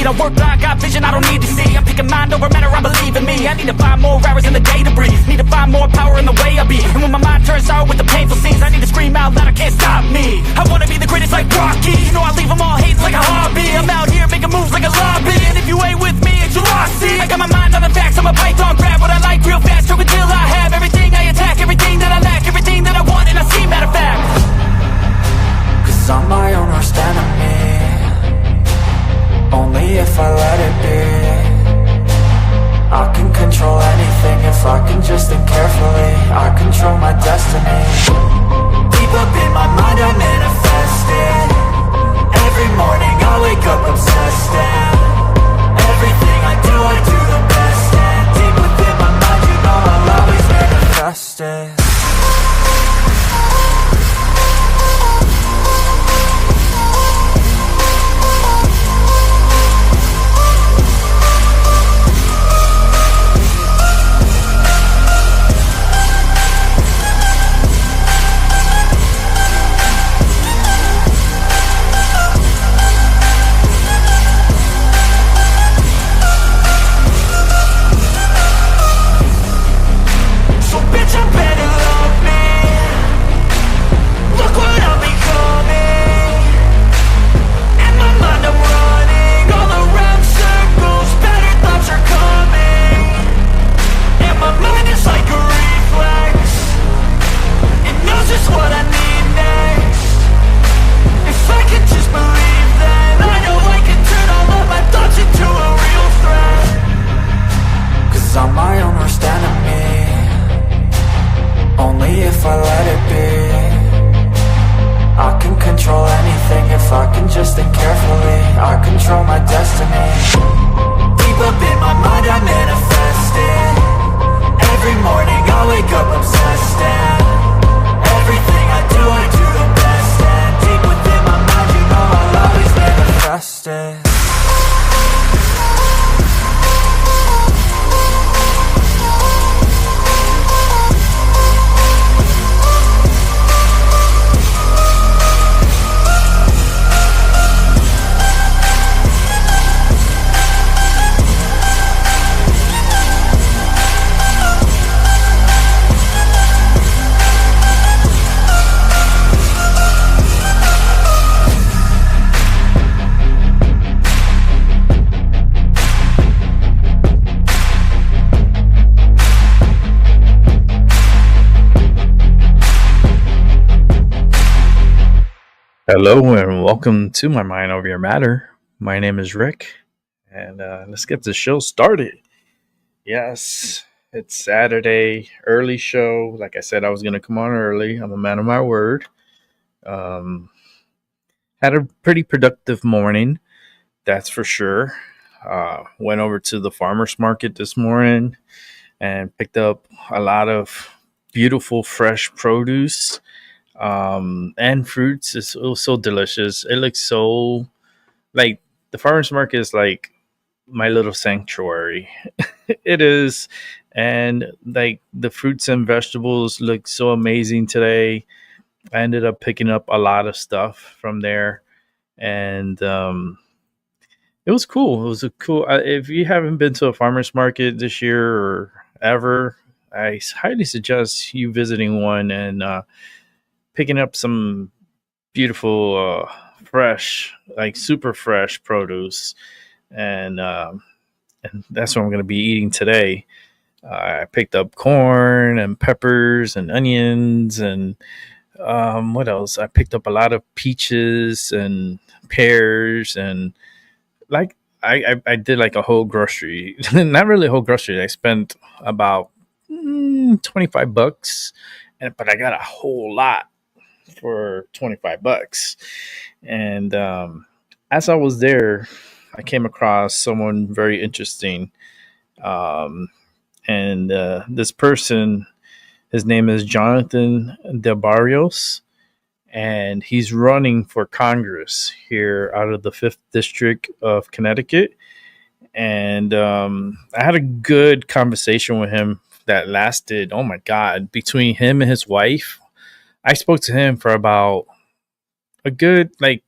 I work blind, got vision I don't need to see. I'm picking mind over matter, I believe in me. I need to find more hours in the day to breathe. Need to find more power in the way I be. And when my mind turns sour with the painful scenes, I need to scream out loud, I can't stop me. I wanna be the greatest like Rocky. You know I leave them all hating like a hobby. I'm out here making moves like a lobby. And if you ain't with me, it's your loss, see. I got my mind on the facts, I'm a python, grab what I like real fast. Choke until I have everything I attack, everything that I lack, everything that I want, and I see, matter of fact. Cause I'm my own worst enemy. Only if I let it be. I can control anything if I can just think carefully. I control my destiny. Deep up in my mind I manifest it. Every morning I wake up obsessed, and everything I do the best. And deep within my mind you know I'll always manifest it. Hello and welcome to my Mind Over Your Matter. My name is Rick, and let's get the show started. Yes, it's Saturday, early show. Like I said, I was going to come on early. I'm a man of my word. Had a pretty productive morning, that's for sure. Went over to the farmer's market this morning and picked up a lot of beautiful fresh produce. And fruits. It was so delicious. It looks so like the farmer's market is like my little sanctuary. It is. And like the fruits and vegetables look so amazing today. I ended up picking up a lot of stuff from there, and it was cool. It was a cool. If you haven't been to a farmer's market this year or ever, I highly suggest you visiting one and picking up some beautiful, fresh, like super fresh produce. And that's what I'm going to be eating today. I picked up corn and peppers and onions and what else? I picked up a lot of peaches and pears, and like I did like a whole grocery, not really a whole grocery. I spent about $25, but I got a whole lot for $25. And as I was there, I came across someone very interesting. And this person, his name is Jonathan De Barrios, and he's running for Congress here out of the 5th District of Connecticut. And I had a good conversation with him that lasted, oh my God, between him and his wife. I spoke to him for about a good, like,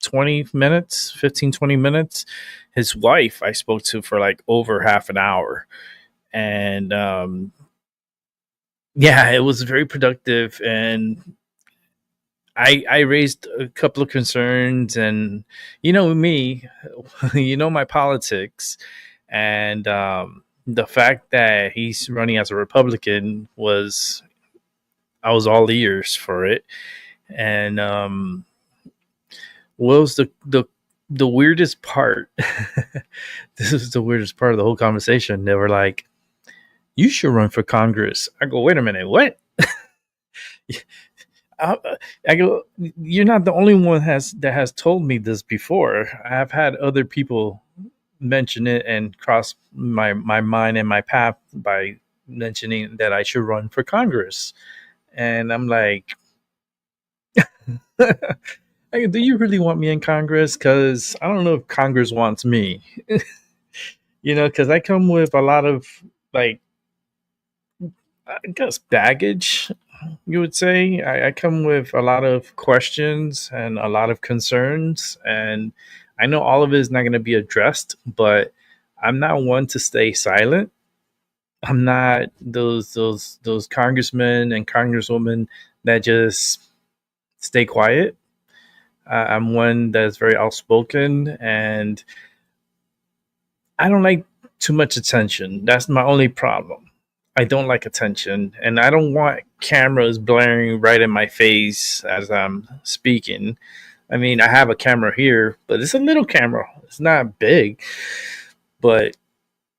20 minutes, 15, 20 minutes. His wife I spoke to for like over half an hour. And yeah, it was very productive. And I raised a couple of concerns, and me, my politics, and the fact that he's running as a Republican was I was all ears for it. And what was the weirdest part? This is the weirdest part of the whole conversation. They were like, "You should run for Congress." I go, "Wait a minute, what?" I, I go, "You're not the only one that has told me this before. I've had other people mention it and cross my mind and my path by mentioning that I should run for Congress." And I'm like, "Hey, do you really want me in Congress? Because I don't know if Congress wants me." Because I come with a lot of, like, I guess, baggage, you would say. I come with a lot of questions and a lot of concerns, and I know all of it is not going to be addressed, but I'm not one to stay silent. I'm not those congressmen and congresswomen that just stay quiet. I'm one that's very outspoken, and I don't like too much attention. That's my only problem. I don't like attention, and I don't want cameras blaring right in my face as I'm speaking. I mean, I have a camera here, but it's a little camera. It's not big. But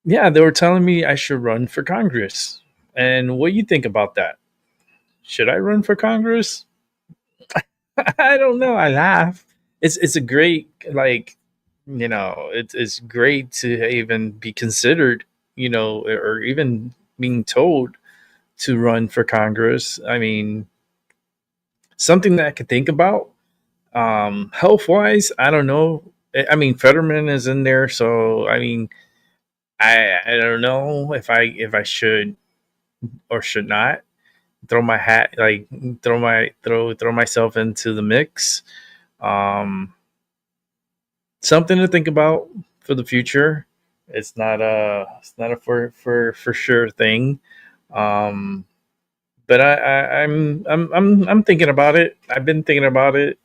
yeah, they were telling me I should run for Congress. And what do you think about that? Should I run for Congress? I don't know. I laugh. It's a great, like, it's great to even be considered, or even being told to run for Congress. I mean, something that I could think about. Health wise, I don't know. I mean, Fetterman is in there, so I mean, I don't know if I should or should not throw my hat, like, throw myself into the mix. Um, Something to think about for the future. It's not a for sure thing. Um, but I'm thinking about it. I've been thinking about it.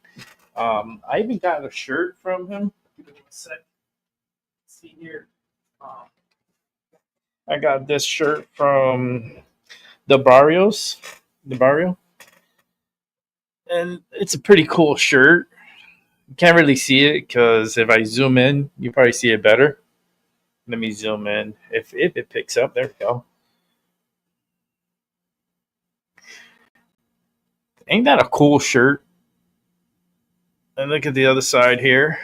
I even got a shirt from him. Give me a sec. Let's see here. Um, I got this shirt from the Barrio, and it's a pretty cool shirt. You can't really see it because if I zoom in, you probably see it better. Let me zoom in. If it picks up, there we go. Ain't that a cool shirt? And look at the other side here.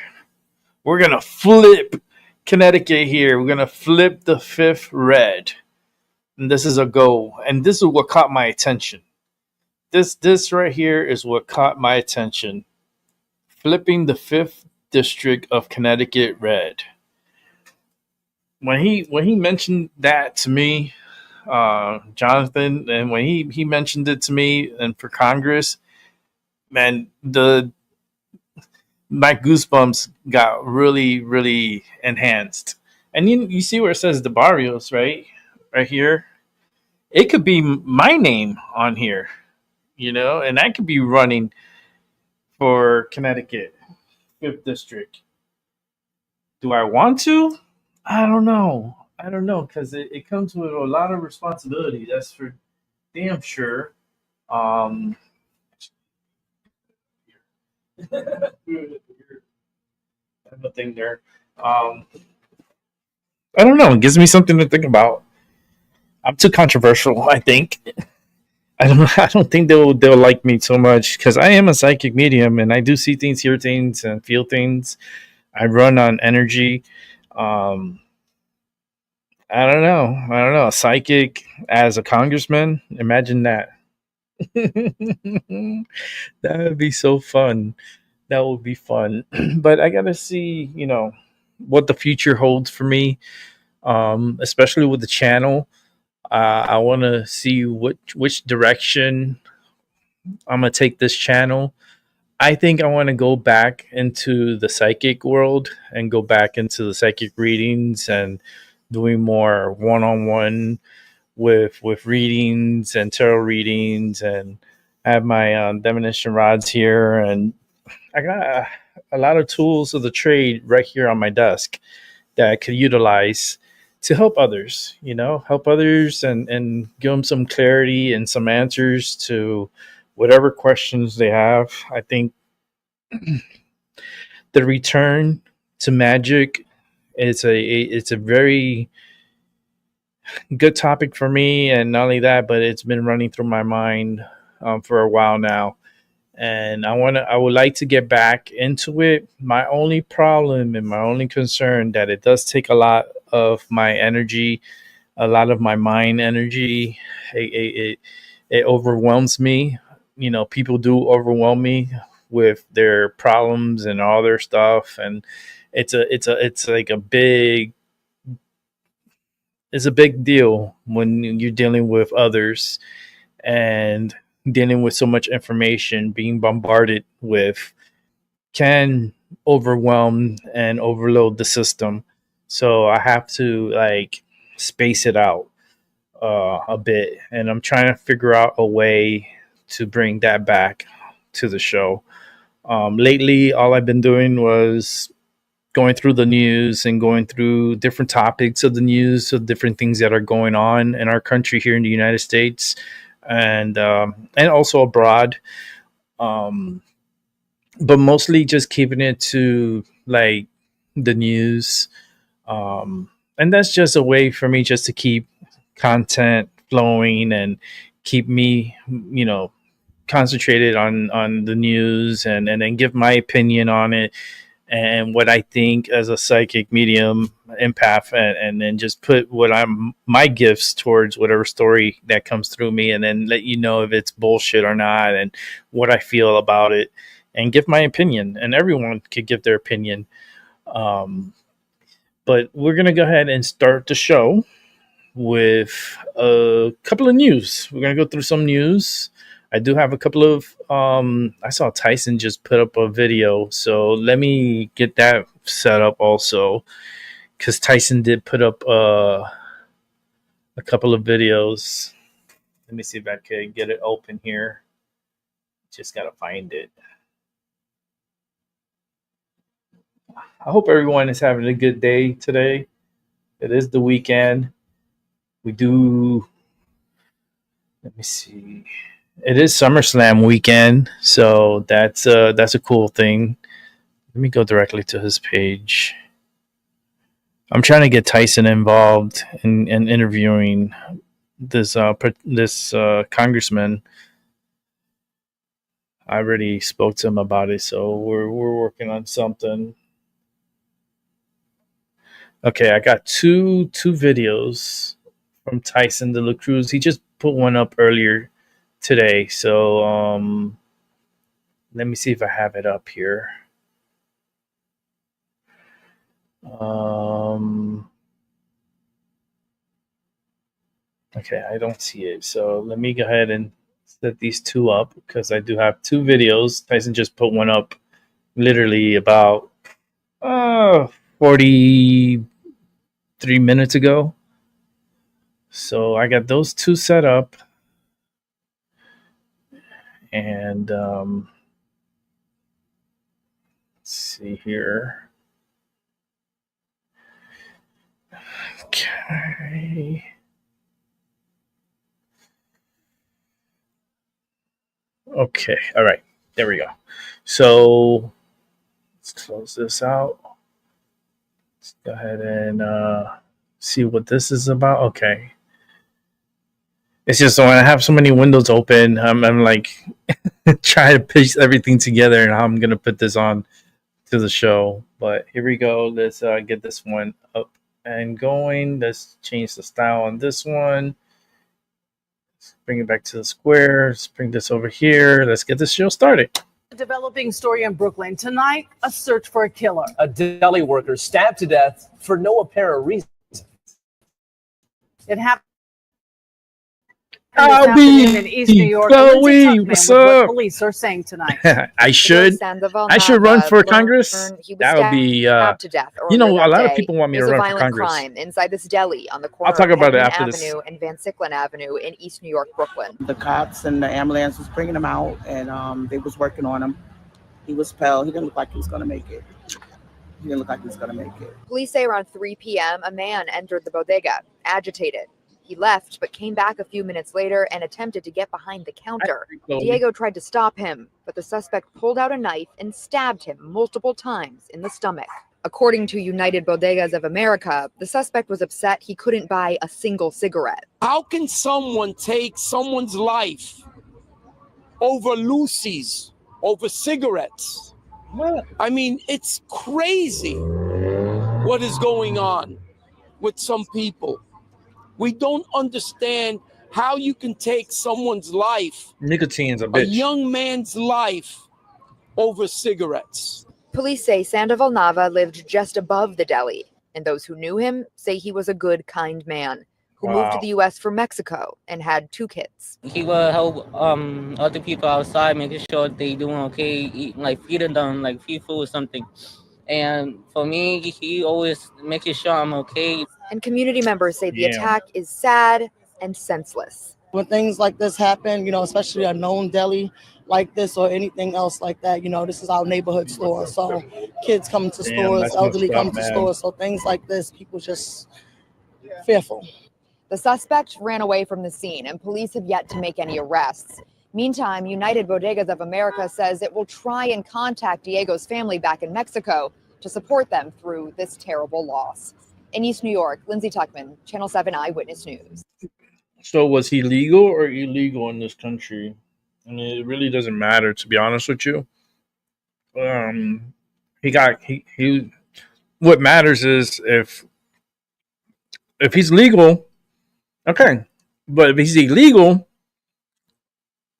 We're gonna flip Connecticut here. We're gonna flip the fifth red. And this is a goal. And this is what caught my attention. This right here is what caught my attention. Flipping the fifth district of Connecticut red. When he mentioned that to me, Jonathan, and when he mentioned it to me and for Congress, man, the my goosebumps got really, really enhanced. And you see where it says the Barrios, right here. It could be my name on here, and I could be running for Connecticut fifth district. Do I want to? I don't know. I don't know, because it comes with a lot of responsibility. That's for damn sure. Um, Nothing there. Um, I don't know. It gives me something to think about. I'm too controversial, I think. I don't. I don't think they'll like me so much because I am a psychic medium and I do see things, hear things, and feel things. I run on energy. Um, I don't know. I don't know. A psychic as a congressman. Imagine that. That would be so fun. That would be fun. But I gotta see, what the future holds for me. Especially with the channel. I want to see which direction I'm gonna take this channel. I think I want to go back into the psychic world and go back into the psychic readings and doing more one-on-one with readings and tarot readings, and I have my divination rods here, and I got a lot of tools of the trade right here on my desk that I could utilize to help others, help others and give them some clarity and some answers to whatever questions they have. I think the return to magic is it's a very good topic for me, and not only that, but it's been running through my mind for a while now, and I would like to get back into it. My only problem and my only concern that it does take a lot of my energy, a lot of my mind energy. It overwhelms me. People do overwhelm me with their problems and all their stuff, and it's like it's a big deal when you're dealing with others and dealing with so much information being bombarded with can overwhelm and overload the system. So I have to like space it out a bit, and I'm trying to figure out a way to bring that back to the show. Lately, all I've been doing was going through the news and going through different topics of the news, of different things that are going on in our country here in the United States, and also abroad. Um, but mostly just keeping it to like the news, and that's just a way for me just to keep content flowing and keep me, concentrated on the news, and then give my opinion on it and what I think as a psychic medium empath, and then just put what I'm my gifts towards whatever story that comes through me, and then let you know if it's bullshit or not and what I feel about it, and give my opinion, and everyone could give their opinion. um, but we're gonna go ahead and start the show with a couple of news. We're gonna go through some news. I do have a couple of. I saw Tyson just put up a video, so let me get that set up also, because Tyson did put up a couple of videos. Let me see if I can get it open here. Just gotta find it. I hope everyone is having a good day today. It is the weekend. We do. Let me see. It is SummerSlam weekend, so that's a cool thing. Let me go directly to his page. I'm trying to get Tyson involved in interviewing this congressman. I already spoke to him about it, so we're working on something. Okay, I got two videos from Tyson de la Cruz. He just put one up earlier today, so let me see if I have it up here. Okay, I don't see it, so let me go ahead and set these two up, because I do have two videos. Tyson just put one up literally about 43 minutes ago, so I got those two set up, and let's see here. Okay. Okay. All right. There we go. So let's close this out. Let's go ahead and see what this is about. Okay. It's just when I have so many windows open, I'm like trying to piece everything together and how I'm going to put this on to the show. But here we go. Let's get this one up and going. Let's change the style on this one. Let's bring it back to the square. Let's bring this over here. Let's get this show started. Developing story in Brooklyn. Tonight, a search for a killer. A deli worker stabbed to death for no apparent reason. It happened And this I'll afternoon in be East New York, Chloe. Lindsay Tuckman What's with what up? police are saying tonight. I should run for Congress. He was That would be stabbed to death you know, earlier a that lot of day. people want me to There's a run for violent Congress. crime inside this deli on the I'll corner talk of about it Hedman after this. Avenue and Van Sicklen Avenue in East New York, Brooklyn. The cops and the ambulance was bringing him out, and they was working on him. He was pale. He didn't look like he was going to make it. Police say around 3 p.m., a man entered the bodega, agitated. He left, but came back a few minutes later and attempted to get behind the counter. Diego tried to stop him, but the suspect pulled out a knife and stabbed him multiple times in the stomach. According to United Bodegas of America, the suspect was upset he couldn't buy a single cigarette. How can someone take someone's life over Lucy's, over cigarettes? I mean, it's crazy what is going on with some people. We don't understand how you can take someone's life, Nicotine's a a bitch. young man's life, over cigarettes. Police say Sandoval Nava lived just above the deli, and those who knew him say he was a good, kind man who moved to the U.S. from Mexico and had 2 kids. He will help other people outside, making sure they doing okay, eating, like feeding them, like feed food or something. And for me, he always making sure I'm okay. And community members say the attack is sad and senseless. When things like this happen, you know, especially a known deli like this or anything else like that, you know, this is our neighborhood store. So kids come to stores, elderly come to stores. So things like this, people just fearful. The suspect ran away from the scene, and police have yet to make any arrests. Meantime, United Bodegas of America says it will try and contact Diego's family back in Mexico to support them through this terrible loss. In East New York, Lindsay Tuckman, Channel 7 Eyewitness News. So was he legal or illegal in this country? I mean, it really doesn't matter, to be honest with you. He what matters is if he's legal, okay. But if he's illegal,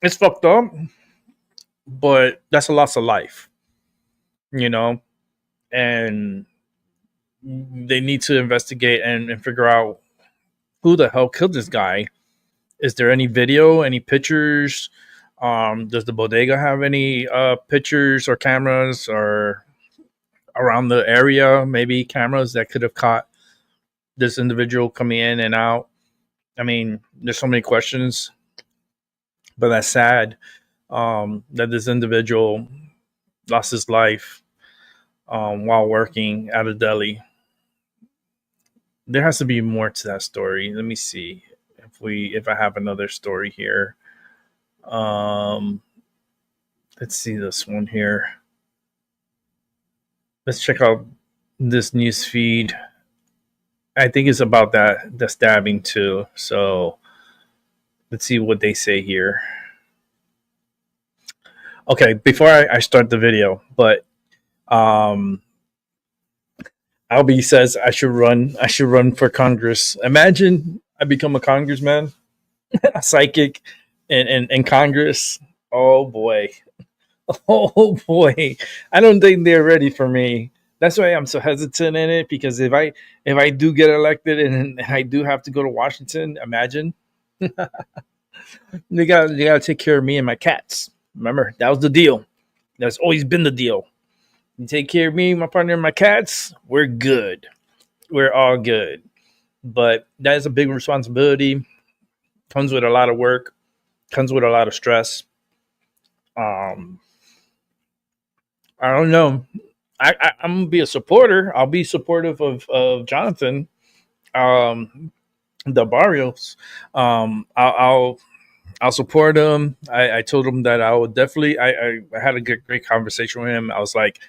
it's fucked up. But that's a loss of life, you know? And they need to investigate and figure out who the hell killed this guy. Is there any video, any pictures? Does the bodega have any pictures or cameras or around the area? Maybe cameras that could have caught this individual coming in and out. I mean, there's so many questions, but that's sad that this individual lost his life while working at a deli. There has to be more to that story. Let me see if I have another story here. Let's see this one here. Let's check out this news feed. I think it's about the stabbing too. So let's see what they say here. Okay, before I start the video, but Albie says I should run for Congress. Imagine I become a congressman, a psychic in Congress. Oh boy. Oh boy. I don't think they're ready for me. That's why I'm so hesitant in it, because if I do get elected and I do have to go to Washington, imagine they gotta take care of me and my cats. Remember, that was the deal. That's always been the deal. You take care of me, my partner, and my cats, we're good. We're all good. But that is a big responsibility. Comes with a lot of work. Comes with a lot of stress. I don't know. I'm gonna be a supporter. I'll be supportive of Jonathan, the Barrios. I'll support him. I told him that I would definitely. I had a great conversation with him. I was like,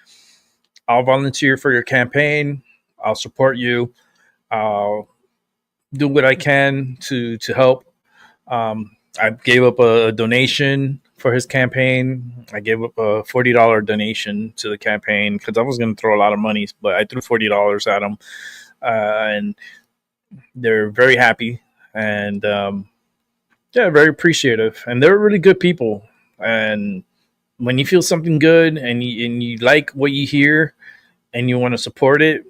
I'll volunteer for your campaign. I'll support you. I'll do what I can to help. I gave up a donation for his campaign. I gave up a $40 donation to the campaign because I was going to throw a lot of money, but I threw $40 at them, and they're very happy and very appreciative. And they're really good people. And when you feel something good and you like what you hear and you want to support it,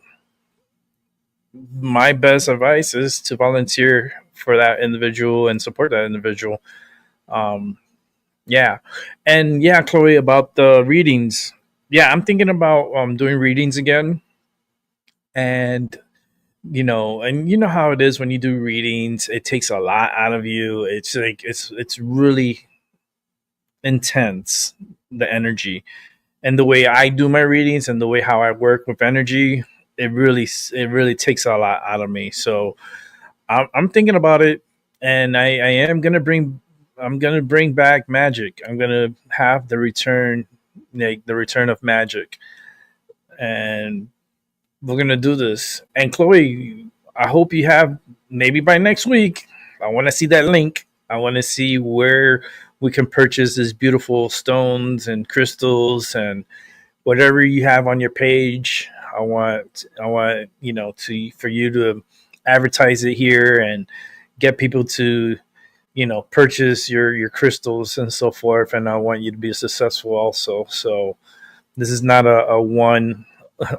my best advice is to volunteer for that individual and support that individual. Yeah. And yeah, Chloe, about the readings. Yeah, I'm thinking about doing readings again. And and you know how it is when you do readings, it takes a lot out of you. It's like it's really intense, the energy. And the way I do my readings and the way how I work with energy, it really takes a lot out of me. So I'm thinking about it, and I am gonna bring I'm gonna bring back magic. I'm gonna have the return, like the return of magic, and we're gonna do this. And Chloe, I hope you have maybe by next week. I want to see that link. I want to see where we can purchase these beautiful stones and crystals and whatever you have on your page. I want to for you to advertise it here and get people to purchase your crystals and so forth. And I want you to be successful also. So this is not a one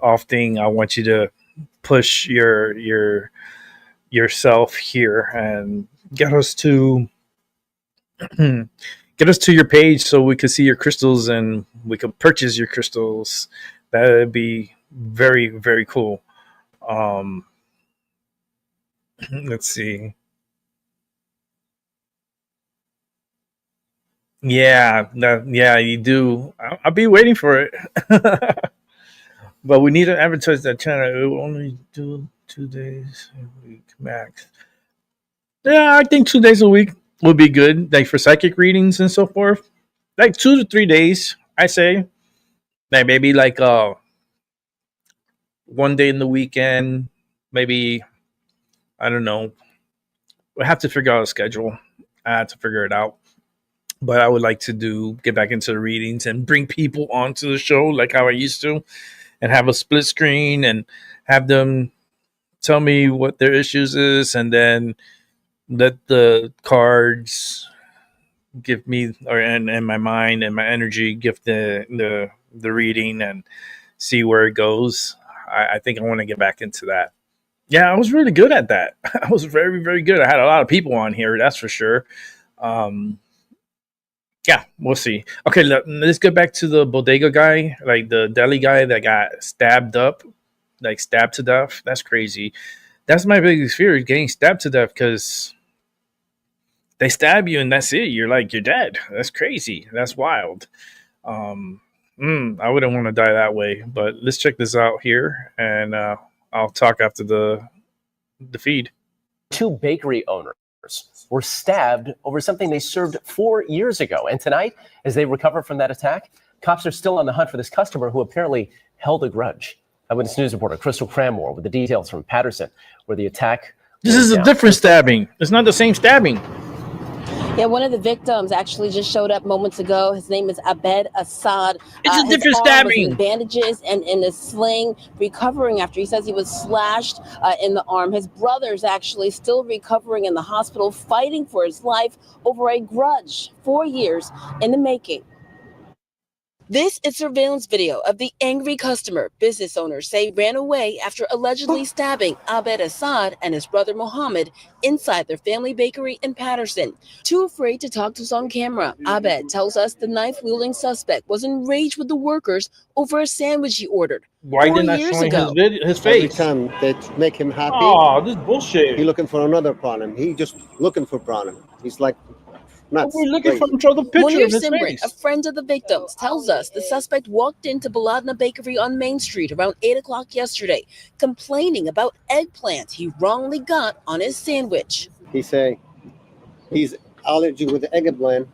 off thing. I want you to push yourself here and get us to your page so we could see your crystals and we could purchase your crystals. That would be very, very cool. Let's see. Yeah, you do. I'll be waiting for it. But we need to advertise that channel. It will only do 2 days a week max. Yeah, I think 2 days a week would be good, like for psychic readings and so forth. Like 2 to 3 days, I say. Like maybe like 1 day in the weekend. Maybe I don't know. We have to figure out a schedule. I have to figure it out. But I would like to get back into the readings and bring people onto the show like how I used to, and have a split screen and have them tell me what their issues is, and then let the cards give me and my mind and my energy give the reading and see where it goes. I think I want to get back into that. Yeah, I was really good at that. I was very, very good. I had a lot of people on here, that's for sure. Yeah, we'll see. Okay, let's get back to the bodega guy, like the deli guy that got stabbed to death. That's crazy. That's my biggest fear, is getting stabbed to death, because they stab you and that's it. You're dead. That's crazy. That's wild. I wouldn't want to die that way. But let's check this out here, and I'll talk after the feed. 2 bakery owners were stabbed over something they served 4 years ago. And tonight, as they recover from that attack, cops are still on the hunt for this customer who apparently held a grudge. Eyewitness News reporter Crystal Cranmore with the details from Patterson, where the attack... This is a different stabbing. It's not the same stabbing. Yeah, one of the victims actually just showed up moments ago. His name is Abed Assad. It's a different stabbing. In bandages and in a sling, recovering after he says he was slashed in the arm. His brother's actually still recovering in the hospital, fighting for his life over a grudge 4 years in the making. This is surveillance video of the angry customer business owners say ran away after allegedly stabbing Abed Assad and his brother Mohammed inside their family bakery in Patterson. Too afraid to talk to us on camera, Abed tells us the knife-wielding suspect was enraged with the workers over a sandwich he ordered. Why didn't I show his face? Every time they make him happy, oh, this is bullshit. He's looking for another problem. He just looking for problem. He's like nuts. We're looking for him to show the picture Munir of his Simran, face. a friend of the victims, tells us the suspect walked into Baladna Bakery on Main Street around 8 o'clock yesterday, complaining about eggplant he wrongly got on his sandwich. He say he's allergic with the eggplant,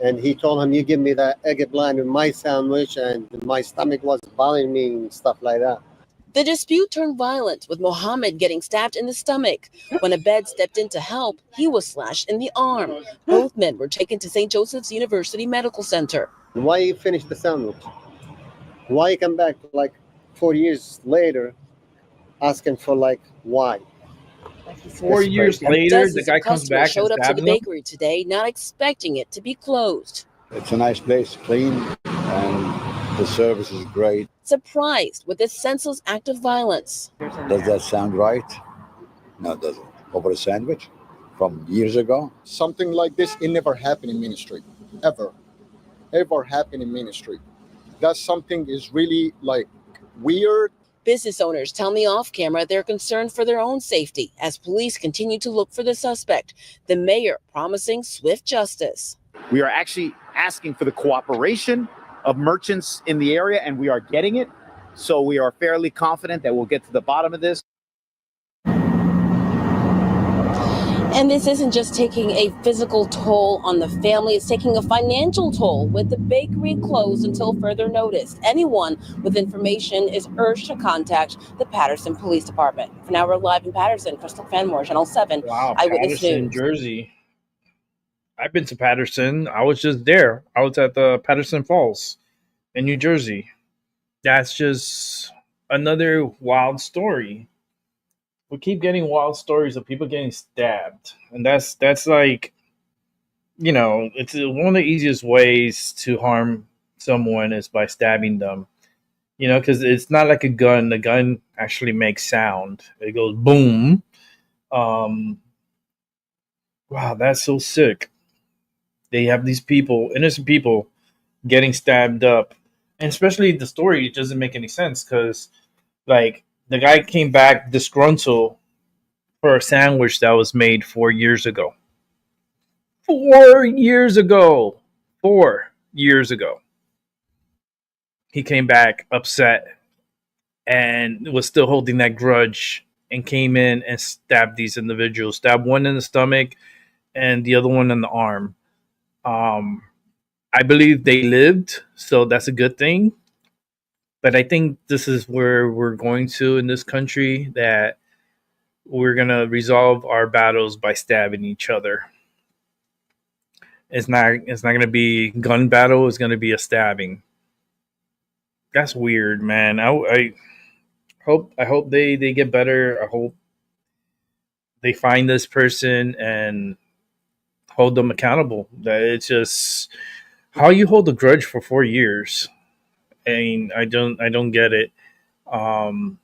and he told him, "You give me that eggplant in my sandwich, and my stomach was bothering me and stuff like that." The dispute turned violent, with Mohammed getting stabbed in the stomach. When Abed stepped in to help, he was slashed in the arm. Both men were taken to St. Joseph's University Medical Center. Why you finish the sandwich? Why you come back like 4 years later asking for why? 4 years later, the guy comes back showed and up to the stabs him? bakery today, not expecting it to be closed. It's a nice place, clean, and the service is great. Surprised with this senseless act of violence. Does that sound right? No, it doesn't. Over a sandwich? from years ago. Something like this, it never happened in ministry, ever happened in ministry. That's something is really like weird. Business owners tell me off camera they're concerned for their own safety as police continue to look for the suspect. The mayor promising swift justice. We are actually asking for the cooperation of merchants in the area, and we are getting it. So we are fairly confident that we'll get to the bottom of this. And this isn't just taking a physical toll on the family, it's taking a financial toll with the bakery closed until further notice. Anyone with information is urged to contact the Patterson Police Department. For now, we're live in Patterson. Crystal Fenmore, Channel 7, Wow, Eyewitness Patterson, News. Jersey. I've been to Patterson. I was just there. I was at the Patterson Falls in New Jersey. That's just another wild story. We keep getting wild stories of people getting stabbed, and that's like, it's one of the easiest ways to harm someone is by stabbing them. Because it's not like a gun. The gun actually makes sound. It goes boom. Wow, that's so sick. They have these people, innocent people, getting stabbed up, and especially the story doesn't make any sense because, like, the guy came back disgruntled for a sandwich that was made 4 years ago. 4 years ago. 4 years ago. He came back upset and was still holding that grudge and came in and stabbed these individuals. Stabbed one in the stomach and the other one in the arm. I believe they lived, so that's a good thing. But I think this is where we're going to in this country, that we're going to resolve our battles by stabbing each other. It's not going to be gun battle. It's going to be a stabbing. That's weird, man. I hope they get better. I hope they find this person and hold them accountable. That it's just how you hold a grudge for 4 years. I mean, I don't get it. Man,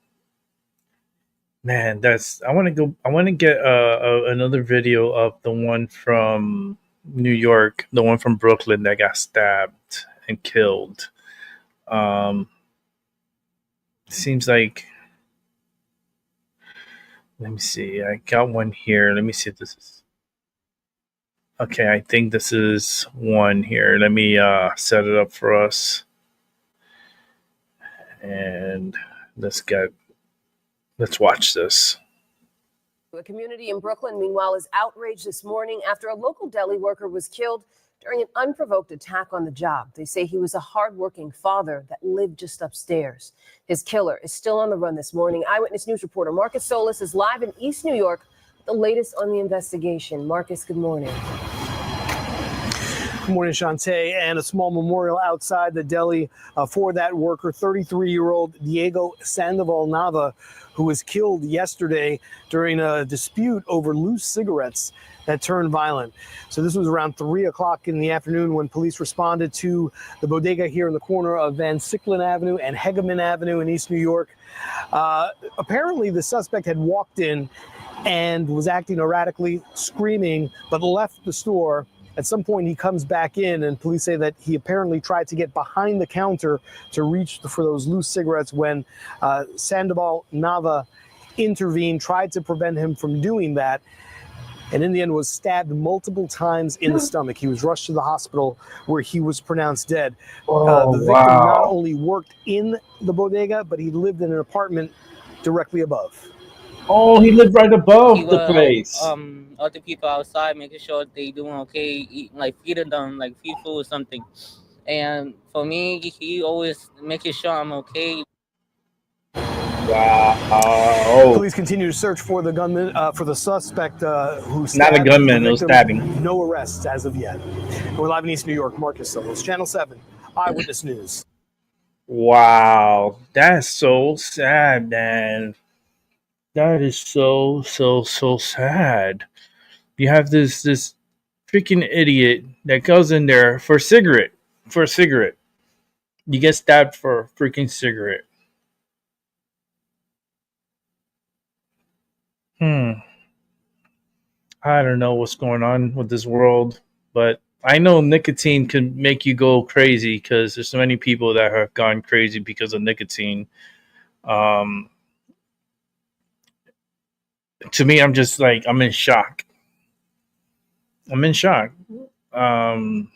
I want to get another video of the one from New York, the one from Brooklyn that got stabbed and killed. Seems like, let me see. I got one here. Let me see if this is okay. I think this is one here. Let me set it up for us, and let's watch this. The community in Brooklyn, meanwhile, is outraged this morning after a local deli worker was killed during an unprovoked attack on the job. They say he was a hardworking father that lived just upstairs. His killer is still on the run this morning. Eyewitness News reporter Marcus Solis is live in East New York with the latest on the investigation. Marcus, good morning. Good morning, Shantae. And a small memorial outside the deli for that worker, 33-year-old Diego Sandoval Nava, who was killed yesterday during a dispute over loose cigarettes that turned violent. So this was around 3 o'clock in the afternoon when police responded to the bodega here in the corner of Van Siclen Avenue and Hegeman Avenue in East New York. Apparently, the suspect had walked in and was acting erratically, screaming, but left the store. At some point, he comes back in, and police say that he apparently tried to get behind the counter to reach for those loose cigarettes when Sandoval Nava intervened, tried to prevent him from doing that, and in the end was stabbed multiple times in the stomach. He was rushed to the hospital where he was pronounced dead. The victim not only worked in the bodega, but he lived in an apartment directly above. Oh, he lived right above the place. Other people outside, making sure they doing okay, eating, like feeding them like free food or something. And for me, he always making sure I'm okay. Wow. Police continue to search for the gunman, for the suspect who stabbed. Not a gunman, it was stabbing. No arrests as of yet. We're live in East New York. Marcus Solis, Channel 7, Eyewitness News. Wow, that's so sad, man. That is so sad. You have this freaking idiot that goes in there for a cigarette. You get stabbed for a freaking cigarette. I don't know what's going on with this world, but I know nicotine can make you go crazy because there's so many people that have gone crazy because of nicotine. Um, to me, I'm just like I'm in shock. I'm in shock. Um,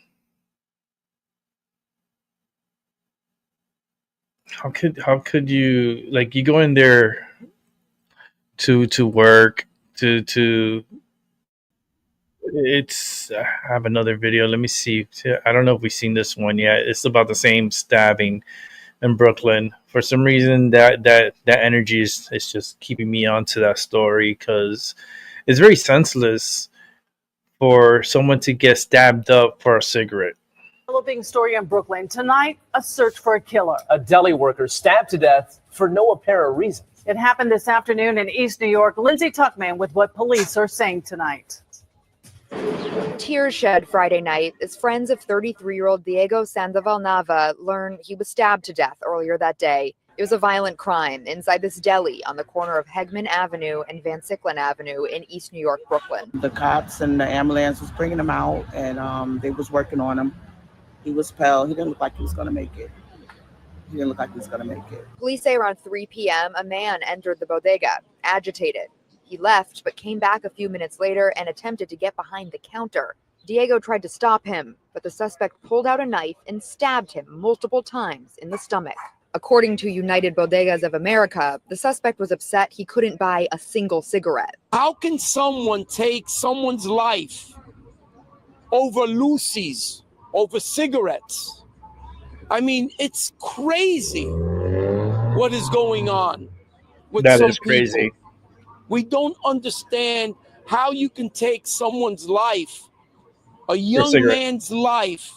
how could you like you go in there to work to it's I have another video. Let me see. I don't know if we've seen this one yet. It's about the same stabbing in Brooklyn. For some reason, that energy is just keeping me onto that story because it's very senseless for someone to get stabbed up for a cigarette. Developing story in Brooklyn. Tonight, a search for a killer. A deli worker stabbed to death for no apparent reason. It happened this afternoon in East New York. Lindsay Tuckman with what police are saying tonight. Tears shed Friday night as friends of 33-year-old Diego Sandoval Nava learn he was stabbed to death earlier that day. It was a violent crime inside this deli on the corner of Hegman Avenue and Van Sicklen Avenue in East New York, Brooklyn. The cops and the ambulance was bringing him out, and they was working on him. He was pale. He didn't look like he was going to make it. Police say around 3 p.m., a man entered the bodega, agitated. He left, but came back a few minutes later and attempted to get behind the counter. Diego tried to stop him, but the suspect pulled out a knife and stabbed him multiple times in the stomach. According to United Bodegas of America, the suspect was upset he couldn't buy a single cigarette. How can someone take someone's life over Lucy's, over cigarettes? I mean, it's crazy what is going on with That some is crazy. people. We don't understand how you can take someone's life, a young man's life,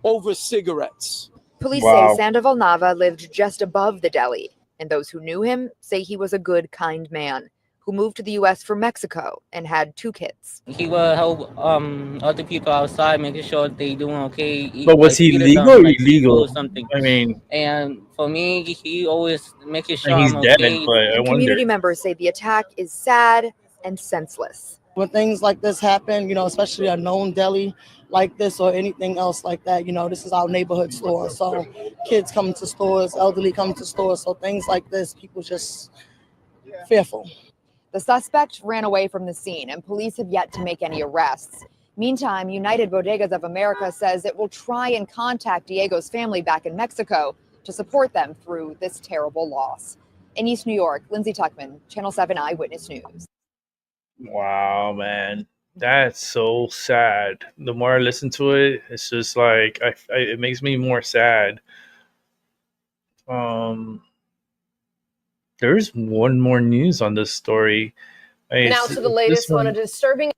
over cigarettes. Police say Sandoval Nava lived just above the deli, and those who knew him say he was a good, kind man who moved to the U.S. from Mexico and had 2 kids. He will help other people outside, making sure they doing okay. But was he legal or illegal? Or something. I mean, and for me, he always making sure he's I'm dead, okay. but I wonder. Community members say the attack is sad and senseless. When things like this happen, especially a known deli like this or anything else like that, this is our neighborhood store. So kids come to stores, elderly come to stores. So things like this, people just fearful. The suspect ran away from the scene, and police have yet to make any arrests. Meantime, United Bodegas of America says it will try and contact Diego's family back in Mexico to support them through this terrible loss. In East New York, Lindsay Tuckman, Channel 7 Eyewitness News. Wow, man, that's so sad. The more I listen to it, it's just like it makes me more sad. There's one more news on this story. Now to the latest on a disturbing.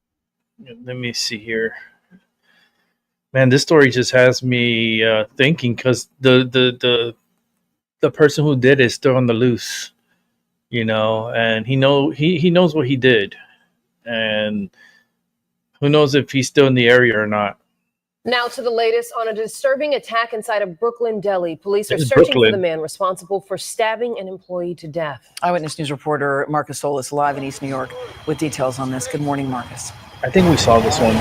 Let me see here. Man, this story just has me thinking because the person who did it is still on the loose, and he knows what he did, and who knows if he's still in the area or not. Now to the latest on a disturbing attack inside a Brooklyn deli. Police are searching for the man responsible for stabbing an employee to death. Eyewitness News reporter Marcus Solis live in East New York with details on this. Good morning, Marcus. I think we saw this one.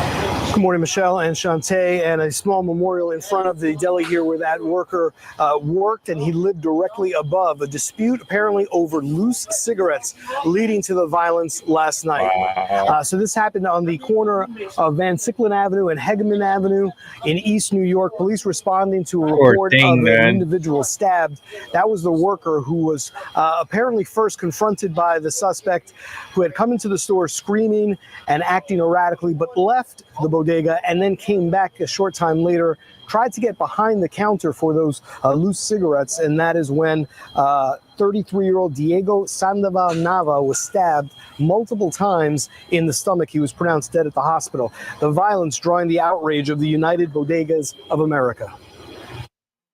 Good morning, Michelle and Shantae, and a small memorial in front of the deli here where that worker worked, and he lived directly above. A dispute apparently over loose cigarettes leading to the violence last night. Wow. So this happened on the corner of Van Sicklen Avenue and Hegman Avenue in East New York. Police responding to a report of an individual stabbed. That was the worker who was apparently first confronted by the suspect who had come into the store screaming and acting erratically, but left the bodega and then came back a short time later, tried to get behind the counter for those loose cigarettes, and that is when 33-year-old Diego Sandoval Nava was stabbed multiple times in the stomach. He was pronounced dead at the hospital. The violence drawing the outrage of the United Bodegas of America.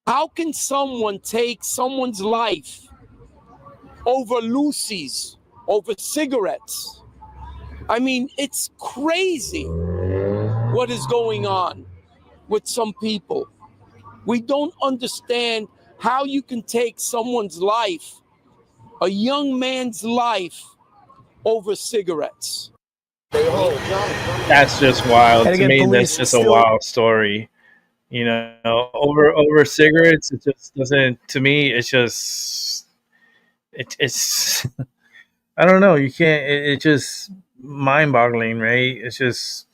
How can someone take someone's life over Lucy's, over cigarettes? I mean, it's crazy what is going on with some people. We don't understand how you can take someone's life, a young man's life, over cigarettes. That's just wild. And To again, me, that's police just a still wild story. You know, over cigarettes, it just doesn't. To me, it's just it's. I don't know. You can't. It's just mind-boggling, right? It's just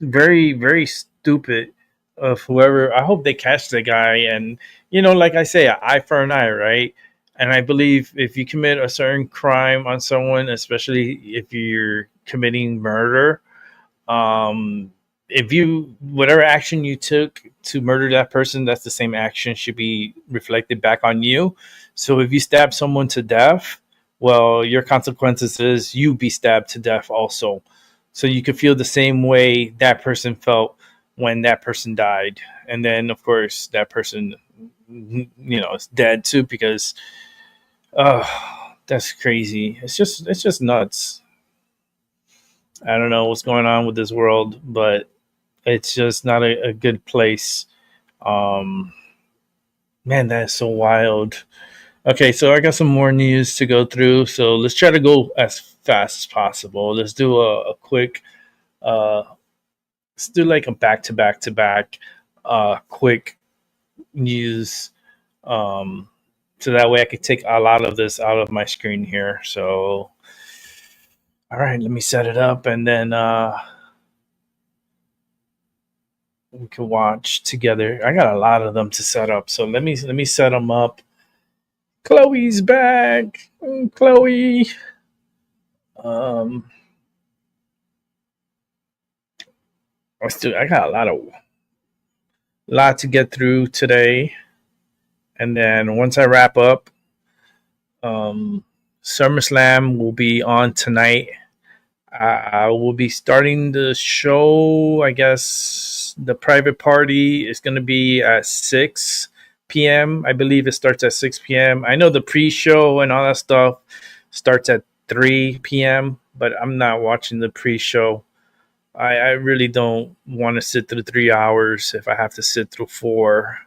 very, very stupid of whoever. I hope they catch the guy, and like I say, an eye for an eye, right? And I believe if you commit a certain crime on someone, especially if you're committing murder, um, if you whatever action you took to murder that person, that's the same action should be reflected back on you. So if you stab someone to death, well, your consequences is you be stabbed to death also. So you could feel the same way that person felt when that person died, and then of course that person, is dead too because, that's crazy. It's just nuts. I don't know what's going on with this world, but it's just not a good place. Um, Man, that is so wild. Okay, so I got some more news to go through. So let's try to go as fast as possible. Let's do a quick, uh, let's do like a back to back to back, quick news. Um, so that way I could take a lot of this out of my screen here. So, all right, let me set it up and then we can watch together. I got a lot of them to set up, so let me set them up. Chloe's back. Chloe. Um, I got a lot to get through today, and then once I wrap up, SummerSlam will be on tonight. I will be starting the show. I guess the private party is going to be at 6 p.m. I believe it starts at 6 p.m. I know the pre-show and all that stuff starts at 3 p.m., but I'm not watching the pre-show. I really don't want to sit through 3 hours if I have to sit through 4,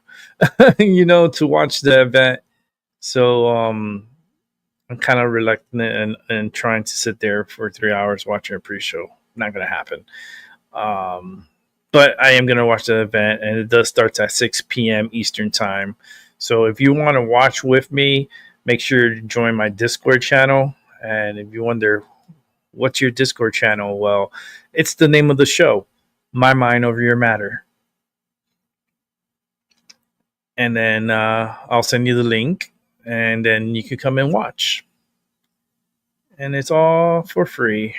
to watch the event. So, I'm kind of reluctant and trying to sit there for 3 hours watching a pre-show. Not going to happen. But I am going to watch the event, and it does start at 6 p.m. Eastern time. So if you want to watch with me, make sure to join my Discord channel. And if you wonder, what's your Discord channel? Well, it's the name of the show, My Mind Over Your Matter. And then I'll send you the link, and then you can come and watch. And it's all for free.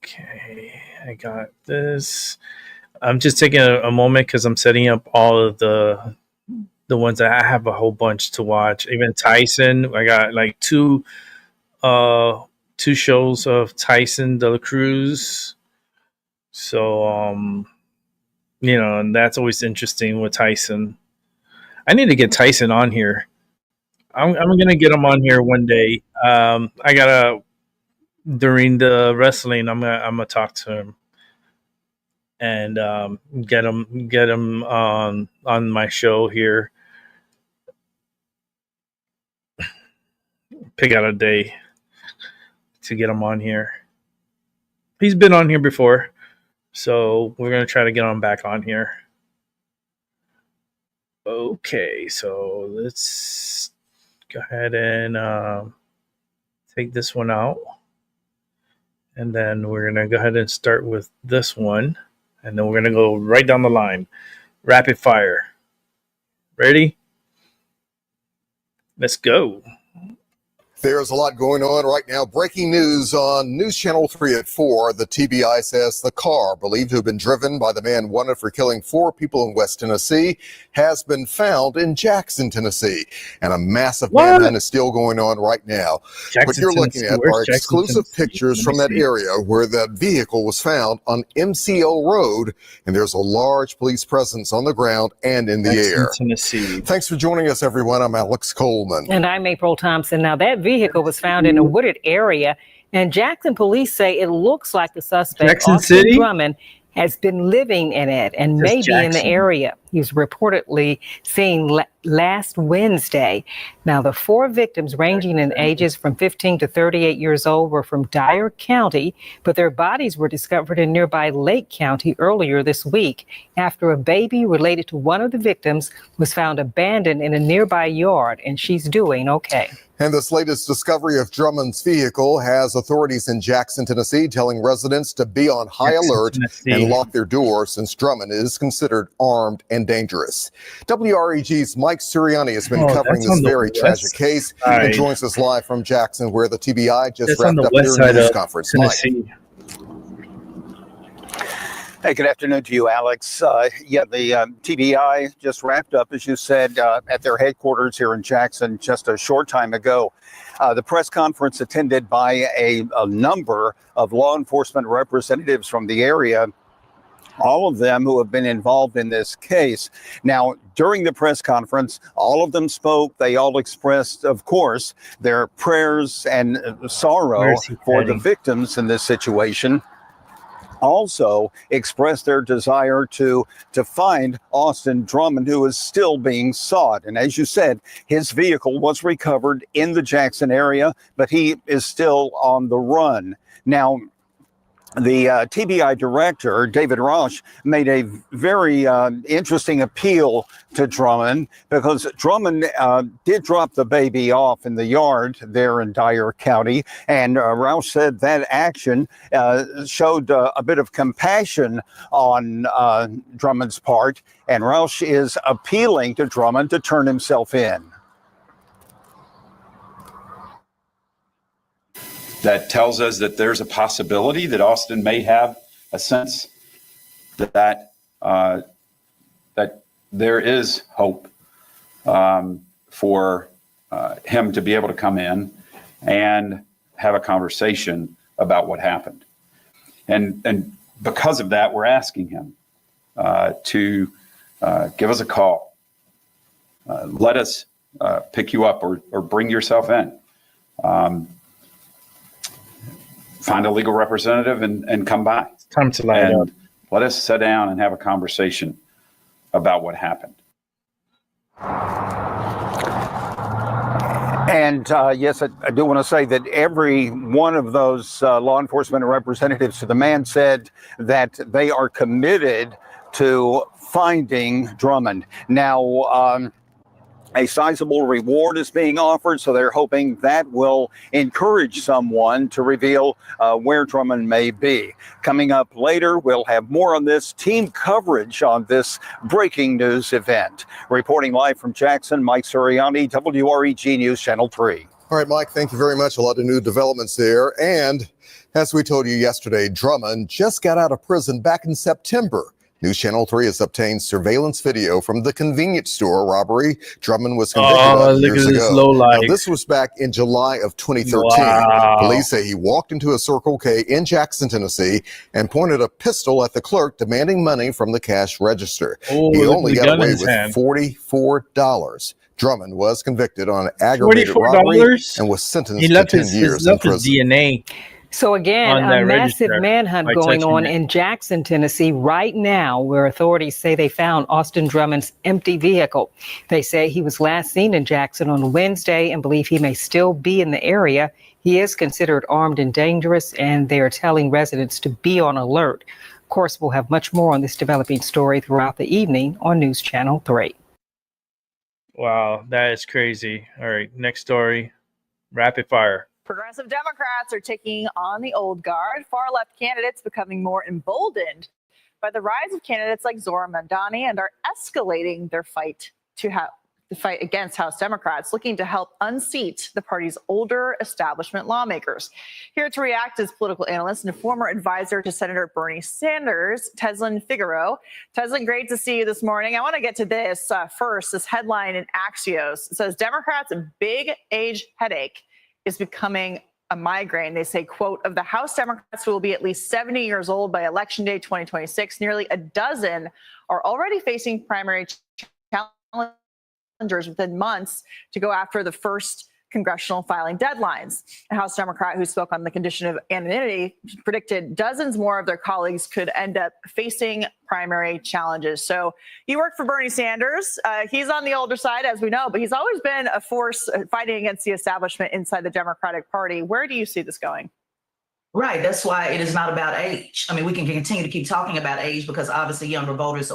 Okay, I got this. I'm just taking a moment because I'm setting up all of the ones that I have a whole bunch to watch. Even Tyson, I got like two shows of Tyson de la Cruz. So and that's always interesting with Tyson. I need to get Tyson on here. I'm gonna get him on here one day. I gotta during the wrestling. I'm gonna talk to him and get him on my show here. Pick out a day to get him on here. He's been on here before, so we're gonna try to get him back on here. Okay, so let's go ahead and take this one out. And then we're going to go ahead and start with this one. And then we're going to go right down the line. Rapid fire. Ready? Let's go. There's a lot going on right now. Breaking news on News Channel 3 at 4. The TBI says the car, believed to have been driven by the man wanted for killing 4 people in West Tennessee, has been found in Jackson, Tennessee. And a massive manhunt is still going on right now. What you're looking at are exclusive pictures from that area where that vehicle was found on MCO Road. And there's a large police presence on the ground and in the air. Tennessee. Thanks for joining us, everyone. I'm Alex Coleman. And I'm April Thompson. Now, that vehicle was found in a wooded area, and Jackson police say it looks like the suspect, Austin Drummond, has been living in it and maybe in the area. He was reportedly seen last Wednesday. Now, the 4 victims, ranging in ages from 15 to 38 years old, were from Dyer County, but their bodies were discovered in nearby Lake County earlier this week after a baby related to one of the victims was found abandoned in a nearby yard, and she's doing okay. And this latest discovery of Drummond's vehicle has authorities in Jackson, Tennessee, telling residents to be on high alert and lock their doors since Drummond is considered armed and dangerous. WREG's Mike Sirianni has been covering this very tragic case and joins us live from Jackson, where the TBI just wrapped up their news conference. Mike. Hey, good afternoon to you, Alex. The TBI just wrapped up, as you said, at their headquarters here in Jackson just a short time ago. The press conference attended by a number of law enforcement representatives from the area, all of them who have been involved in this case. Now, during the press conference, all of them spoke. They all expressed, of course, their prayers and sorrow for the victims in this situation. Also expressed their desire to find Austin Drummond, who is still being sought. And as you said, his vehicle was recovered in the Jackson area, but he is still on the run. Now, the TBI director, David Rausch, made a very interesting appeal to Drummond, because Drummond did drop the baby off in the yard there in Dyer County. And Rausch said that action showed a bit of compassion on Drummond's part. And Rausch is appealing to Drummond to turn himself in. That tells us that there's a possibility that Austin may have a sense that there is hope for him to be able to come in and have a conversation about what happened. And because of that, we're asking him to give us a call. Let us pick you up or bring yourself in. Find a legal representative and come by. It's time to line up. Let us sit down and have a conversation about what happened. And yes, I do want to say that every one of those law enforcement representatives to the man said that they are committed to finding Drummond. Now, a sizable reward is being offered, so they're hoping that will encourage someone to reveal where Drummond may be. Coming up later, we'll have more on this, team coverage on this breaking news event. Reporting live from Jackson, Mike Sirianni, WREG News Channel 3. All right, Mike, thank you very much. A lot of new developments there. And as we told you yesterday, Drummond just got out of prison back in September. News Channel 3 has obtained surveillance video from the convenience store robbery Drummond was convicted of years ago. Now, this was back in July of 2013. Wow. Police say he walked into a Circle K in Jackson, Tennessee, and pointed a pistol at the clerk, demanding money from the cash register. He only got away with $44. Drummond was convicted on aggravated robbery and was sentenced to 10 years in prison. DNA. So again, a massive manhunt going on in Jackson, Tennessee right now, where authorities say they found Austin Drummond's empty vehicle. They say he was last seen in Jackson on Wednesday and believe he may still be in the area. He is considered armed and dangerous, and they are telling residents to be on alert. Of course, we'll have much more on this developing story throughout the evening on News Channel 3. Wow, that is crazy. All right, next story. Rapid fire. Progressive Democrats are taking on the old guard. Far-left candidates becoming more emboldened by the rise of candidates like Zohran Mamdani and are escalating their fight against House Democrats, looking to help unseat the party's older establishment lawmakers. Here to react is political analyst and former advisor to Senator Bernie Sanders, Teslin Figaro. Teslin, great to see you this morning. I want to get to this first. This headline in Axios says Democrats' big age headache is becoming a migraine. They say, quote, of the House Democrats who will be at least 70 years old by Election Day 2026, nearly a dozen are already facing primary challengers within months to go after the first congressional filing deadlines. A House Democrat who spoke on the condition of anonymity predicted dozens more of their colleagues could end up facing primary challenges. So you work for Bernie Sanders. He's on the older side, as we know, but he's always been a force fighting against the establishment inside the Democratic Party. Where do you see this going? Right. That's why it is not about age. I mean, we can continue to keep talking about age because obviously younger voters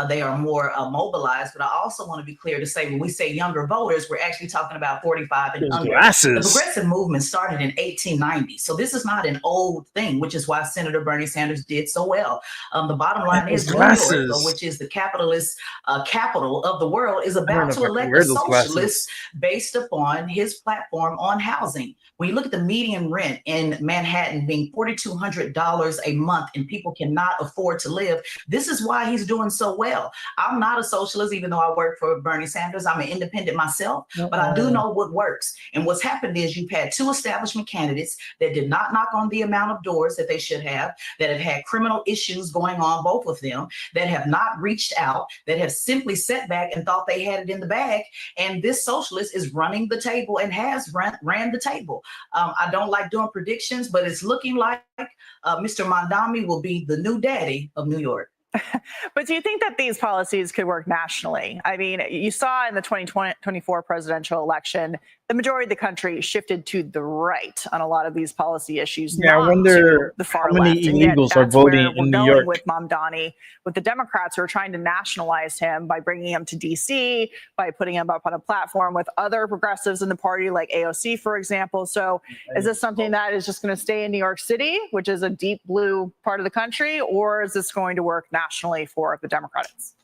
they are more mobilized. But I also want to be clear to say when we say younger voters, we're actually talking about 45 and under. Glasses. The progressive movement started in 1890. So this is not an old thing, which is why Senator Bernie Sanders did so well. The bottom line is New York, which is the capitalist capital of the world, is about to elect a socialist based upon his platform on housing. When you look at the median rent in Manhattan being $4,200 a month and people cannot afford to live, this is why he's doing so well. I'm not a socialist, even though I work for Bernie Sanders. I'm an independent myself, but I do know what works. And what's happened is you've had two establishment candidates that did not knock on the amount of doors that they should have, that have had criminal issues going on, both of them, that have not reached out, that have simply sat back and thought they had it in the bag. And this socialist is running the table and has ran the table. I don't like doing predictions, but it's looking like Mr. Mondami will be the new daddy of New York. But do you think that these policies could work nationally? I mean, you saw in the 2024 presidential election, the majority of the country shifted to the right on a lot of these policy issues. Yeah, I wonder the far how many left. And yet illegals are that's where voting we're in New going York. with Mamdani, with the Democrats who are trying to nationalize him by bringing him to D.C., by putting him up on a platform with other progressives in the party, like AOC, for example. So is this something that is just going to stay in New York City, which is a deep blue part of the country, or is this going to work nationally for the Democrats?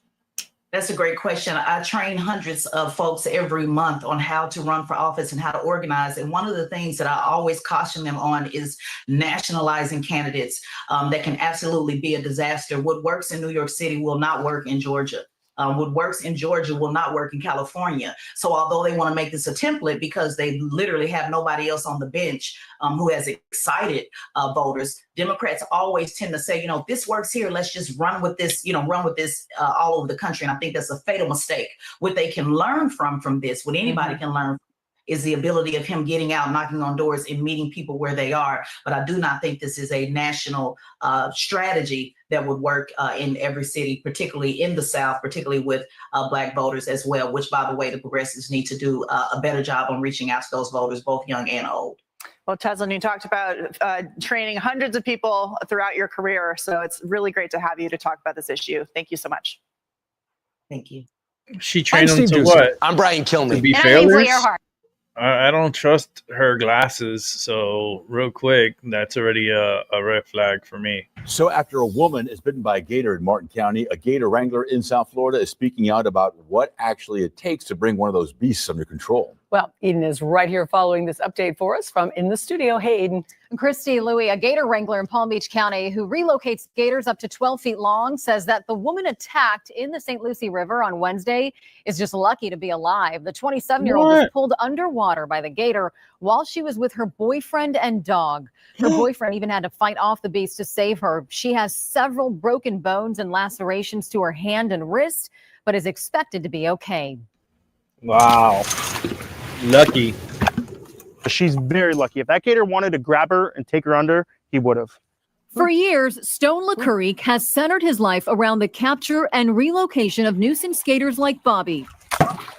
That's a great question. I train hundreds of folks every month on how to run for office and how to organize. And one of the things that I always caution them on is nationalizing candidates that can absolutely be a disaster. What works in New York City will not work in Georgia. What works in Georgia will not work in California. So although they want to make this a template because they literally have nobody else on the bench who has excited voters, Democrats always tend to say, if this works here, let's just run with this all over the country. And I think that's a fatal mistake. What they can learn from this, what anybody can learn is the ability of him getting out, knocking on doors and meeting people where they are. But I do not think this is a national strategy that would work in every city, particularly in the South, particularly with Black voters as well, which, by the way, the progressives need to do a better job on reaching out to those voters, both young and old. Well, Teslin, you talked about training hundreds of people throughout your career. So it's really great to have you to talk about this issue. Thank you so much. Thank you. She trained them to what? I'm Brian Kilmeade. To be failures? I don't trust her glasses, so real quick, that's already a red flag for me. So after a woman is bitten by a gator in Martin County, a gator wrangler in South Florida is speaking out about what actually it takes to bring one of those beasts under control. Well, Eden is right here following this update for us from in the studio. Hey, Eden. Christy Louie, a gator wrangler in Palm Beach County who relocates gators up to 12 feet long, says that the woman attacked in the St. Lucie River on Wednesday is just lucky to be alive. The 27-year-old was pulled underwater by the gator while she was with her boyfriend and dog. Her boyfriend even had to fight off the beast to save her. She has several broken bones and lacerations to her hand and wrist, but is expected to be okay. Wow. Lucky. She's very lucky. If that gator wanted to grab her and take her under, he would have. For years, Stone LeCurrique has centered his life around the capture and relocation of nuisance skaters like Bobby.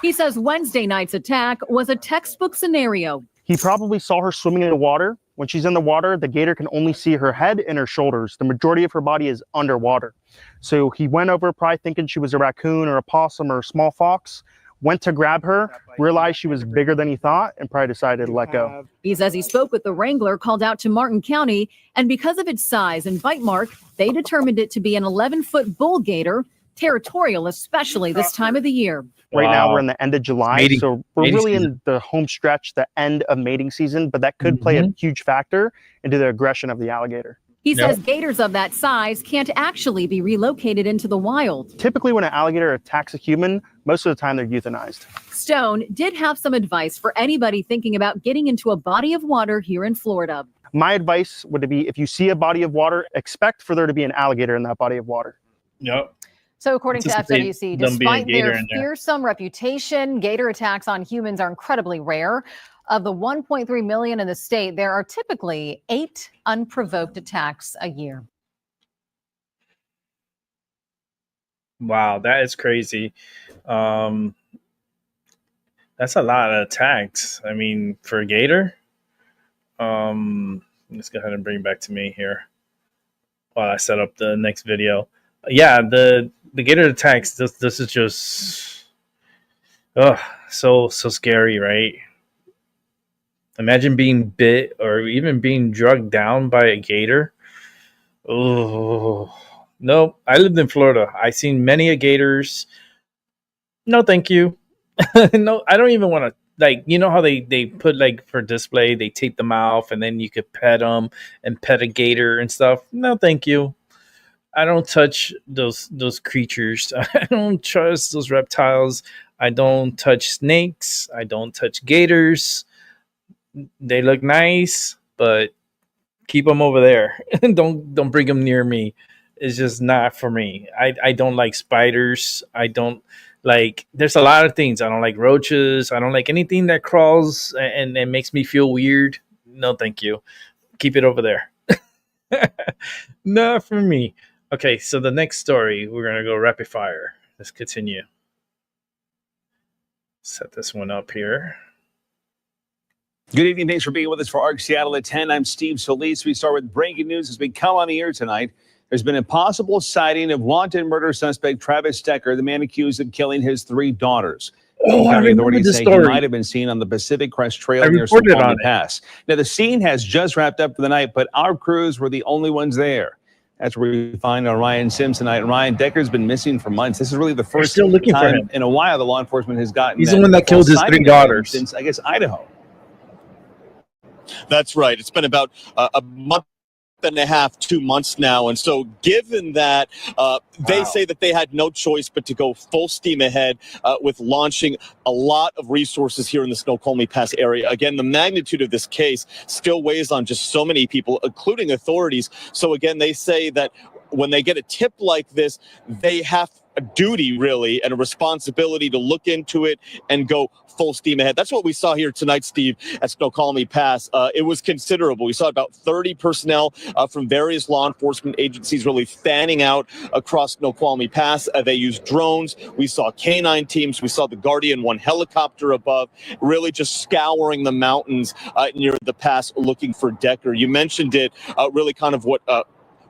He says Wednesday night's attack was a textbook scenario. He probably saw her swimming in the water. When she's in the water, the gator can only see her head and her shoulders. The majority of her body is underwater. So he went over probably thinking she was a raccoon or a possum or a small fox, went to grab her, realized she was bigger than he thought, and probably decided to let go. He says he spoke with the wrangler called out to Martin County, and because of its size and bite mark, they determined it to be an 11-foot bull gator, territorial, especially this time of the year. Right now, we're in the end of July, so we're really in the home stretch, the end of mating season, but that could play a huge factor into the aggression of the alligator. He says gators of that size can't actually be relocated into the wild. Typically, when an alligator attacks a human, most of the time they're euthanized. Stone did have some advice for anybody thinking about getting into a body of water here in Florida. My advice would be, if you see a body of water, expect for there to be an alligator in that body of water. Yep. So according to FWC, despite their in there. fearsome reputation, gator attacks on humans are incredibly rare. Of the 1.3 million in the state, there are typically 8 unprovoked attacks a year. Wow, that is crazy. That's a lot of attacks. I mean, for a gator. Let's go ahead and bring it back to me here while I set up the next video. Yeah, the gator attacks. This is just so scary, right? Imagine being bit or even being drugged down by a gator. Oh no! I lived in Florida. I seen many a gators. No, thank you. No, I don't even want to. Like, you know how they put, like, for display, they tape them off and then you could pet them and pet a gator and stuff. No, thank you. I don't touch those creatures. I don't trust those reptiles. I don't touch snakes. I don't touch gators. They look nice, but keep them over there. Don't bring them near me. It's just not for me. I don't like spiders. I don't like, there's a lot of things. I don't like roaches. I don't like anything that crawls and makes me feel weird. No, thank you. Keep it over there. Not for me. Okay, so the next story, we're going to go rapid fire. Let's continue. Set this one up here. Good evening. Thanks for being with us for ARC Seattle at 10. I'm Steve Solis. We start with breaking news as we come on the air tonight. There's been a possible sighting of wanted murder suspect Travis Decker, the man accused of killing his 3 daughters. County authorities say he might have been seen on the Pacific Crest Trail near Snoqualmie Pass. Now, the scene has just wrapped up for the night, but our crews were the only ones there. That's where we find Ryan Sims tonight. Ryan, Decker's been missing for months. This is really the first time in a while the law enforcement has gotten. He's the one that killed his 3 daughters since, I guess, Idaho. That's right. It's been about a month and a half, 2 months now. And so given that they say that they had no choice but to go full steam ahead with launching a lot of resources here in the Snoqualmie Pass area. Again, the magnitude of this case still weighs on just so many people, including authorities. So again, they say that when they get a tip like this, they have a duty, really, and a responsibility to look into it and go full steam ahead. That's what we saw here tonight, Steve, at Snoqualmie Pass. It was considerable. We saw about 30 personnel from various law enforcement agencies really fanning out across Snoqualmie Pass. They used drones. We saw canine teams. We saw the Guardian 1 helicopter above, really just scouring the mountains near the pass looking for Decker. You mentioned it, really kind of what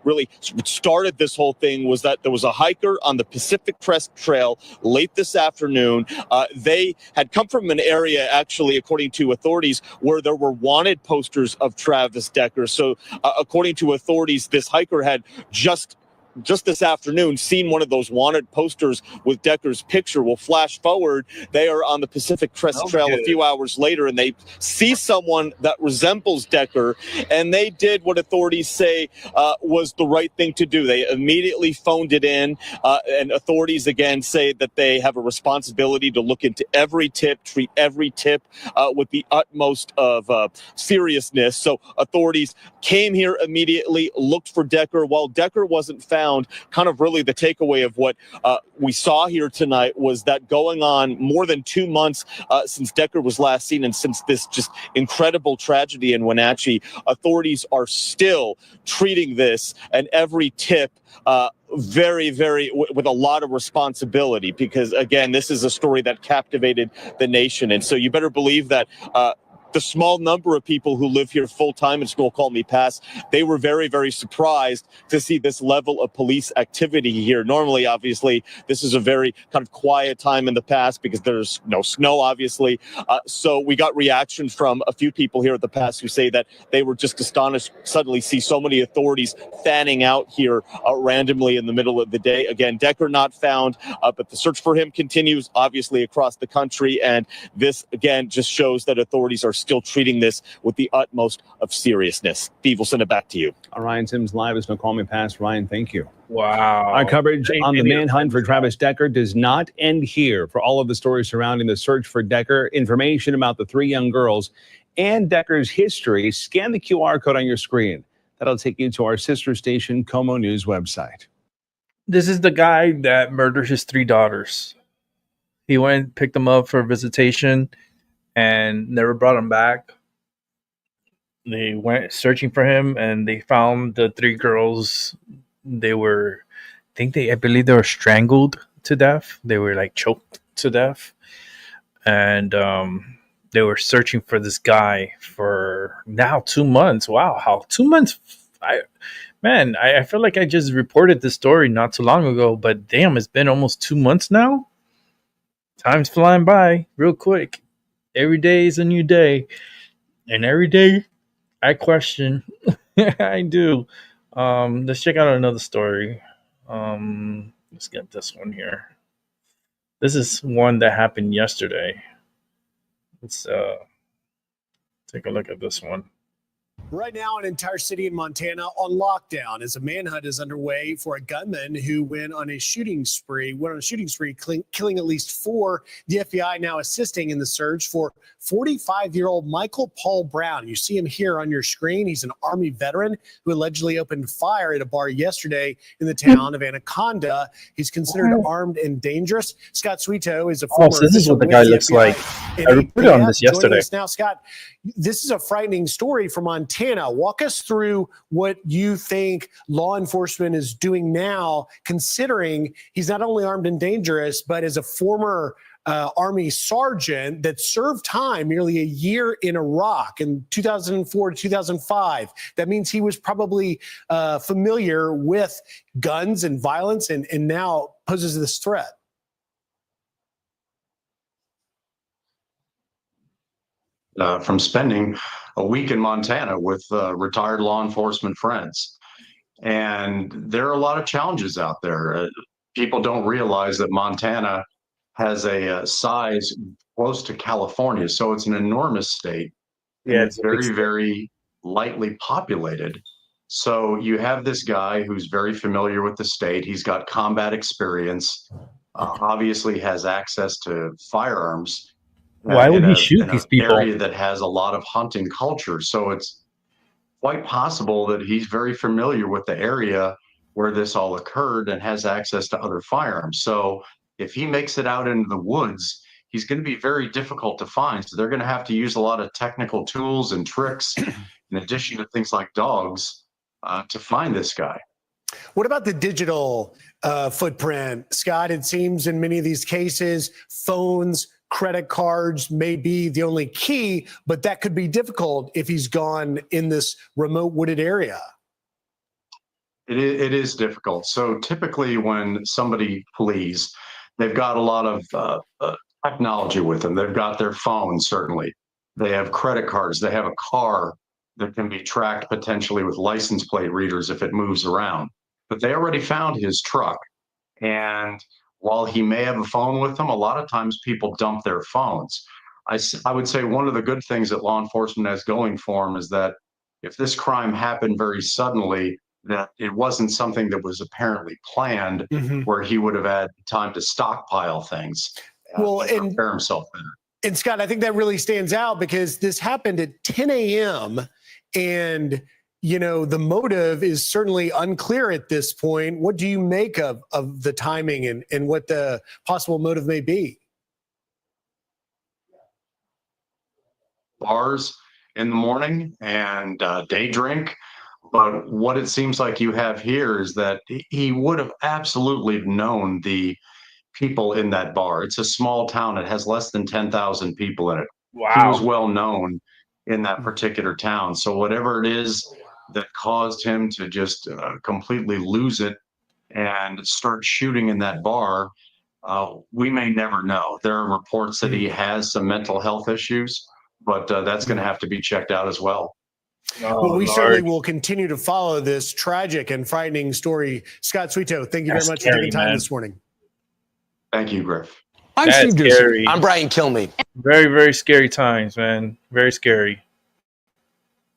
really started this whole thing was that there was a hiker on the Pacific Crest Trail late this afternoon. They had come from an area, actually, according to authorities, where there were wanted posters of Travis Decker. So according to authorities, this hiker had just this afternoon seen one of those wanted posters with Decker's picture. Well, flash forward, they are on the Pacific Crest Trail a few hours later, and they see someone that resembles Decker, and they did what authorities say was the right thing to do. They immediately phoned it in, and authorities again say that they have a responsibility to look into every tip, treat every tip with the utmost of seriousness. So authorities came here immediately, looked for Decker. While Decker wasn't found, kind of really the takeaway of what we saw here tonight was that going on more than 2 months since Decker was last seen and since this just incredible tragedy in Wenatchee, authorities are still treating this and every tip very, very with a lot of responsibility, because again, this is a story that captivated the nation. And so you better believe that the small number of people who live here full time in Snoqualmie Pass, they were very, very surprised to see this level of police activity here. Normally, obviously, this is a very kind of quiet time in the pass because there's no snow, obviously. So we got reaction from a few people here at the pass who say that they were just astonished suddenly see so many authorities fanning out here randomly in the middle of the day. Again, Decker not found, but the search for him continues, obviously, across the country. And this, again, just shows that authorities are still treating this with the utmost of seriousness. Steve, we'll send it back to you. Ryan Sims live at Snoqualmie Pass. Ryan, thank you. Wow. Our coverage on the manhunt for Travis Decker does not end here. For all of the stories surrounding the search for Decker, information about the 3 young girls, and Decker's history, scan the QR code on your screen. That'll take you to our sister station, Como News website. This is the guy that murdered his 3 daughters. He went and picked them up for a visitation, and never brought him back. They went searching for him, and they found the 3 girls. They were, I believe they were strangled to death. They were like choked to death, and they were searching for this guy for now 2 months. Wow, how 2 months? I feel like I just reported this story not too long ago, but damn, it's been almost 2 months now. Time's flying by real quick. Every day is a new day, and every day I question. I do. Let's check out another story. Let's get this one here. This is one that happened yesterday. Let's take a look at this one. Right now, an entire city in Montana on lockdown as a manhunt is underway for a gunman who went on a shooting spree, killing at least 4. The FBI now assisting in the search for 45-year-old Michael Paul Brown. You see him here on your screen. He's an Army veteran who allegedly opened fire at a bar yesterday in the town of Anaconda. He's considered armed and dangerous. Scott Sweeto is a former So this is what the guy looks like. I reported on this yesterday. Now, Scott, this is a frightening story from Montana. Walk us through what you think law enforcement is doing now, considering he's not only armed and dangerous, but as a former Army sergeant that served time nearly a year in Iraq in 2004 to 2005. That means he was probably familiar with guns and violence and now poses this threat. From spending a week in Montana with retired law enforcement friends. And there are a lot of challenges out there. People don't realize that Montana has a size close to California, so it's an enormous state. And Yeah, it's very, very lightly populated. So you have this guy who's very familiar with the state. He's got combat experience, obviously has access to firearms. Why would he shoot these people? Area that has a lot of hunting culture. So it's quite possible that he's very familiar with the area where this all occurred and has access to other firearms. So if he makes it out into the woods, he's going to be very difficult to find. So they're going to have to use a lot of technical tools and tricks, in addition to things like dogs, to find this guy. What about the digital footprint, Scott? It seems in many of these cases, phones, credit cards may be the only key, but that could be difficult if he's gone in this remote wooded area. It is difficult. So typically when somebody flees, they've got a lot of technology with them. They've got their phone, certainly. They have credit cards. They have a car that can be tracked potentially with license plate readers if it moves around. But they already found his truck. And while he may have a phone with him, a lot of times people dump their phones. I would say one of the good things that law enforcement has going for him is that if this crime happened very suddenly, that it wasn't something that was apparently planned, where he would have had time to stockpile things, and prepare himself better. And Scott, I think that really stands out because this happened at 10 a.m. and the motive is certainly unclear at this point. What do you make of the timing and what the possible motive may be? Bars in the morning and day drink. But what it seems like you have here is that he would have absolutely known the people in that bar. It's a small town. It has less than 10,000 people in it. Wow. He was well known in that particular town. So whatever it is that caused him to just completely lose it and start shooting in that bar, we may never know. There are reports that he has some mental health issues, but that's going to have to be checked out as well. Well, we certainly will continue to follow this tragic and frightening story. Scott Sweeto, thank you very much for taking time this morning. Thank you, Griff. I'm Steve Doocy. I'm Brian Kilmeade. Very, very scary times, man. Very scary.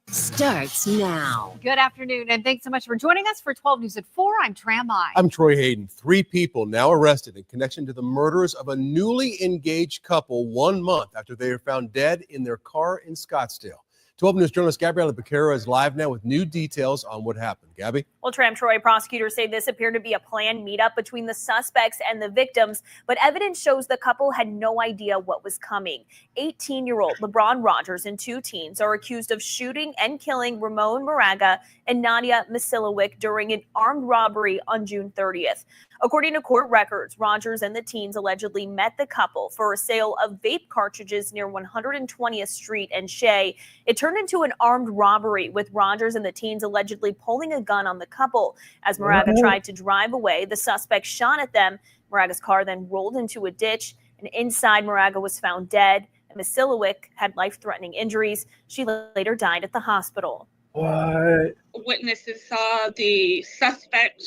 Starts now. Good afternoon, and thanks so much for joining us for 12 News at 4. I'm Tram I. I'm Troy Hayden. 3 people now arrested in connection to the murders of a newly engaged couple 1 month after they were found dead in their car in Scottsdale. 12 News journalist Gabriela Becerra is live now with new details on what happened. Gabby? Well, Troy, prosecutors say this appeared to be a planned meetup between the suspects and the victims, but evidence shows the couple had no idea what was coming. 18-year-old LeBron Rogers and 2 teens are accused of shooting and killing Ramon Moraga and Nadia Masilowic during an armed robbery on June 30th. According to court records, Rogers and the teens allegedly met the couple for a sale of vape cartridges near 120th Street and Shea. It turned into an armed robbery, with Rogers and the teens allegedly pulling a gun on the couple. As Moraga tried to drive away, the suspect shot at them. Moraga's car then rolled into a ditch, and inside, Moraga was found dead. And Masilowic had life-threatening injuries. She later died at the hospital. What? Witnesses saw the suspect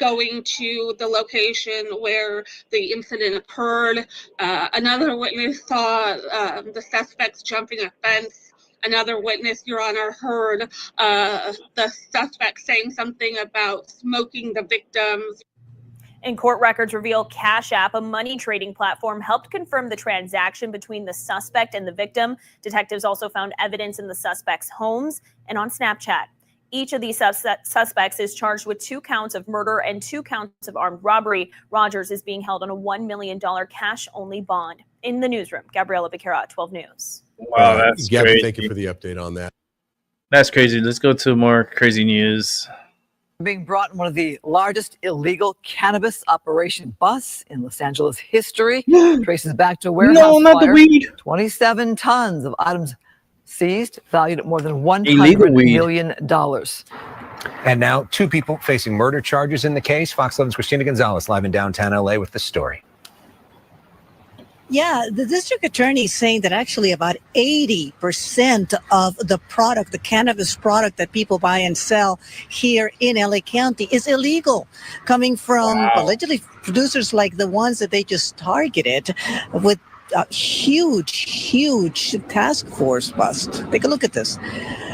going to the location where the incident occurred. Another witness saw the suspects jumping a fence. Another witness, Your Honor, heard the suspect saying something about smoking the victims. And court records reveal Cash App, a money trading platform, helped confirm the transaction between the suspect and the victim. Detectives also found evidence in the suspect's homes and on Snapchat. Each of these suspects is charged with 2 counts of murder and 2 counts of armed robbery. Rogers is being held on a $1 million cash-only bond. In the newsroom, Gabriela Becerra, 12 News. Wow, that's Gabby, crazy. thank you for the update on that. That's crazy. Let's go to more crazy news. Being brought in one of the largest illegal cannabis operation busts in Los Angeles history. Traces back to a warehouse not the fire. weed. 27 tons of items seized, valued at more than $100 million. And now 2 people facing murder charges in the case. Fox 11's Christina Gonzalez live in downtown LA with the story. Yeah, the district attorney is saying that actually about 80% of the product, the cannabis product that people buy and sell here in LA County is illegal, coming from allegedly producers like the ones that they just targeted with a huge task force bust. Take a look at this.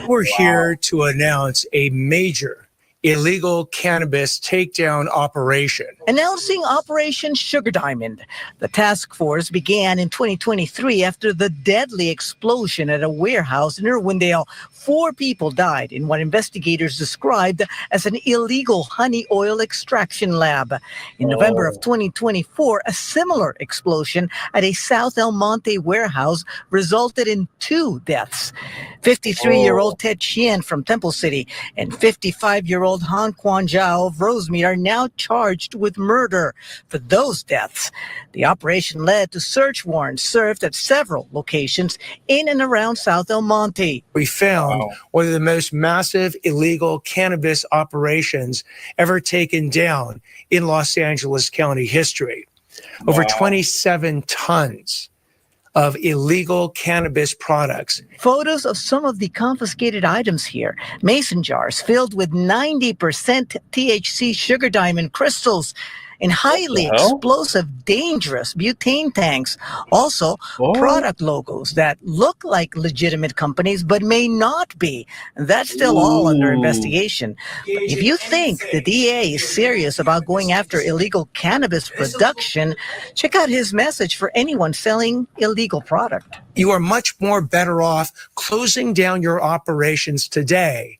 We're here to announce a major illegal cannabis takedown operation. Announcing Operation Sugar Diamond. The task force began in 2023 after the deadly explosion at a warehouse in Irwindale. 4 people died in what investigators described as an illegal honey oil extraction lab. In November of 2024, a similar explosion at a South El Monte warehouse resulted in 2 deaths. 53-year-old Ted Chien from Temple City and 55-year-old Han Quan Zhao of Rosemead are now charged with murder for those deaths. The operation led to search warrants served at several locations in and around South El Monte. We found one of the most massive illegal cannabis operations ever taken down in Los Angeles County history. Over 27 tons of illegal cannabis products. Photos of some of the confiscated items here. Mason jars filled with 90% THC sugar diamond crystals and highly explosive, dangerous butane tanks. Also, product logos that look like legitimate companies but may not be. That's still all under investigation. But if you think the DA is serious about going after illegal cannabis production, check out his message for anyone selling illegal product. You are much more better off closing down your operations today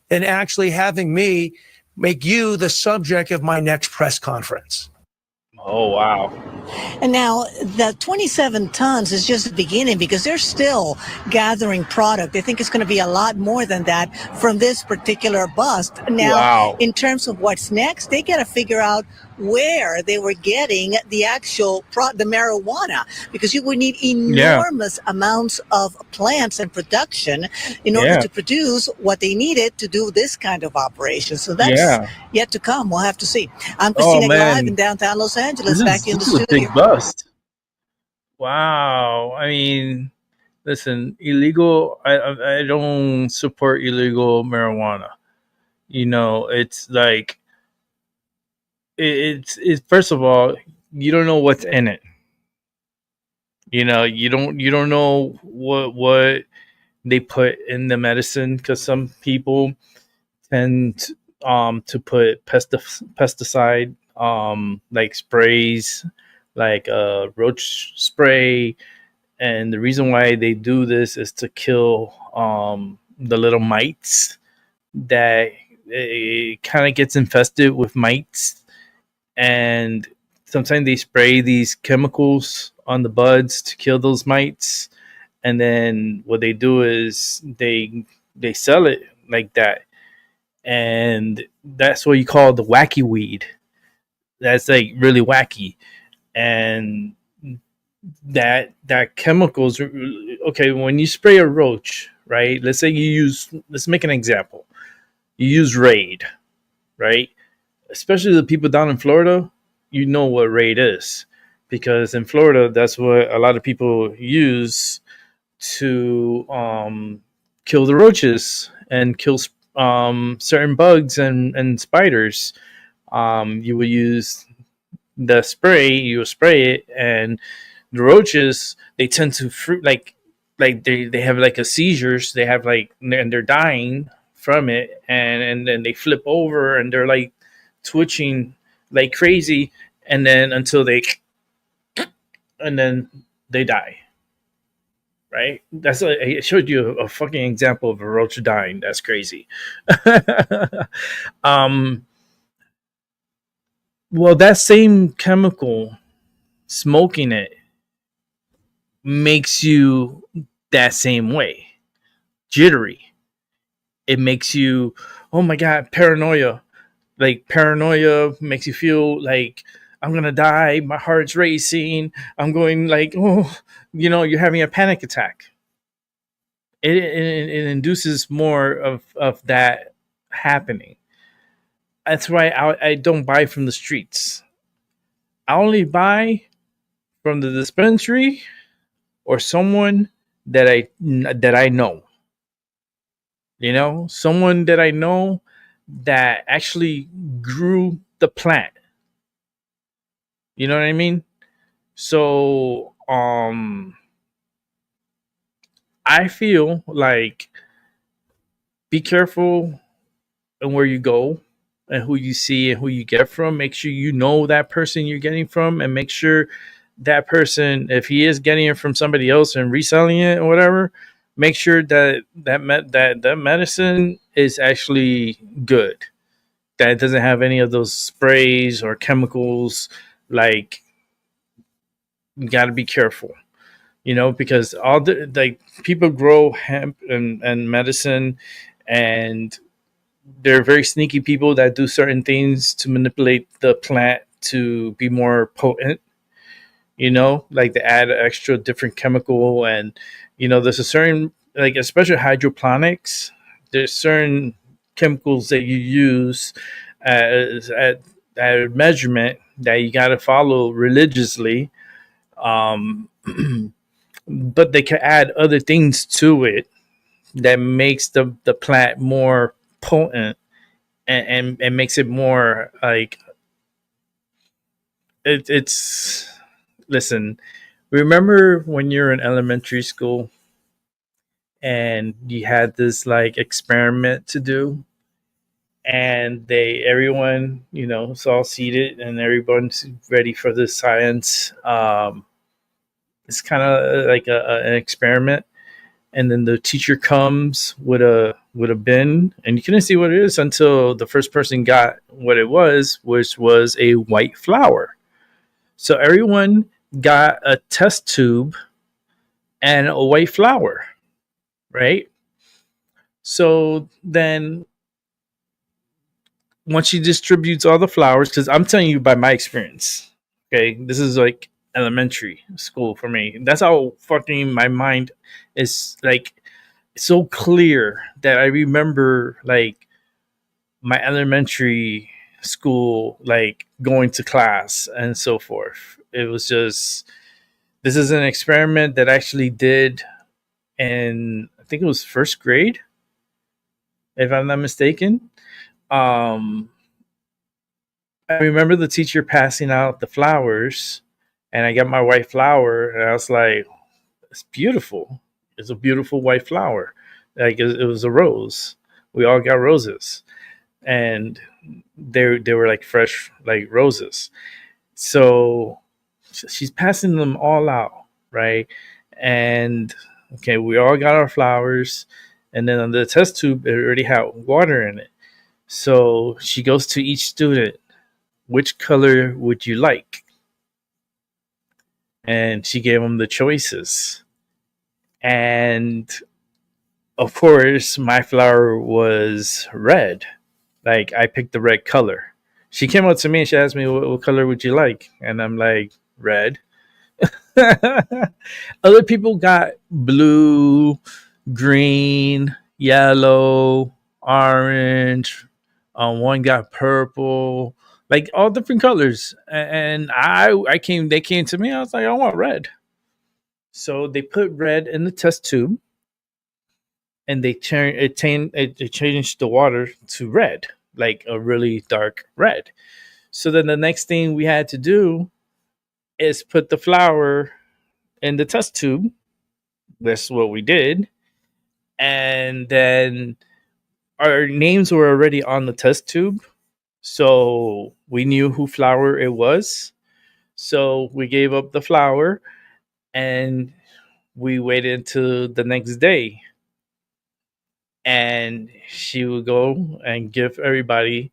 than actually having me make you the subject of my next press conference. Oh, wow. And now the 27 tons is just the beginning because they're still gathering product. They think it's going to be a lot more than that from this particular bust. Now, in terms of what's next, they got to figure out where they were getting the actual the marijuana, because you would need enormous amounts of plants and production in order to produce what they needed to do this kind of operation. So that's yet to come. We'll have to see. I'm Christina live in downtown Los Angeles. Back in the studio. This is a big bust. Wow. I mean, listen, illegal. I don't support illegal marijuana. You know, it's like. It's first of all, you don't know what's in it. You know, you don't know what they put in the medicine, because some people tend to put pesticide like sprays, like roach spray, and the reason why they do this is to kill the little mites that it kind of gets infested with mites, and sometimes they spray these chemicals on the buds to kill those mites, and then what they do is they sell it like that, and that's what you call the wacky weed. That's like really wacky, and that chemicals. Okay, when you spray a roach, right? Let's say let's make an example. You use Raid, right? Especially the people down in Florida, you know what Raid is, because in Florida, that's what a lot of people use to kill the roaches and kill certain bugs and spiders. You will use the spray, you will spray it, and the roaches, they tend to fruit like they have like a seizures, they have like, and they're dying from it, and then they flip over and they're like twitching like crazy, and then and then they die. Right? I showed you a fucking example of a roach dying. That's crazy. Well, that same chemical, smoking it, makes you that same way, jittery. It makes you, oh my god, paranoia. Like paranoia makes you feel like I'm gonna die. My heart's racing. I'm going like, oh, you're having a panic attack. It induces more of that happening. That's why I don't buy from the streets. I only buy from the dispensary or someone that I know. Someone that I know that actually grew the plant. You know what I mean? So I feel like be careful and where you go and who you see and who you get from. Make sure you know that person you're getting from, and make sure that person, if he is getting it from somebody else and reselling it or whatever, make sure that medicine is actually good. That it doesn't have any of those sprays or chemicals. Like, you got to be careful, because all the people grow hemp and medicine, and they're very sneaky people that do certain things to manipulate the plant to be more potent, like they add extra different chemical. And there's a certain, like, especially hydroponics, there's certain chemicals that you use at a measurement that you got to follow religiously. But they can add other things to it that makes the plant more potent, and makes it more like it's listen, remember when you're in elementary school and you had this like experiment to do, and everyone is all seated and everyone's ready for the science. It's kind of like an experiment, and then the teacher comes with a bin, and you couldn't see what it is until the first person got what it was, which was a white flower. So everyone got a test tube and a white flower, right? So then once she distributes all the flowers, because I'm telling you by my experience, okay, this is like elementary school for me. That's how fucking my mind is like so clear that I remember like my elementary school, like going to class and so forth. It was just, this is an experiment that I actually did in, I think it was first grade, if I'm not mistaken. I remember the teacher passing out the flowers, and I got my white flower, and I was like, it's beautiful. It's a beautiful white flower. Like it was a rose. We all got roses, and they were like fresh, like roses. So she's passing them all out, right? And okay, we all got our flowers, and then on the test tube, it already had water in it. So she goes to each student, which color would you like? And she gave them the choices. And of course, my flower was red. Like, I picked the red color. She came up to me and she asked me, what color would you like? And I'm like, red. Other people got blue, green, yellow, orange. One got purple, like all different colors. And they came to me. I was like, I want red. So they put red in the test tube, and they changed the water to red, like a really dark red. So then the next thing we had to do is put the flower in the test tube. That's what we did. And then our names were already on the test tube. So we knew who flower it was. So we gave up the flower and we waited until the next day. And she would go and give everybody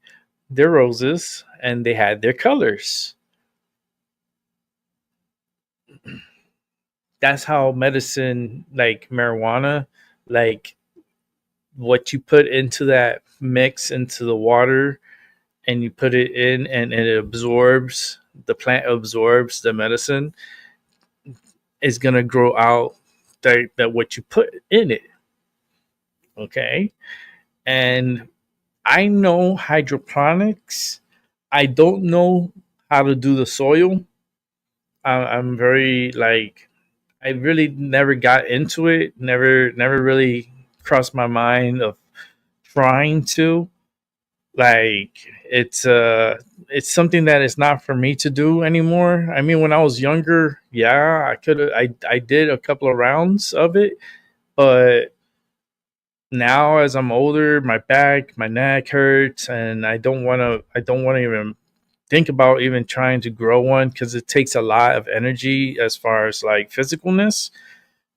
their roses, and they had their colors. That's how medicine, like marijuana, like what you put into that mix into the water and you put it in and it absorbs, the plant absorbs the medicine, is going to grow out that what you put in it. Okay. And I know hydroponics. I don't know how to do the soil. I'm very like, I really never got into it. Never really crossed my mind of trying to. Like, it's something that is not for me to do anymore. I mean, when I was younger, yeah, I did a couple of rounds of it, but now as I'm older, my back, my neck hurts, and I don't want to even think about even trying to grow one, because it takes a lot of energy as far as like physicalness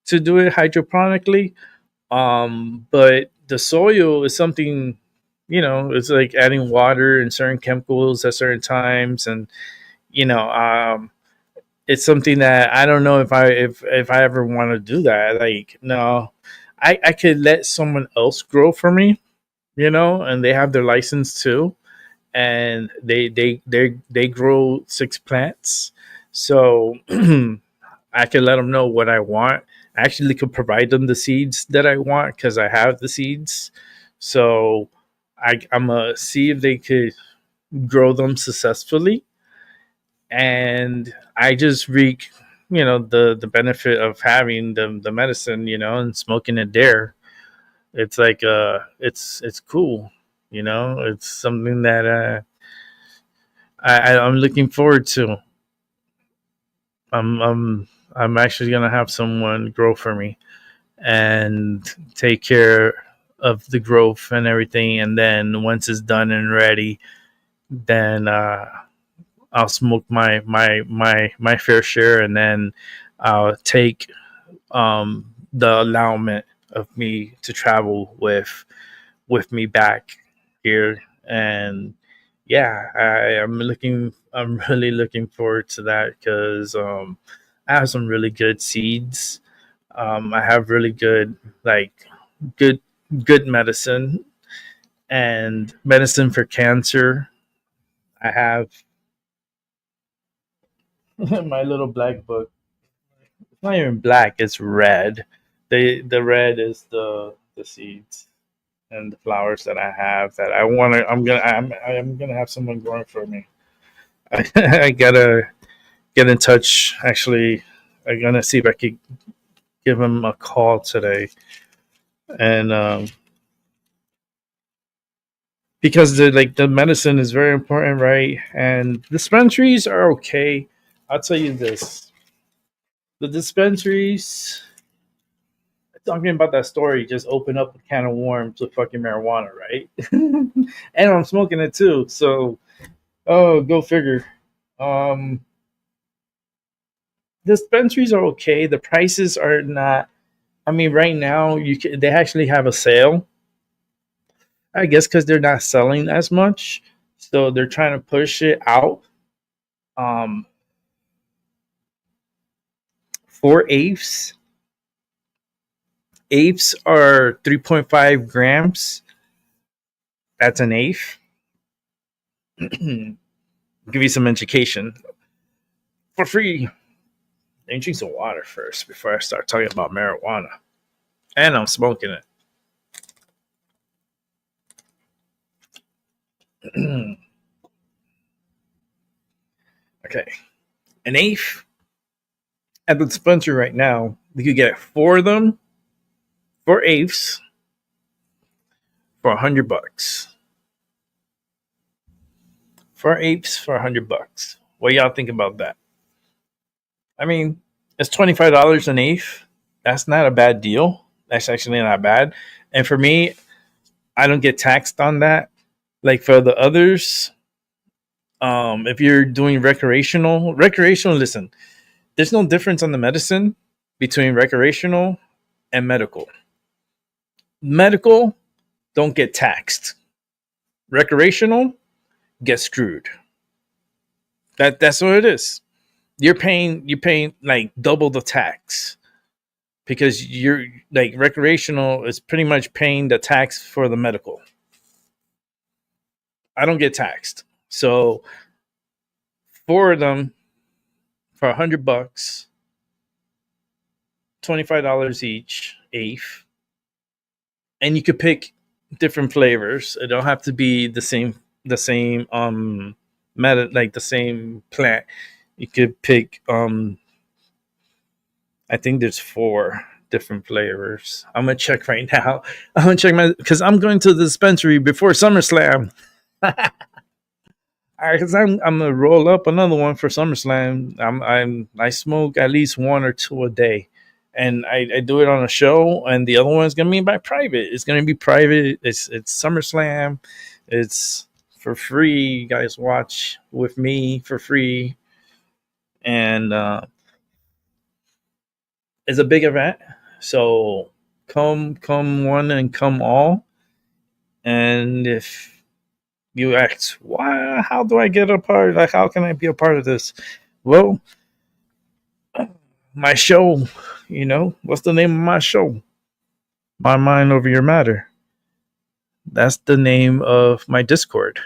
to do it hydroponically. But the soil is something, it's like adding water and certain chemicals at certain times, and it's something that I don't know if I ever want to do that. Like, no, I could let someone else grow for me, and they have their license too, and they grow 6 plants, so I can let them know what I want. I actually could provide them the seeds that I want because I have the seeds. So I'm gonna see if they could grow them successfully, and I just reek, the benefit of having the medicine, and smoking it there. It's like it's cool, It's something that I'm looking forward to. I'm actually gonna have someone grow for me and take care of the growth and everything. And then once it's done and ready, then I'll smoke my fair share, and then I'll take the allowance of me to travel with me back here. And yeah, I'm really looking forward to that, because I have some really good seeds. I have really good, like, good good medicine, and medicine for cancer. I have my little black book. It's not even black, it's red. The red is the seeds and the flowers that I have that I want to. I'm gonna have someone growing for me. I gotta get in touch. Actually, I'm gonna see if I could give him a call today, and because the medicine is very important, right? And dispensaries are okay. I'll tell you this: the dispensaries. Talking about that story, just open up a can of worms with fucking marijuana, right? And I'm smoking it too. So, oh, go figure. Um, Dispensaries are okay. The prices are not. I mean, right now they actually have a sale. I guess because they're not selling as much, so they're trying to push it out. 4/8. Eighths are 3.5 grams. That's an eighth. Give you some education for free. Let me drink some water first before I start talking about marijuana. And I'm smoking it. Okay. An eighth at the dispensary right now, you could get 4 of them, 4/8 for $100. 4/8 for $100. What y'all think about that? I mean, it's $25 an eighth. That's not a bad deal. That's actually not bad. And for me, I don't get taxed on that. Like for the others, if you're doing recreational, listen, there's no difference on the medicine between recreational and medical. Medical don't get taxed. Recreational get screwed. That's what it is. You're paying like double the tax because you're like recreational is pretty much paying the tax for the medical. I don't get taxed. So 4 of them for $100, $25 each, eighth. And you could pick different flavors. It don't have to be the same like the same plant. You could pick I think there's 4 different flavors. I'm gonna check right now. I'm gonna check because I'm going to the dispensary before SummerSlam. Because I'm gonna roll up another one for SummerSlam. I smoke at least 1 or 2 a day, and I do it on a show. And the other one is gonna be by private. It's gonna be private. It's SummerSlam. It's for free. You guys watch with me for free, and it's a big event. So come one and come all. And if you ask, why? How do I get a part? Like, how can I be a part of this? Well, my show, what's the name of my show? My Mind Over Your Matter. That's the name of my Discord.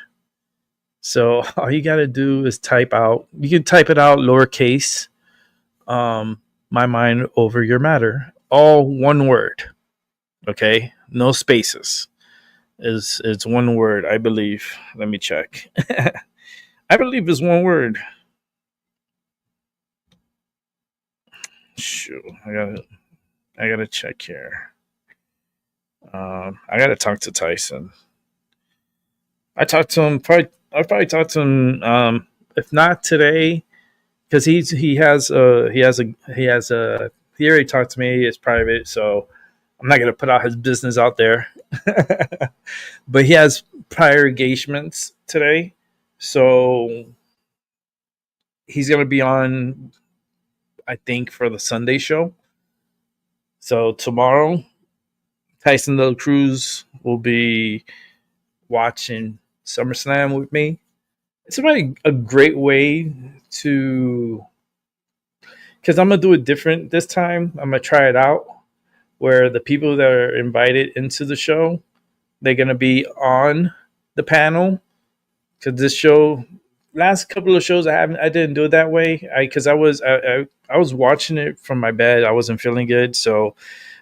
So all you got to do is you can type it out lowercase, My Mind Over Your Matter. All one word. Okay? No spaces. It's one word, I believe. Let me check. I believe it's one word. Shoot, I gotta check here. I gotta talk to Tyson. I talked to him. I probably talked to him. If not today, because he already talked to me. It's private, so I'm not gonna put out his business out there. But he has prior engagements today, so he's gonna be on, I think, for the Sunday show. So tomorrow, Tyson Little Cruz will be watching SummerSlam with me. It's a great way to, because I'm gonna do it different this time. I'm gonna try it out where the people that are invited into the show, they're gonna be on the panel. Because this show, last couple of shows, I didn't do it that way. Because I was watching it from my bed. I wasn't feeling good, so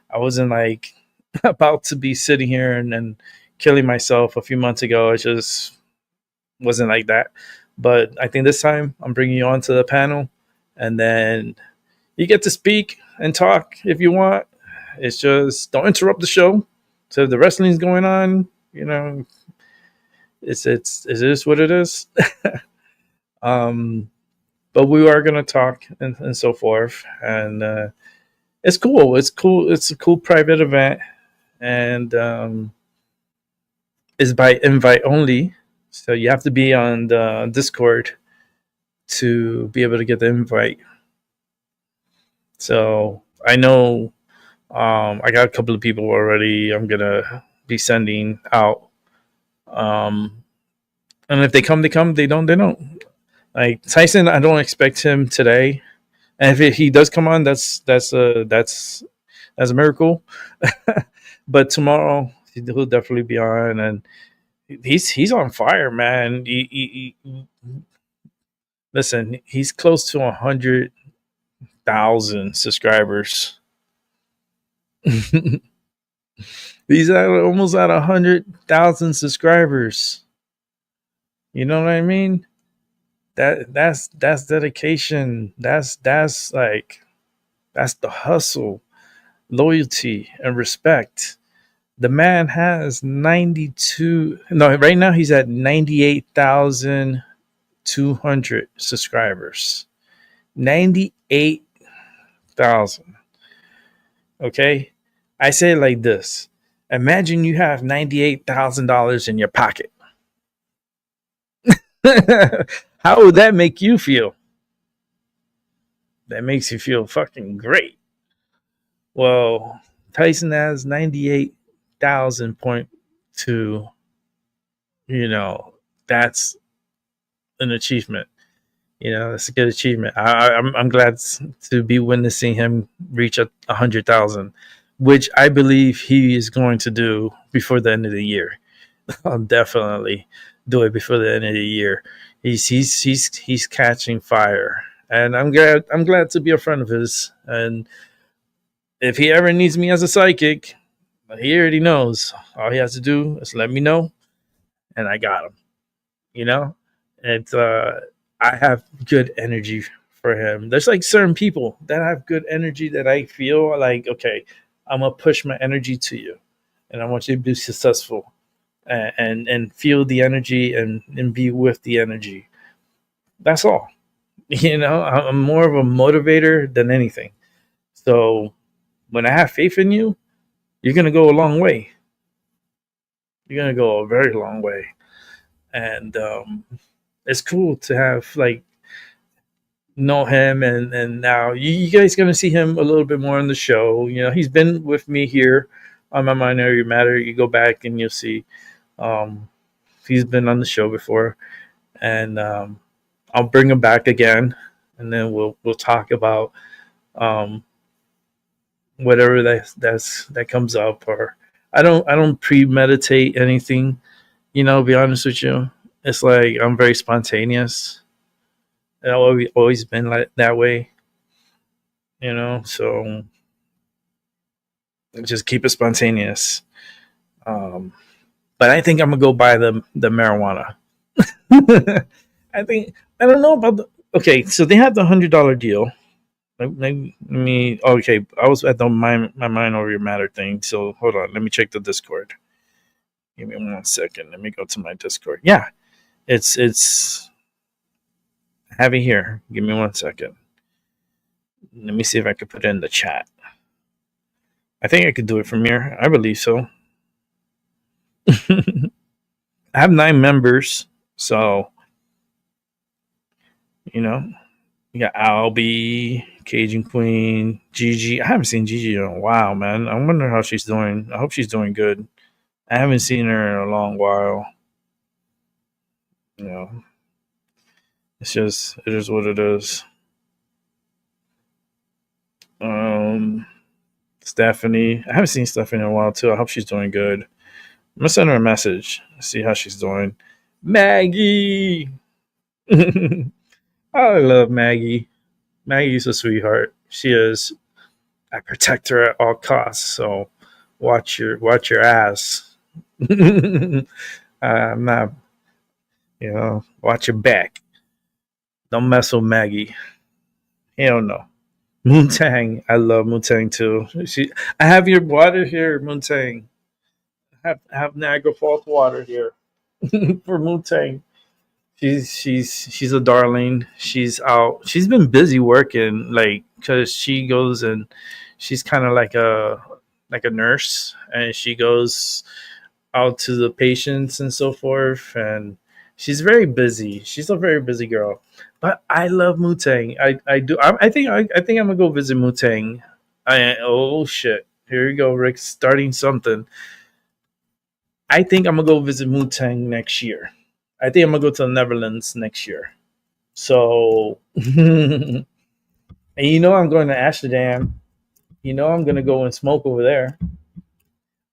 I wasn't like about to be sitting here and killing myself a few months ago. I just wasn't like that. But I think this time I'm bringing you onto the panel, and then you get to speak and talk if you want. It's just don't interrupt the show. So if the wrestling's going on, it is what it is. But we are gonna talk and so forth, and it's cool. It's cool. It's a cool private event, and it's by invite only. So you have to be on the Discord to be able to get the invite. So I know I got a couple of people already I'm gonna be sending out And if they come, they come. They don't, they don't. Like Tyson, I don't expect him today. And if he does come on, that's a miracle. But tomorrow he'll definitely be on, and he's on fire, man. Listen, he's close to 100,000 subscribers. He's almost at 100,000 subscribers. You know what I mean? That's dedication. That's the hustle, loyalty, and respect. The man has 92. No, right now he's at 98,200 subscribers. 98,000. Okay, I say it like this: imagine you have $98,000 in your pocket. How would that make you feel? That makes you feel fucking great. Well, Tyson has 98,000.2. You know, that's an achievement. You know, it's a good achievement. I'm glad to be witnessing him reach 100,000, which I believe he is going to do before the end of the year. I'll definitely do it before the end of the year. He's catching fire, and I'm glad to be a friend of his. And if he ever needs me as a psychic, he already knows. All he has to do is let me know, and I got him. You know, it's I have good energy for him. There's like certain people that have good energy that I feel like, okay, I'm gonna push my energy to you, and I want you to be successful, and feel the energy and be with the energy. That's all. You know, I'm more of a motivator than anything. So when I have faith in you, you're gonna go a long way. You're gonna go a very long way, and it's cool to have like know him, and now you guys gonna see him a little bit more on the show. You know, he's been with me here on My Minority Matter. You go back and you'll see he's been on the show before, and I'll bring him back again, and then we'll talk about whatever that comes up. Or I don't premeditate anything, you know, be honest with you. It's like I'm very spontaneous. I've always been like that way, you know. So just keep it spontaneous. But I think I'm gonna go buy the marijuana. I don't know about the. Okay, so they have the $100 deal. Let me. Okay, I was at the my mind over your matter thing. So hold on, let me check the Discord. Give me 1 second. Let me go to my Discord. Yeah, it's. I have it here. Give me 1 second. Let me see if I can put it in the chat. I think I could do it from here. I believe so. I have 9 members, so you know, you got Albie, Cajun Queen, Gigi. I haven't seen Gigi in a while, man. I wonder how she's doing. I hope she's doing good. I haven't seen her in a long while. You know, it is what it is. Stephanie. I haven't seen Stephanie in a while too. I hope she's doing good. I'm gonna send her a message, see how she's doing. Maggie. I love Maggie. Maggie's a sweetheart. She is. I protect her at all costs. So watch your ass. I'm not. You know, watch your back. Don't mess with Maggie. Hell no. Moontang. I love Moontang too. I have your water here, Moontang. I have Niagara Falls water here for Moontang. She's a darling. She's out. She's been busy working, like, because she goes and she's kind of like a nurse, and she goes out to the patients and so forth, and she's very busy. She's a very busy girl. But I love Mutang. I do. I think I'm gonna go visit Mutang. Oh shit! Here you go, Rick. Starting something. I think I'm gonna go visit Mutang next year. I think I'm gonna go to the Netherlands next year. So, and I'm going to Amsterdam. I'm gonna go and smoke over there.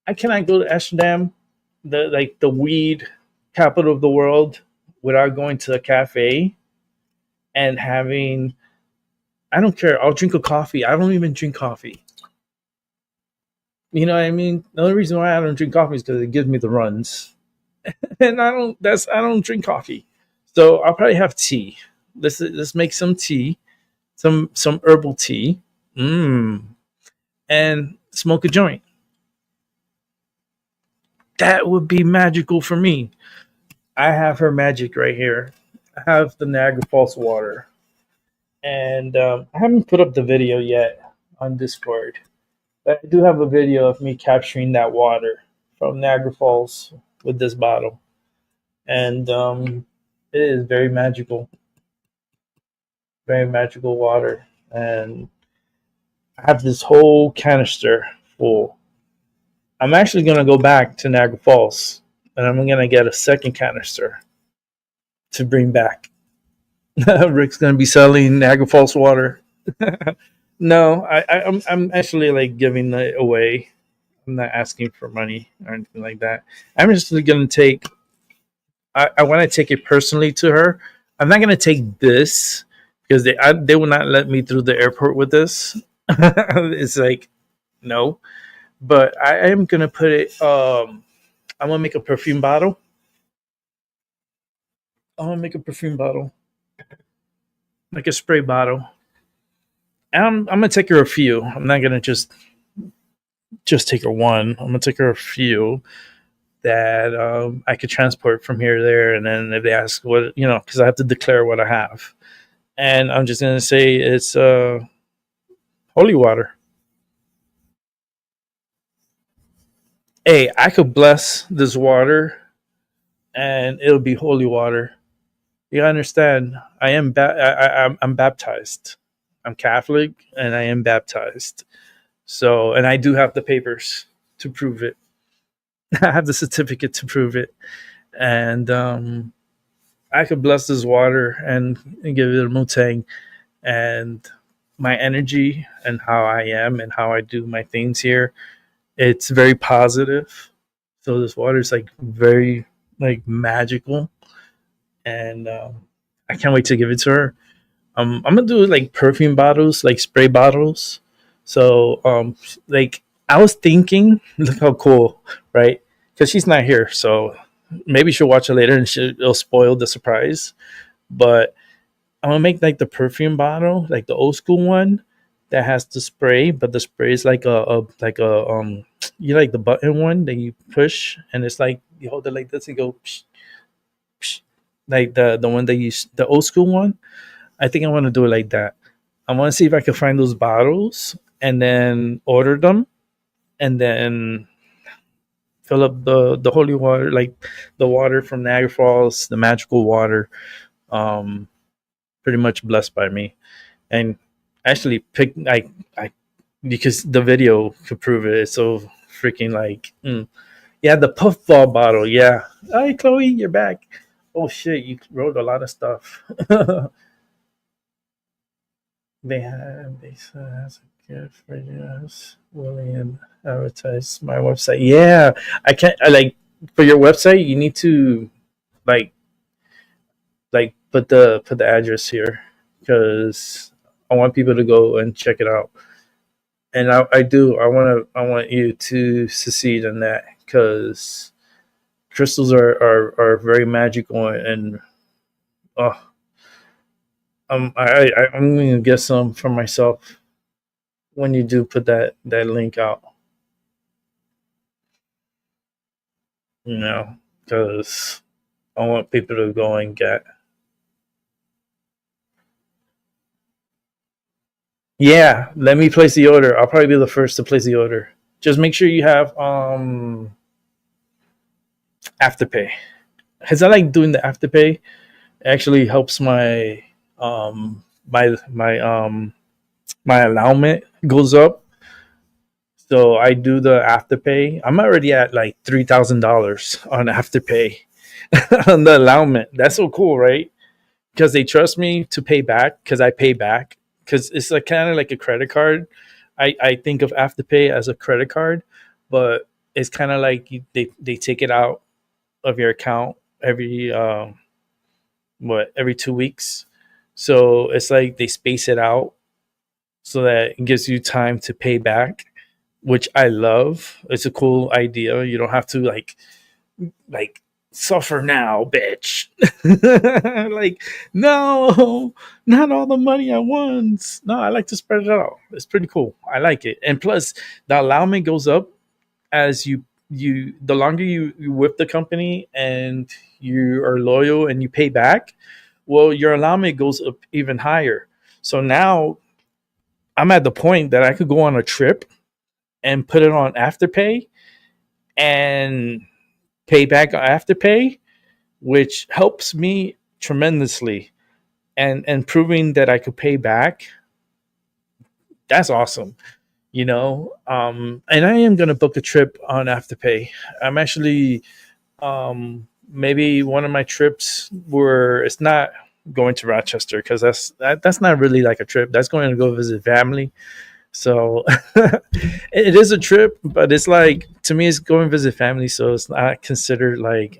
I cannot go to Amsterdam, the weed capital of the world, without going to a cafe and having. I don't care. I'll drink a coffee. I don't even drink coffee. You know what I mean? The only reason why I don't drink coffee is because it gives me the runs, and I don't drink coffee. So I'll probably have tea. Let's make some tea, some herbal tea, and smoke a joint. That would be magical for me. I have her magic right here. I have the Niagara Falls water, and I haven't put up the video yet on Discord. But I do have a video of me capturing that water from Niagara Falls with this bottle, and it is very magical water. And I have this whole canister full. I'm actually gonna go back to Niagara Falls, and I'm gonna get a second canister to bring back. Rick's gonna be selling Niagara Falls water. No, I'm actually like giving it away. I'm not asking for money or anything like that. I'm just gonna take. I want to take it personally to her. I'm not gonna take this because they will not let me through the airport with this. It's like no, but I am gonna put it. I'm gonna make a perfume bottle. Like a spray bottle. And I'm gonna take her a few. I'm not gonna just take her one. I'm gonna take her a few that I could transport from here to there, and then if they ask what because I have to declare what I have, and I'm just gonna say it's holy water. Hey, I could bless this water, and it'll be holy water. You understand? I'm baptized. I'm Catholic, and I am baptized. So, and I do have the papers to prove it. I have the certificate to prove it, and I could bless this water and give it a mutang, and my energy and how I am and how I do my things here. It's very positive. So this water is like very like magical, and I can't wait to give it to her. I'm gonna do like perfume bottles, like spray bottles. So like I was thinking, look how cool, right? Because she's not here, so maybe she'll watch it later and it'll spoil the surprise. But I'm gonna make like the perfume bottle, like the old school one that has the spray, but the spray is like a you like the button one that you push, and it's like you hold it like this and go psh, psh, like the one that you the old school one. I think I want to do it like that. I want to see if I can find those bottles and then order them, and then fill up the holy water, like the water from Niagara Falls, the magical water, pretty much blessed by me. And actually pick I because the video could prove it. It's so freaking like yeah, the puffball bottle. Yeah. Hi Chloe, you're back. Oh shit, you wrote a lot of stuff. They said has a gift for you. William advertise my website. Yeah, I can't. I like for your website. You need to like put the address here because I want people to go and check it out. And I do. I want you to succeed in that because crystals are very magical and oh. I'm going to get some for myself when you do put that link out. Because I want people to go and get. Yeah, let me place the order. I'll probably be the first to place the order. Just make sure you have Afterpay. Because I like doing the Afterpay. It actually helps my my allowance goes up. So I do the Afterpay. I'm already at like $3,000 on Afterpay on the allowance. That's so cool, right? Because they trust me to pay back because I pay back because it's like kind of like a credit card. I think of Afterpay as a credit card, but it's kind of like they take it out of your account every every 2 weeks. So it's like they space it out so that it gives you time to pay back, which I love. It's a cool idea. You don't have to like suffer now, bitch. Like, no, not all the money at once. No, I like to spread it out. It's pretty cool. I like it. And plus the allowance goes up as you the longer you with the company and you are loyal and you pay back, well, your allowance goes up even higher. So now I'm at the point that I could go on a trip and put it on Afterpay and pay back Afterpay, which helps me tremendously. And proving that I could pay back, that's awesome. And I am gonna book a trip on Afterpay. I'm actually maybe one of my trips where it's not going to Rochester because that's not really like a trip. That's going to go visit family. So it is a trip, but it's like, to me, it's going to visit family. So it's not considered like,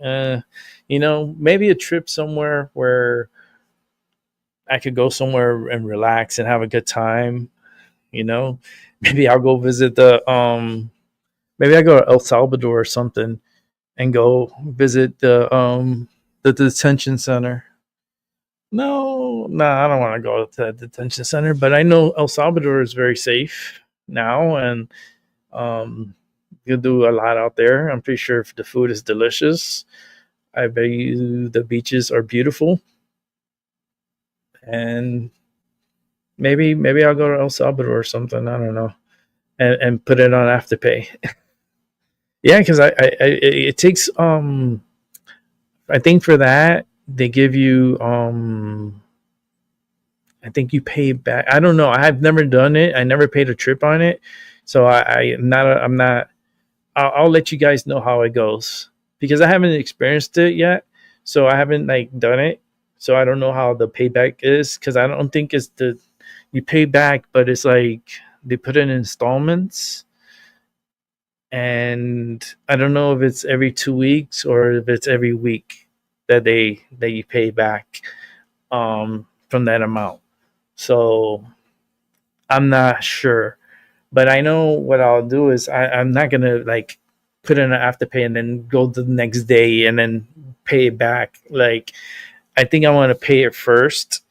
maybe a trip somewhere where I could go somewhere and relax and have a good time. Maybe I'll go visit maybe I go to El Salvador or something and go visit the detention center. No, I don't want to go to that detention center, but I know El Salvador is very safe now, and you'll do a lot out there. I'm pretty sure if the food is delicious. I bet you the beaches are beautiful, and maybe I'll go to El Salvador or something. I don't know, and put it on Afterpay. Yeah, because it takes I think for that they give you I think you pay back. I don't know. I've never done it. I never paid a trip on it, so I'm not. I'll let you guys know how it goes because I haven't experienced it yet. So I haven't done it. So I don't know how the payback is because I don't think it's you pay back, but it's like they put it in installments. And I don't know if it's every 2 weeks or if it's every week that you pay back from that amount. So I'm not sure, but I know what I'll do is I'm not gonna put in an Afterpay and then go the next day and then pay it back. I think I want to pay it first,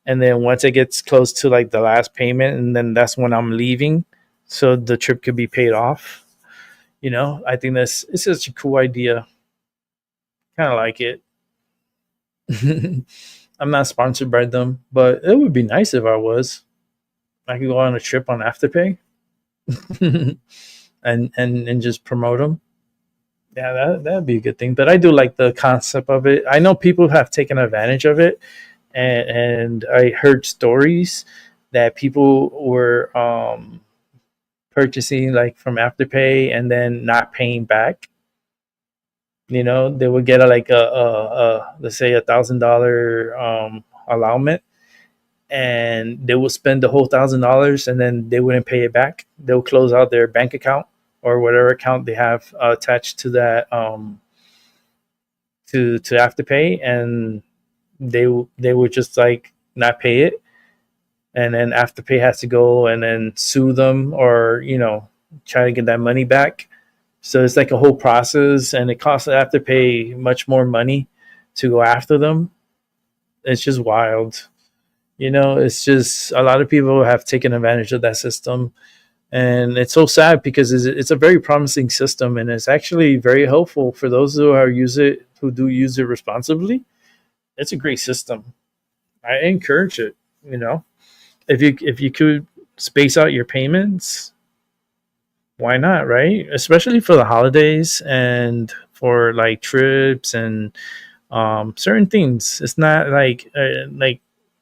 and then once it gets close to the last payment, and then that's when I'm leaving, so the trip could be paid off. I think it's such a cool idea. Kind of like it. I'm not sponsored by them, but it would be nice if I was. I could go on a trip on Afterpay and just promote them. Yeah, that'd be a good thing. But I do like the concept of it. I know people have taken advantage of it, and I heard stories that people were purchasing from Afterpay and then not paying back. They would get a let's say $1,000 allowance, and they will spend the whole $1,000 and then they wouldn't pay it back. They'll close out their bank account or whatever account they have attached to that to Afterpay, and they would just not pay it, and then Afterpay has to go and then sue them or try to get that money back. So it's a whole process, and it costs Afterpay much more money to go after them. It's just wild. It's just a lot of people have taken advantage of that system, and it's so sad because it's a very promising system, and it's actually very helpful for those who do use it responsibly. It's a great system. I encourage it. If you could space out your payments, why not, right? Especially for the holidays and for trips and certain things. It's not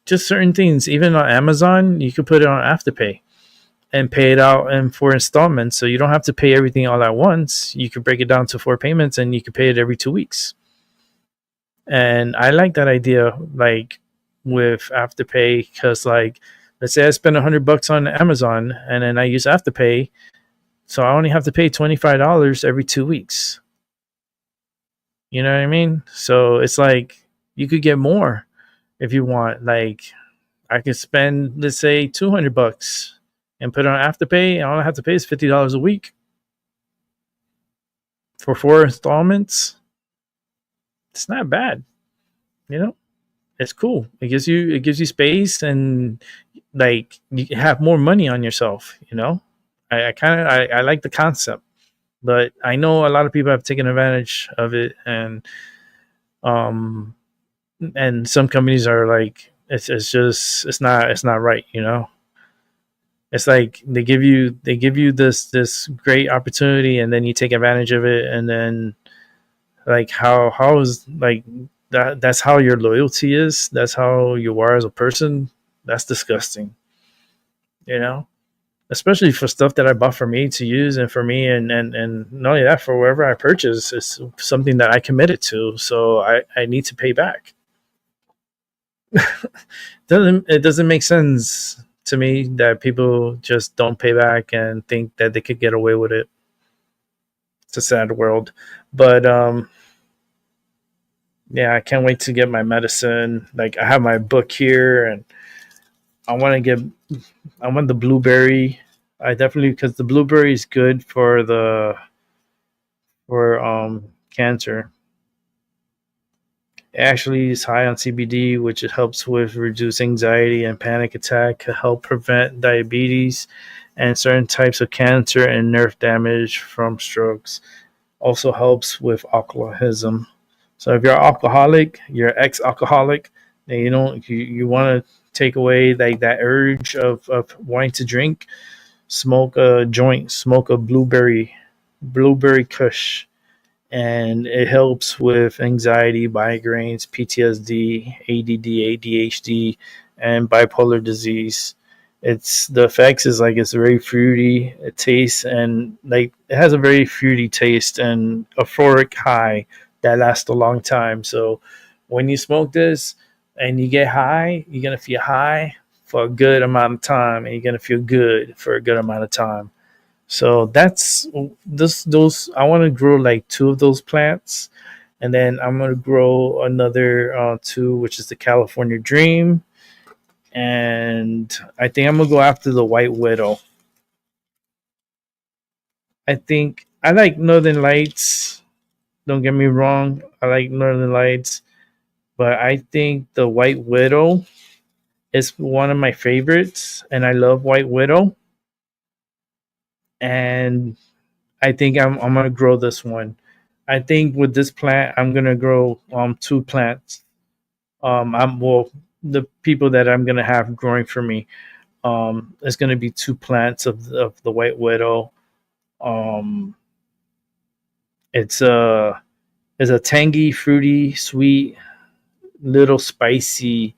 just certain things. Even on Amazon, you could put it on Afterpay, and pay it out in 4 installments. So you don't have to pay everything all at once. You could break it down to 4 payments and you could pay it every 2 weeks. And I like that idea, like with Afterpay, because like, let's say I spend $100 on Amazon and then I use Afterpay. So I only have to pay $25 every 2 weeks. You know what I mean? So it's like you could get more if you want. Like I could spend, let's say, $200 and put it on Afterpay. All I have to pay is $50 a week for 4 installments. It's not bad, you know. It's cool. It gives you space, and like you have more money on yourself. You know, I like the concept, but I know a lot of people have taken advantage of it, and some companies are like, it's not right. You know, it's like they give you this great opportunity, and then you take advantage of it, and then like how is like that's how your loyalty is, that's how you are as a person. That's disgusting, you know, especially for stuff that I bought for me to use and for me, and not only that, for wherever I purchase, it's something that I committed to, so I need to pay back. It doesn't make sense to me that people just don't pay back and think that they could get away with it. It's a sad world. But yeah, I can't wait to get my medicine. Like I have my book here, and I want the blueberry. I definitely, because the blueberry is good for cancer. It actually is high on CBD, which it helps with reduce anxiety and panic attack, can help prevent diabetes and certain types of cancer and nerve damage from strokes. Also helps with alcoholism. So if you're an alcoholic, you're ex-alcoholic, and you want to take away like that urge of wanting to drink, smoke a joint, smoke a blueberry kush, and it helps with anxiety, migraines, PTSD, ADD, ADHD, and bipolar disease. The effects is like it's very fruity. It tastes, and like it has a very fruity taste and euphoric high that lasts a long time. So when you smoke this and you get high, you're gonna feel high for a good amount of time, and you're gonna feel good for a good amount of time. So that's those. I want to grow like 2 of those plants, and then I'm gonna grow another 2, which is the California Dream, and I think I'm gonna go after the White Widow. I think I like Northern Lights. Don't get me wrong, I like Northern Lights, but I think the White Widow is one of my favorites, and I love White Widow. And I think I'm gonna grow this one. I think with this plant, I'm gonna grow 2 plants. The people that I'm gonna have growing for me, is gonna be 2 plants of the White Widow. It's a tangy, fruity, sweet, little spicy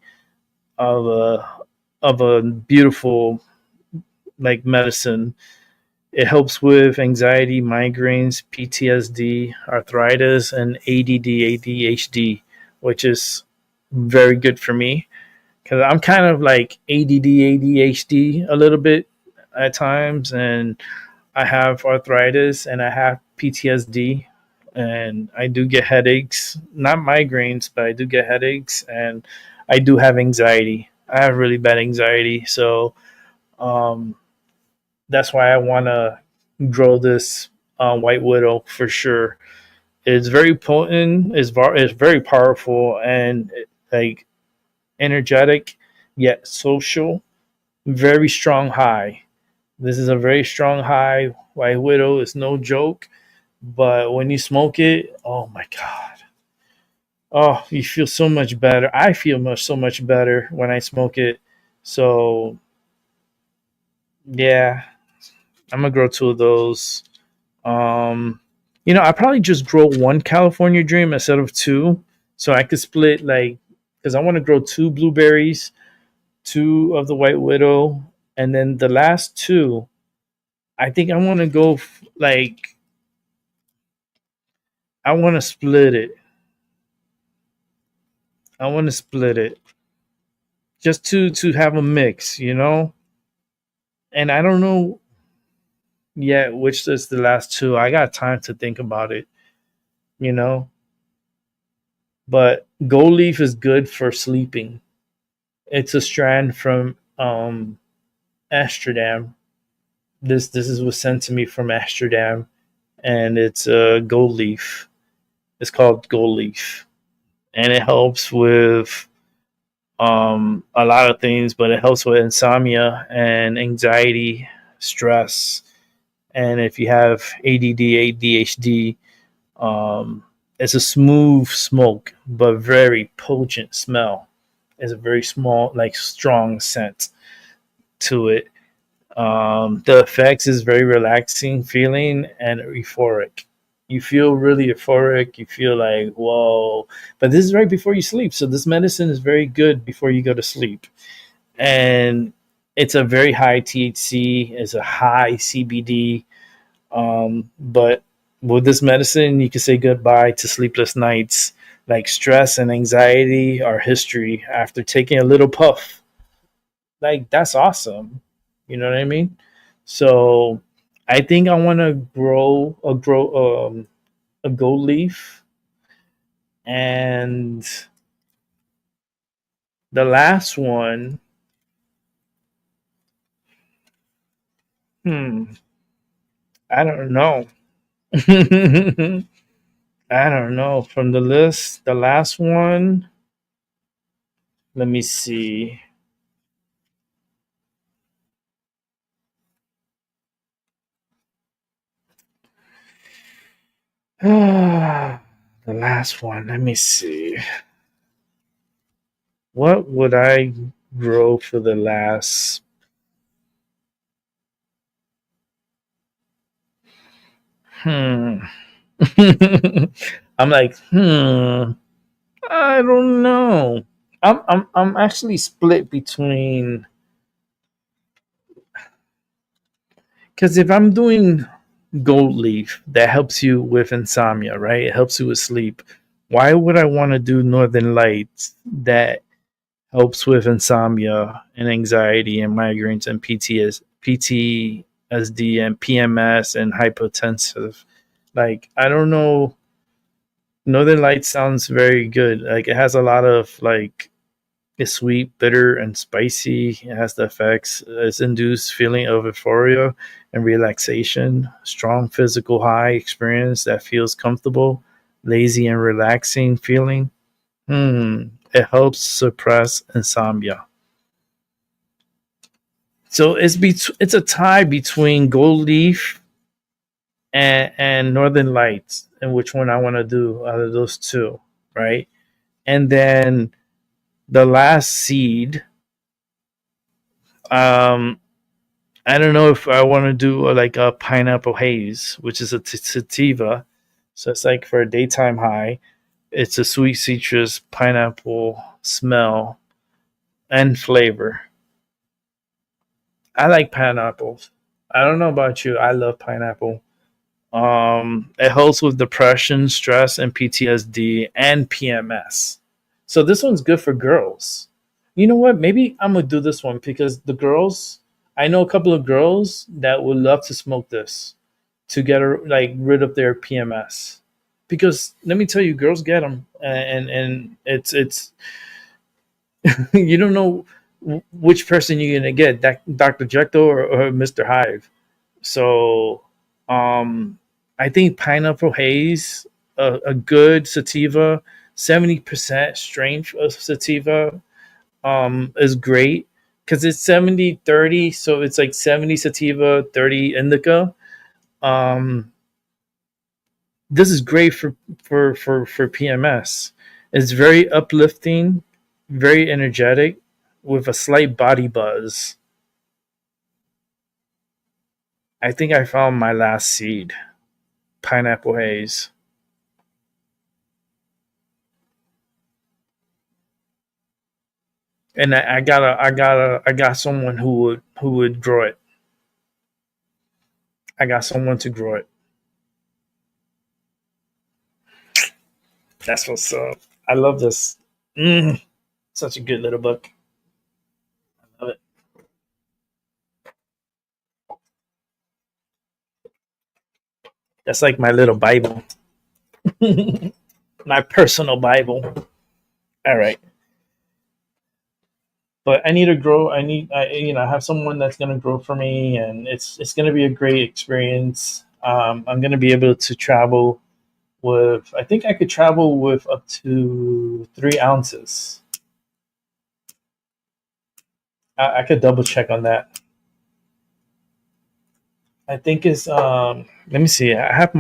of a beautiful like medicine. It helps with anxiety, migraines, PTSD, arthritis, and ADD, ADHD, which is very good for me because I'm kind of like ADD, ADHD a little bit at times, and I have arthritis and I have PTSD, and I do get headaches, not migraines, but I do get headaches, and I do have anxiety. I have really bad anxiety, so that's why I want to grow this White Widow for sure. It's very potent. It's very powerful and like energetic, yet social. Very strong high. This is a very strong high. White Widow is no joke, but when you smoke it, oh my god. Oh, you feel so much better. I feel so much better when I smoke it. So yeah, I'm gonna grow 2 of those. I probably just grow 1 California Dream instead of 2, so I could split like, because I want to grow 2 blueberries, 2 of the White Widow, And then the last two, I think I want to go like I want to split it. I want to split it just to have a mix, you know. And I don't know yet which is the last two. I got time to think about it, you know. But gold leaf is good for sleeping. It's a strand from Amsterdam. This is was sent to me from Amsterdam, and it's a gold leaf. It's called gold leaf, and it helps with a lot of things, but it helps with insomnia and anxiety, stress, and if you have ADD, ADHD, it's a smooth smoke but very potent smell. It's a very small, like strong scent to it. The effects is very relaxing feeling and euphoric. You feel really euphoric. You feel like, whoa. But this is right before you sleep. So this medicine is very good before you go to sleep. And it's a very high THC. It's a high CBD. But with this medicine, you can say goodbye to sleepless nights. Like stress and anxiety are history after taking a little puff. Like that's awesome. You know what I mean? So I think I want to grow a gold leaf, and the last one. I don't know. I don't know. From the list, the last one. Let me see. The last one. Let me see. What would I grow for the last? Hmm. I'm like, I don't know. I'm actually split between, because if I'm doing gold leaf, that helps you with insomnia, right? It helps you with sleep. Why would I want to do northern lights that helps with insomnia and anxiety and migraines and PTSD and PMS and hypotensive? Like, I don't know. Northern Lights sounds very good. Like, it has a lot of like, it's sweet, bitter, and spicy. It has the effects. It's induced feeling of euphoria and relaxation. Strong physical high experience that feels comfortable, lazy and relaxing feeling. It helps suppress insomnia. So it's a tie between Gold Leaf and Northern Lights, and which one I want to do out of those two, right? And then the last seed. Um, I don't know if I want to do like a pineapple haze, which is a sativa. So it's like for a daytime high. It's a sweet citrus pineapple smell and flavor. I like pineapples. I don't know about you. I love pineapple. It helps with depression, stress, and PTSD and PMS. So this one's good for girls. You know what? Maybe I'm gonna do this one because the girls. I know a couple of girls that would love to smoke this to get like rid of their PMS. Because let me tell you, girls get them, and it's you don't know which person you're gonna get, that Dr. Jekyll or Mr. Hyde. So, I think Pineapple Haze, a good sativa, 70% strength of sativa, is great because it's 70-30. So it's like 70 sativa, 30 indica. Um, this is great for PMS. It's very uplifting, very energetic, with a slight body buzz. I think I found my last seed. Pineapple Haze. And I got someone who would grow it. I got someone to grow it. That's what's up. I love this. Such a good little book. I love it. That's like my little Bible. My personal Bible. All right. But I need to grow. I have someone that's going to grow for me, and it's going to be a great experience. I'm going to be able to travel with, I think I could travel with up to 3 ounces. I could double check on that. I think it's, let me see. Let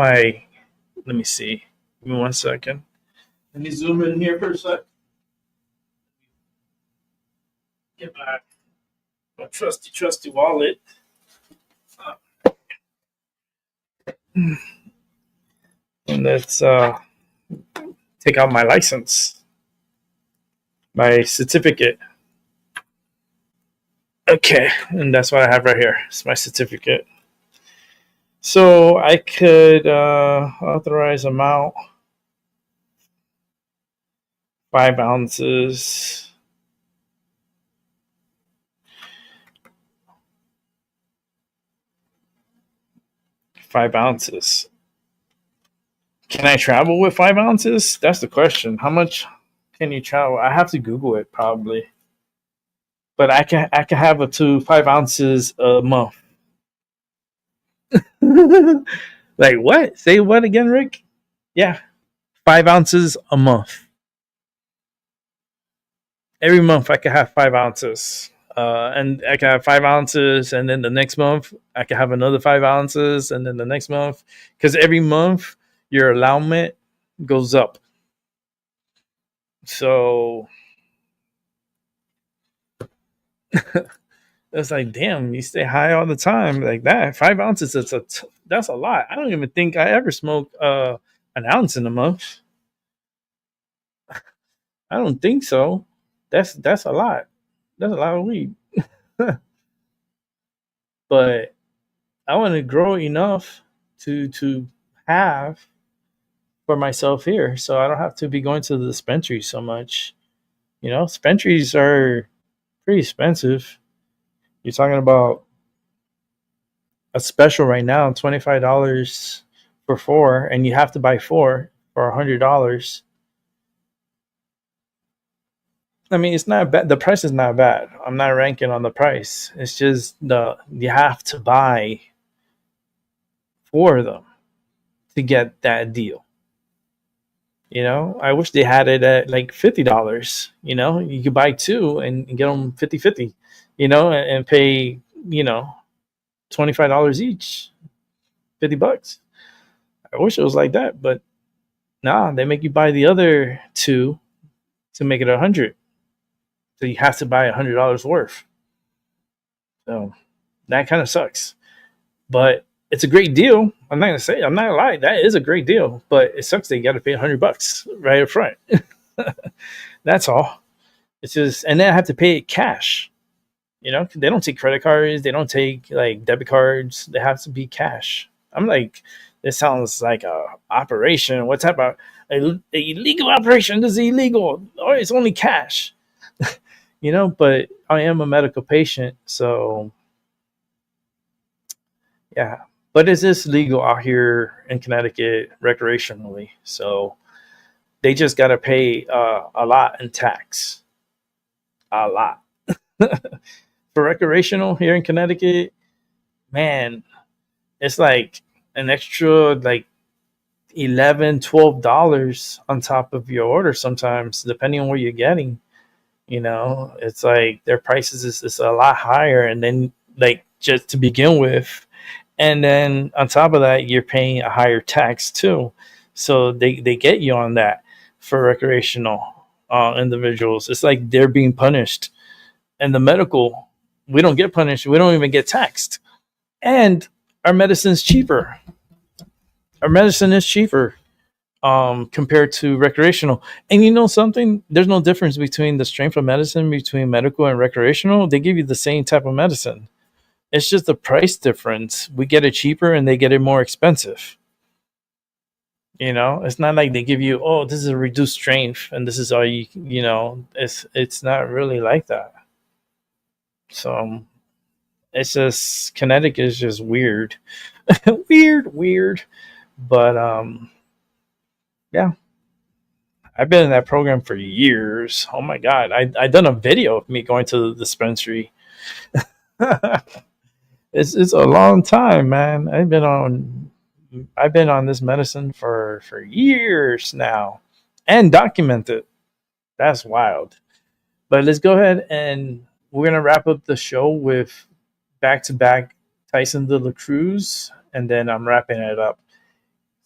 me see. Give me 1 second. Let me zoom in here for a sec. Get my trusty wallet. And let's take out my license, my certificate. Okay, and that's what I have right here. It's my certificate. So I could authorize amount 5 ounces. 5 ounces. Can I travel with 5 ounces? That's the question. How much can you travel? I have to Google it probably. But I can have up to 5 ounces a month. Like what? Say what again, Rick? Yeah. 5 ounces a month. Every month I could have 5 ounces. And I can have 5 ounces, and then the next month I can have another 5 ounces, and then the next month. Because every month your allowance goes up. So it's like, damn, you stay high all the time like that. 5 ounces, that's a lot. I don't even think I ever smoke an ounce in a month. I don't think so. That's a lot. That's a lot of weed. But I want to grow enough to have for myself here, so I don't have to be going to the dispensary so much. Dispensaries are pretty expensive. You're talking about a special right now, $25 for 4, and you have to buy 4 for $100. I mean, it's not bad. The price is not bad. I'm not ranking on the price. It's just you have to buy 4 of them to get that deal. I wish they had it at like $50. You could buy 2 and get them 50-50, and pay, $25 each, $50. I wish it was like that, but nah, they make you buy the other 2 to make it 100. So you have to buy $100 worth. So that kind of sucks, but it's a great deal. I'm not gonna lie, that is a great deal, but it sucks that you got to pay $100 right up front. That's all. It's just, and then I have to pay it cash. They don't take credit cards. They don't take like debit cards. They have to be cash. I'm like, this sounds like a operation. What type of a illegal operation? This is illegal. Oh, it's only cash. But I am a medical patient, so yeah. But it's just legal out here in Connecticut recreationally. So they just got to pay a lot in tax. A lot. For recreational here in Connecticut, man, it's like an extra like $11-12 on top of your order sometimes, depending on what you're getting. It's like their prices is a lot higher, and then like just to begin with, and then on top of that you're paying a higher tax too. So they get you on that for recreational individuals. It's like they're being punished. And the medical, we don't get punished. We don't even get taxed. And our medicine's cheaper. Our medicine is cheaper. compared to recreational. And you know something? There's no difference between the strength of medicine between medical and recreational. They give you the same type of medicine. It's just the price difference. We get it cheaper and they get it more expensive. It's not like they give you, oh, this is a reduced strength and this is all it's not really like that. So it's just Connecticut is just weird. weird. But yeah. I've been in that program for years. Oh my god. I done a video of me going to the dispensary. It's a long time, man. I've been on this medicine for years now and documented. That's wild. But let's go ahead and we're gonna wrap up the show with back-to-back Tyson de la Cruz, and then I'm wrapping it up.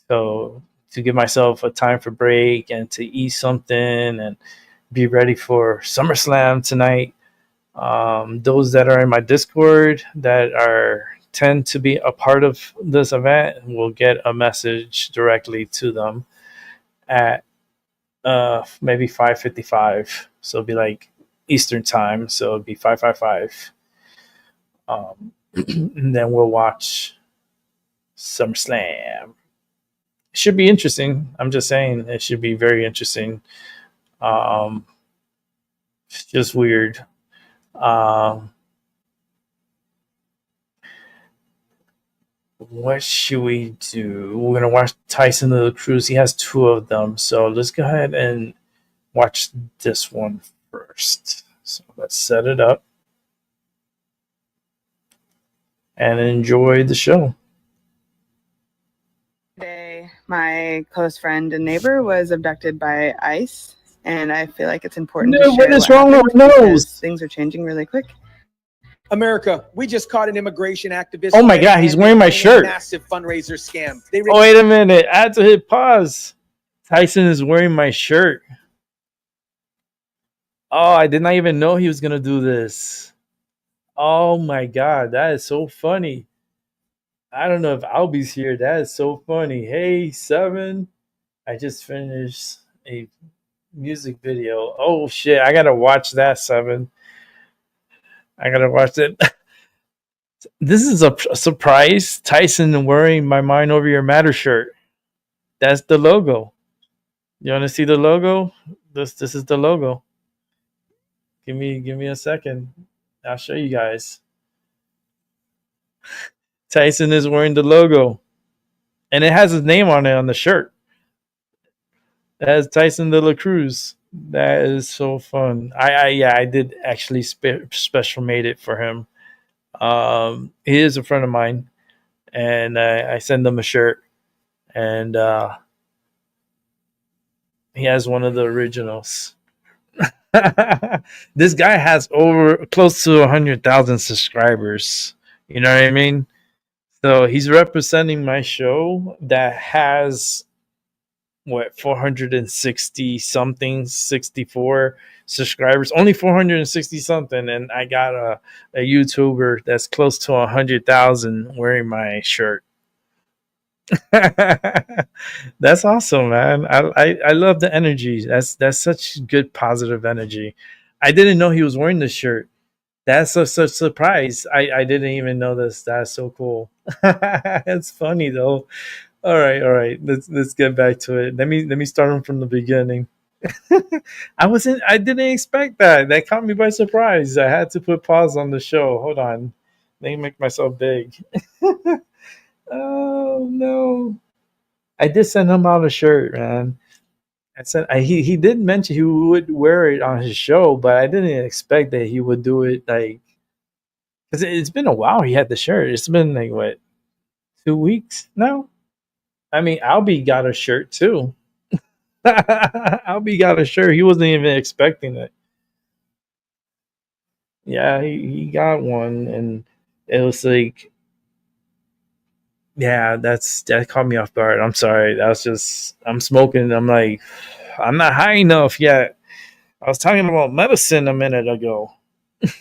So to give myself a time for break and to eat something and be ready for SummerSlam tonight. Those that are in my Discord that tend to be a part of this event will get a message directly to them at maybe 5:55. So it'll be like Eastern time. So it'll be 5:55. And then we'll watch SummerSlam. It should be interesting. I'm just saying it should be very interesting. It's just weird. What should we do? We're gonna watch Tyson de la Cruz. He has 2 of them, so let's go ahead and watch this one first. So let's set it up and enjoy the show. Today, my close friend and neighbor was abducted by ICE, and I feel like it's important to share what is what wrong happened with nose? because things are changing really quick. America, we just caught an immigration activist. Oh my God, he's wearing my shirt. Massive fundraiser scam. Oh, wait a minute. I had to hit pause. Tyson is wearing my shirt. Oh, I did not even know he was going to do this. Oh my God, that is so funny. I don't know if Albie's here. That is so funny. Hey, Seven. I just finished a music video. Oh shit, I got to watch that, Seven. I got to watch it. This is a surprise. Tyson wearing my Mind Over Your Matter shirt. That's the logo. You want to see the logo? This is the logo. Give me a second. I'll show you guys. Tyson is wearing the logo. And it has his name on it on the shirt. It has Tyson de la Cruz. That is so fun. I did actually special made it for him. He is a friend of mine, and I send him a shirt, and he has one of the originals. This guy has close to 100,000 subscribers. You know what I mean? So he's representing my show that has 460 something, 64 subscribers, only 460 something, and I got a YouTuber that's close to 100,000 wearing my shirt. That's awesome, man. I love the energy. That's such good positive energy. I didn't know he was wearing this shirt. That's such a surprise. I didn't even know this. That's so cool. It's funny though. All right. Let's get back to it. Let me start from the beginning. I didn't expect that. That caught me by surprise. I had to put pause on the show. Hold on. Let me make myself big. Oh no. I did send him out a shirt, man. I said he did mention he would wear it on his show, but I didn't expect that he would do it because it's been a while he had the shirt. It's been like what, 2 weeks now? I mean, Albie got a shirt too. Albie got a shirt. He wasn't even expecting it. Yeah, he got one, and it was like, yeah, that caught me off guard. I'm sorry. I'm smoking. I'm like, I'm not high enough yet. I was talking about medicine a minute ago.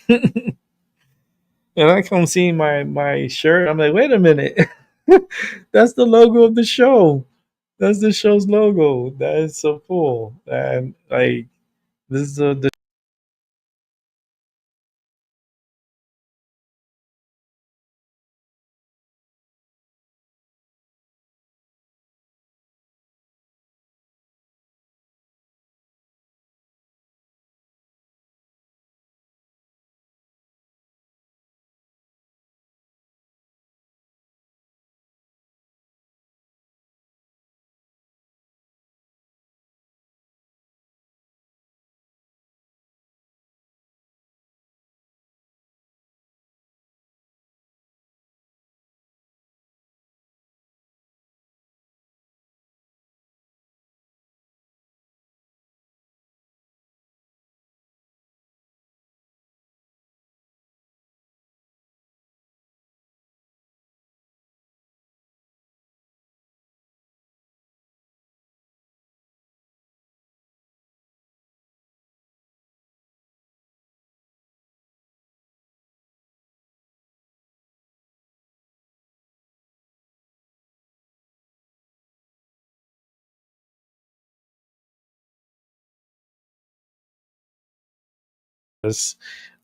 And I come see my shirt. I'm like, wait a minute. That's the logo of the show. That's the show's logo. That is so cool. And like, this is the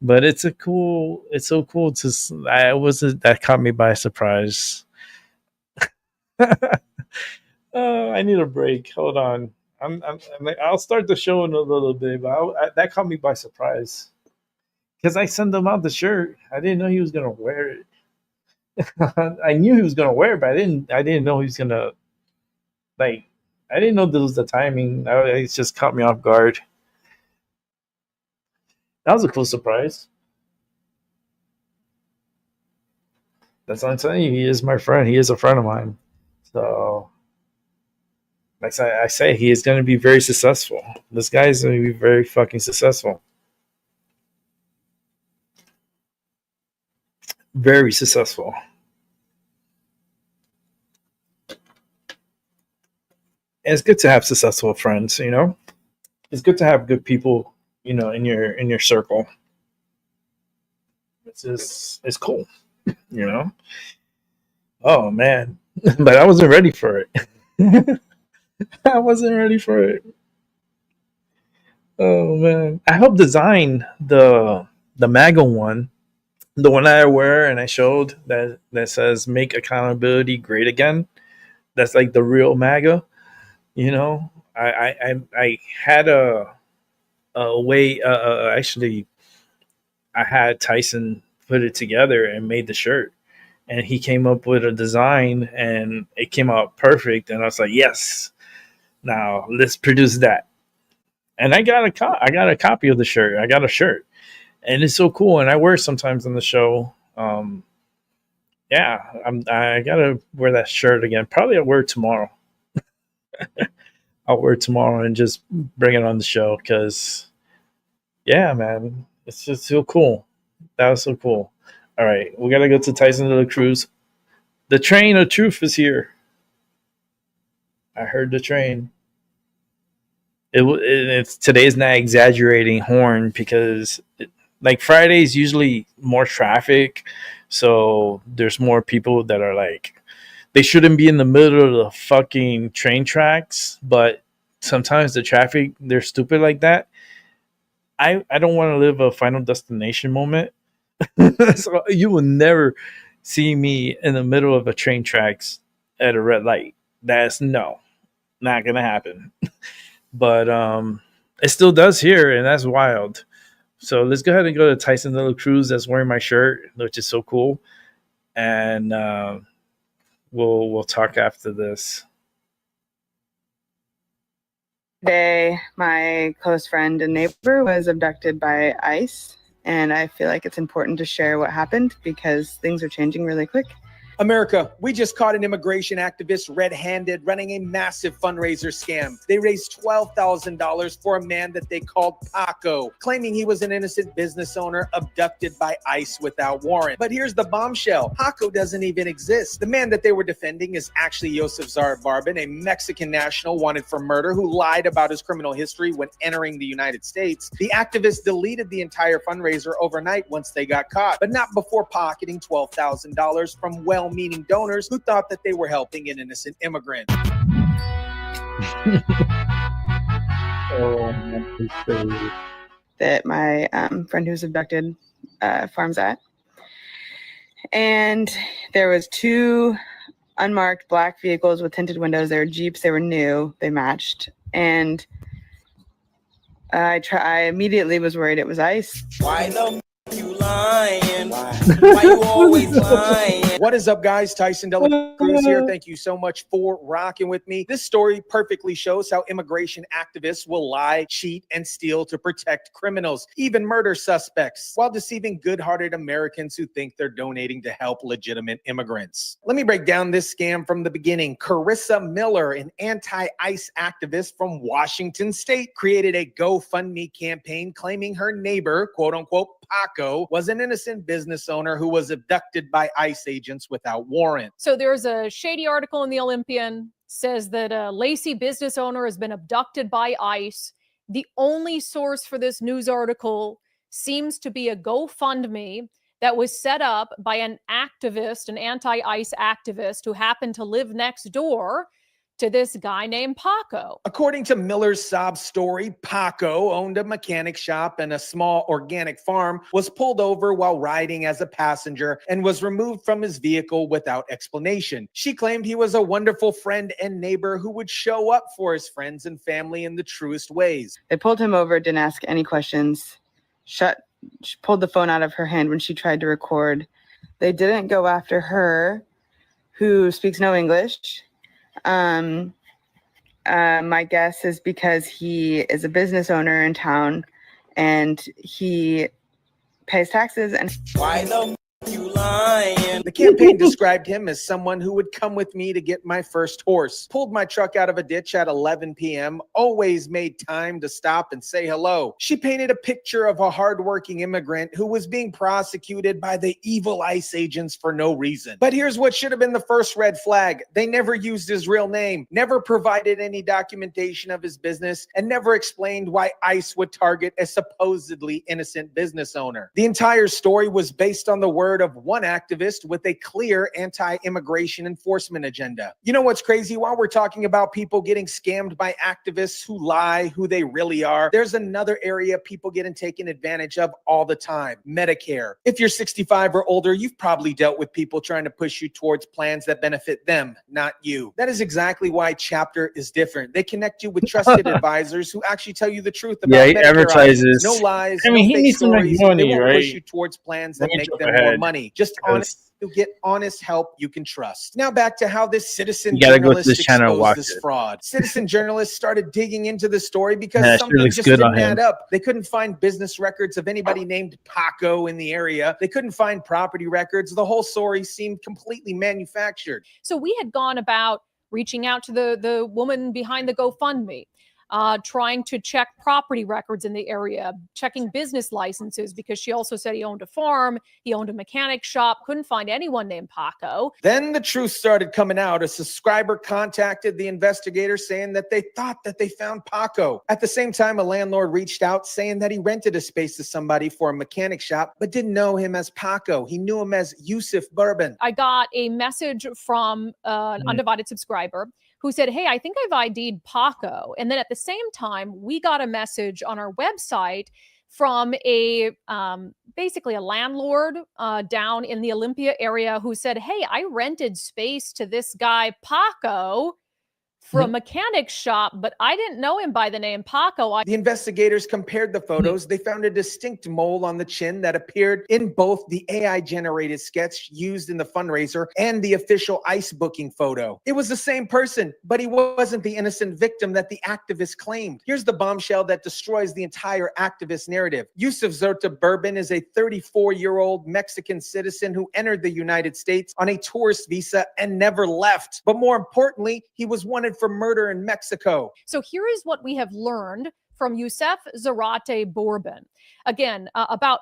but it's so cool to I wasn't that caught me by surprise. Oh, I need a break. Hold on. I'll start the show in a little bit, but that caught me by surprise because I sent him out the shirt. I didn't know he was gonna wear it. I knew he was gonna wear it, but I didn't know he was gonna like. I didn't know this was the timing. It just caught me off guard. That was a cool surprise. That's what I'm telling you. He is my friend. He is a friend of mine. So, like I say, he is going to be very successful. This guy is going to be very fucking successful. Very successful. And it's good to have successful friends, you know? It's good to have good people, you know, in your circle. It's cool, you know? Oh man. But I wasn't ready for it. I wasn't ready for it. Oh man. I helped design the MAGA one. The one that I wear and I showed that says make accountability great again. That's like the real MAGA, you know. I had a way actually I had Tyson put it together and made the shirt. And he came up with a design and it came out perfect and I was like, "Yes. Now let's produce that." And I got a copy of the shirt. I got a shirt. And it's so cool and I wear it sometimes on the show. Yeah, I gotta wear that shirt again. Probably I'll wear it tomorrow. I'll wear it tomorrow and just bring it on the show because, yeah, man, it's just so cool. That was so cool. All right, we gotta go to Tyson Little Cruise. The train of truth is here. I heard the train. It's today's not exaggerating horn because like Friday's usually more traffic, so there's more people that are like they shouldn't be in the middle of the fucking train tracks, but sometimes the traffic they're stupid like that. I don't want to live a Final Destination moment. So you will never see me in the middle of a train tracks at a red light. That's not gonna happen. But it still does here, and that's wild. So let's go ahead and go to Tyson Little Cruz that's wearing my shirt, which is so cool. And we'll talk after this. Today, my close friend and neighbor was abducted by ICE, and I feel like it's important to share what happened because things are changing really quick. America, we just caught an immigration activist red-handed running a massive fundraiser scam. They raised $12,000 for a man that they called Paco, claiming he was an innocent business owner abducted by ICE without warrant. But here's the bombshell. Paco doesn't even exist. The man that they were defending is actually Joseph Zarabarbin, a Mexican national wanted for murder who lied about his criminal history when entering the United States. The activists deleted the entire fundraiser overnight once they got caught, but not before pocketing $12,000 from well-meaning donors who thought that they were helping an innocent immigrant. that my friend who was abducted farms at. And there was 2 unmarked black vehicles with tinted windows. They were Jeeps. They were new. They matched. And I immediately was worried it was ICE. Why the you lying? Why you always lying? What is up, guys? Tyson Dela Cruz here. Thank you so much for rocking with me. This story perfectly shows how immigration activists will lie, cheat, and steal to protect criminals, even murder suspects, while deceiving good-hearted Americans who think they're donating to help legitimate immigrants. Let me break down this scam from the beginning. Carissa Miller, an anti-ICE activist from Washington State, created a GoFundMe campaign claiming her neighbor, quote-unquote, Paco, was an innocent business owner who was abducted by ICE agents without warrant. So there's a shady article in the Olympian, says that a Lacey business owner has been abducted by ICE. The only source for this news article seems to be a GoFundMe that was set up by an activist, an anti-ICE activist who happened to live next door to this guy named Paco. According to Miller's sob story, Paco owned a mechanic shop and a small organic farm, was pulled over while riding as a passenger, and was removed from his vehicle without explanation. She claimed he was a wonderful friend and neighbor who would show up for his friends and family in the truest ways. They pulled him over, didn't ask any questions, she pulled the phone out of her hand when she tried to record. They didn't go after her, who speaks no English. My guess is because he is a business owner in town and he pays taxes. And why the you lying? The campaign described him as someone who would come with me to get my first horse, pulled my truck out of a ditch at 11 p.m., always made time to stop and say hello. She painted a picture of a hardworking immigrant who was being prosecuted by the evil ICE agents for no reason. But here's what should have been the first red flag. They never used his real name, never provided any documentation of his business, and never explained why ICE would target a supposedly innocent business owner. The entire story was based on the word of one activist with a clear anti-immigration enforcement agenda. You know what's crazy? While we're talking about people getting scammed by activists who lie who they really are, there's another area people getting taken advantage of all the time: Medicare. If you're 65 or older, you've probably dealt with people trying to push you towards plans that benefit them, not you. That is exactly why Chapter is different. They connect you with trusted advisors who actually tell you the truth about he Medicare advertises. options. No lies, I mean, no he fake needs to make stories. money, They won't right? push you towards plans that Let me make jump them more ahead, money. Just honest to get honest help you can trust. Now back to how this citizen You gotta go to journalist this channel and exposed watch this it. fraud. Citizen journalists started digging into the story because Yeah, it sure something looks just good on didn't him. add up. They couldn't find business records of anybody named Paco in the area. They couldn't find property records. The whole story seemed completely manufactured. So we had gone about reaching out to the woman behind the GoFundMe, trying to check property records in the area, checking business licenses, because she also said he owned a farm, he owned a mechanic shop, couldn't find anyone named Paco. Then the truth started coming out. A subscriber contacted the investigator saying that they thought that they found Paco. At the same time, a landlord reached out saying that he rented a space to somebody for a mechanic shop, but didn't know him as Paco. He knew him as Yusuf Bourbon. I got a message from an undivided subscriber who said, hey, I think I've ID'd Paco. And then at the same time, we got a message on our website from a basically a landlord down in the Olympia area who said, hey, I rented space to this guy Paco for a mechanic shop, but I didn't know him by the name Paco. The investigators compared the photos. They found a distinct mole on the chin that appeared in both the AI-generated sketch used in the fundraiser and the official ICE booking photo. It was the same person, but he wasn't the innocent victim that the activist claimed. Here's the bombshell that destroys the entire activist narrative. Yusuf Zerta Bourbon is a 34-year-old Mexican citizen who entered the United States on a tourist visa and never left. But more importantly, he was wanted for murder in Mexico. So here is what we have learned from Yusuf Zarate Bourbon. Again, about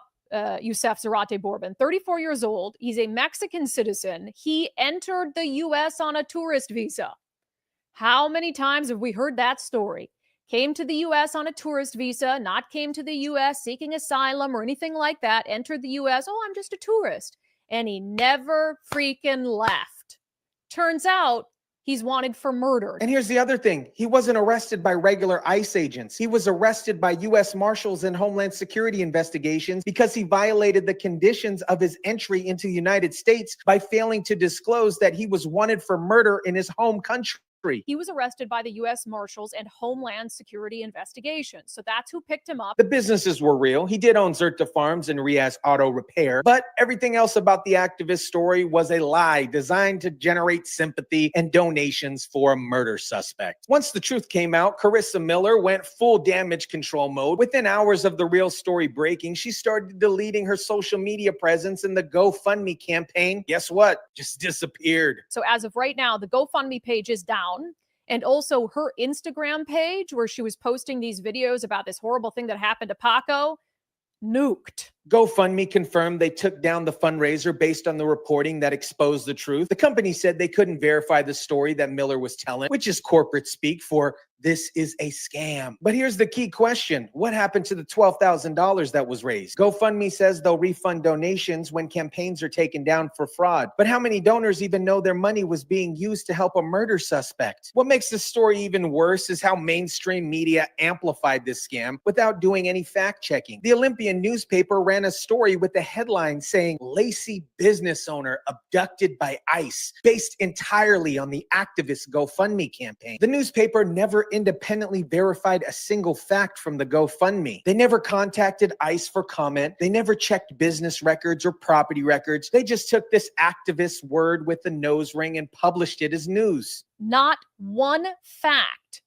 Yusuf Zarate Bourbon, 34 years old. He's a Mexican citizen. He entered the U.S. on a tourist visa. How many times have we heard that story? Came to the U.S. on a tourist visa, not came to the U.S. seeking asylum or anything like that, entered the U.S., oh, I'm just a tourist. And he never freaking left. Turns out He's wanted for murder. And here's the other thing. He wasn't arrested by regular ICE agents. He was arrested by U.S. Marshals and Homeland Security investigations because he violated the conditions of his entry into the United States by failing to disclose that he was wanted for murder in his home country. He was arrested by the U.S. Marshals and Homeland Security investigations. So that's who picked him up. The businesses were real. He did own Zerta Farms and Riaz Auto Repair, but everything else about the activist story was a lie designed to generate sympathy and donations for a murder suspect. Once the truth came out, Carissa Miller went full damage control mode. Within hours of the real story breaking, she started deleting her social media presence, and the GoFundMe campaign, guess what? Just disappeared. So as of right now, the GoFundMe page is down. And also her Instagram page, where she was posting these videos about this horrible thing that happened to Paco, nuked. GoFundMe confirmed they took down the fundraiser based on the reporting that exposed the truth. The company said they couldn't verify the story that Miller was telling, which is corporate speak for this is a scam. But here's the key question. What happened to the $12,000 that was raised? GoFundMe says they'll refund donations when campaigns are taken down for fraud. But how many donors even know their money was being used to help a murder suspect? What makes this story even worse is how mainstream media amplified this scam without doing any fact checking. The Olympian newspaper ran a story with the headline saying Lacey business owner abducted by ICE, based entirely on the activist GoFundMe campaign. The newspaper never independently verified a single fact from the GoFundMe. They never contacted ICE for comment. They never checked business records or property records. They just took this activist's word with a nose ring and published it as news. Not one fact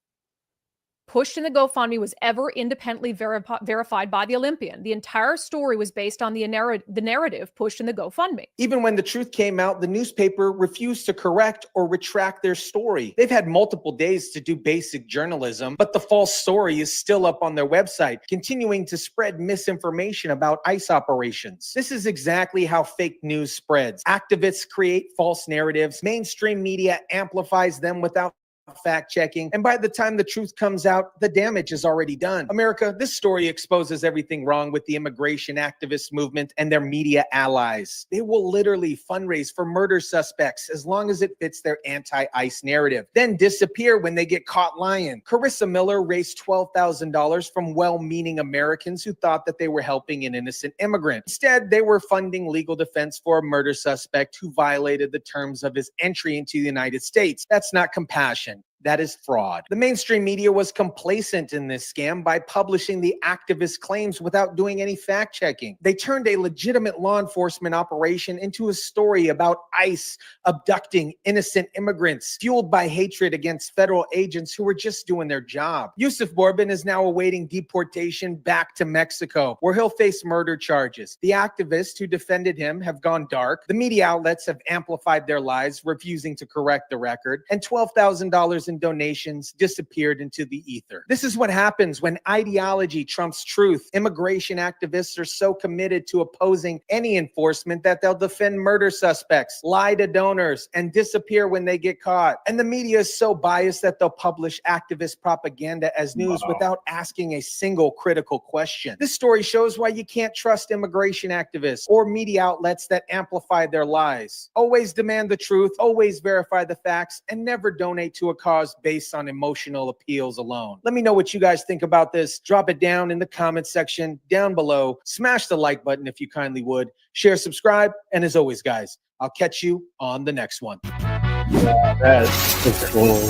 pushed in the GoFundMe was ever independently verified by the Olympian. The entire story was based on the narrative pushed in the GoFundMe. Even when the truth came out, the newspaper refused to correct or retract their story. They've had multiple days to do basic journalism, but the false story is still up on their website, continuing to spread misinformation about ICE operations. This is exactly how fake news spreads. Activists create false narratives. Mainstream media amplifies them without fact checking, and by the time the truth comes out, the damage is already done. America, this story exposes everything wrong with the immigration activist movement and their media allies. They will literally fundraise for murder suspects as long as it fits their anti-ICE narrative, then disappear when they get caught lying. Carissa Miller raised $12,000 from well-meaning Americans who thought that they were helping an innocent immigrant. Instead, they were funding legal defense for a murder suspect who violated the terms of his entry into the United States. That's not compassion. That is fraud. The mainstream media was complacent in this scam by publishing the activist claims without doing any fact checking. They turned a legitimate law enforcement operation into a story about ICE abducting innocent immigrants, fueled by hatred against federal agents who were just doing their job. Yusuf Bourbon is now awaiting deportation back to Mexico, where he'll face murder charges. The activists who defended him have gone dark. The media outlets have amplified their lies, refusing to correct the record, and $12,000 in donations disappeared into the ether. This is what happens when ideology trumps truth. Immigration activists are so committed to opposing any enforcement that they'll defend murder suspects, lie to donors, and disappear when they get caught. And the media is so biased that they'll publish activist propaganda as news without asking a single critical question. This story shows why you can't trust immigration activists or media outlets that amplify their lies. Always demand the truth, always verify the facts, and never donate to a cause based on emotional appeals alone. Let me know what you guys think about this. Drop it down in the comment section down below. Smash the like button if you kindly would. Share, subscribe, and as always, guys, I'll catch you on the next one. Wow, that's so cool.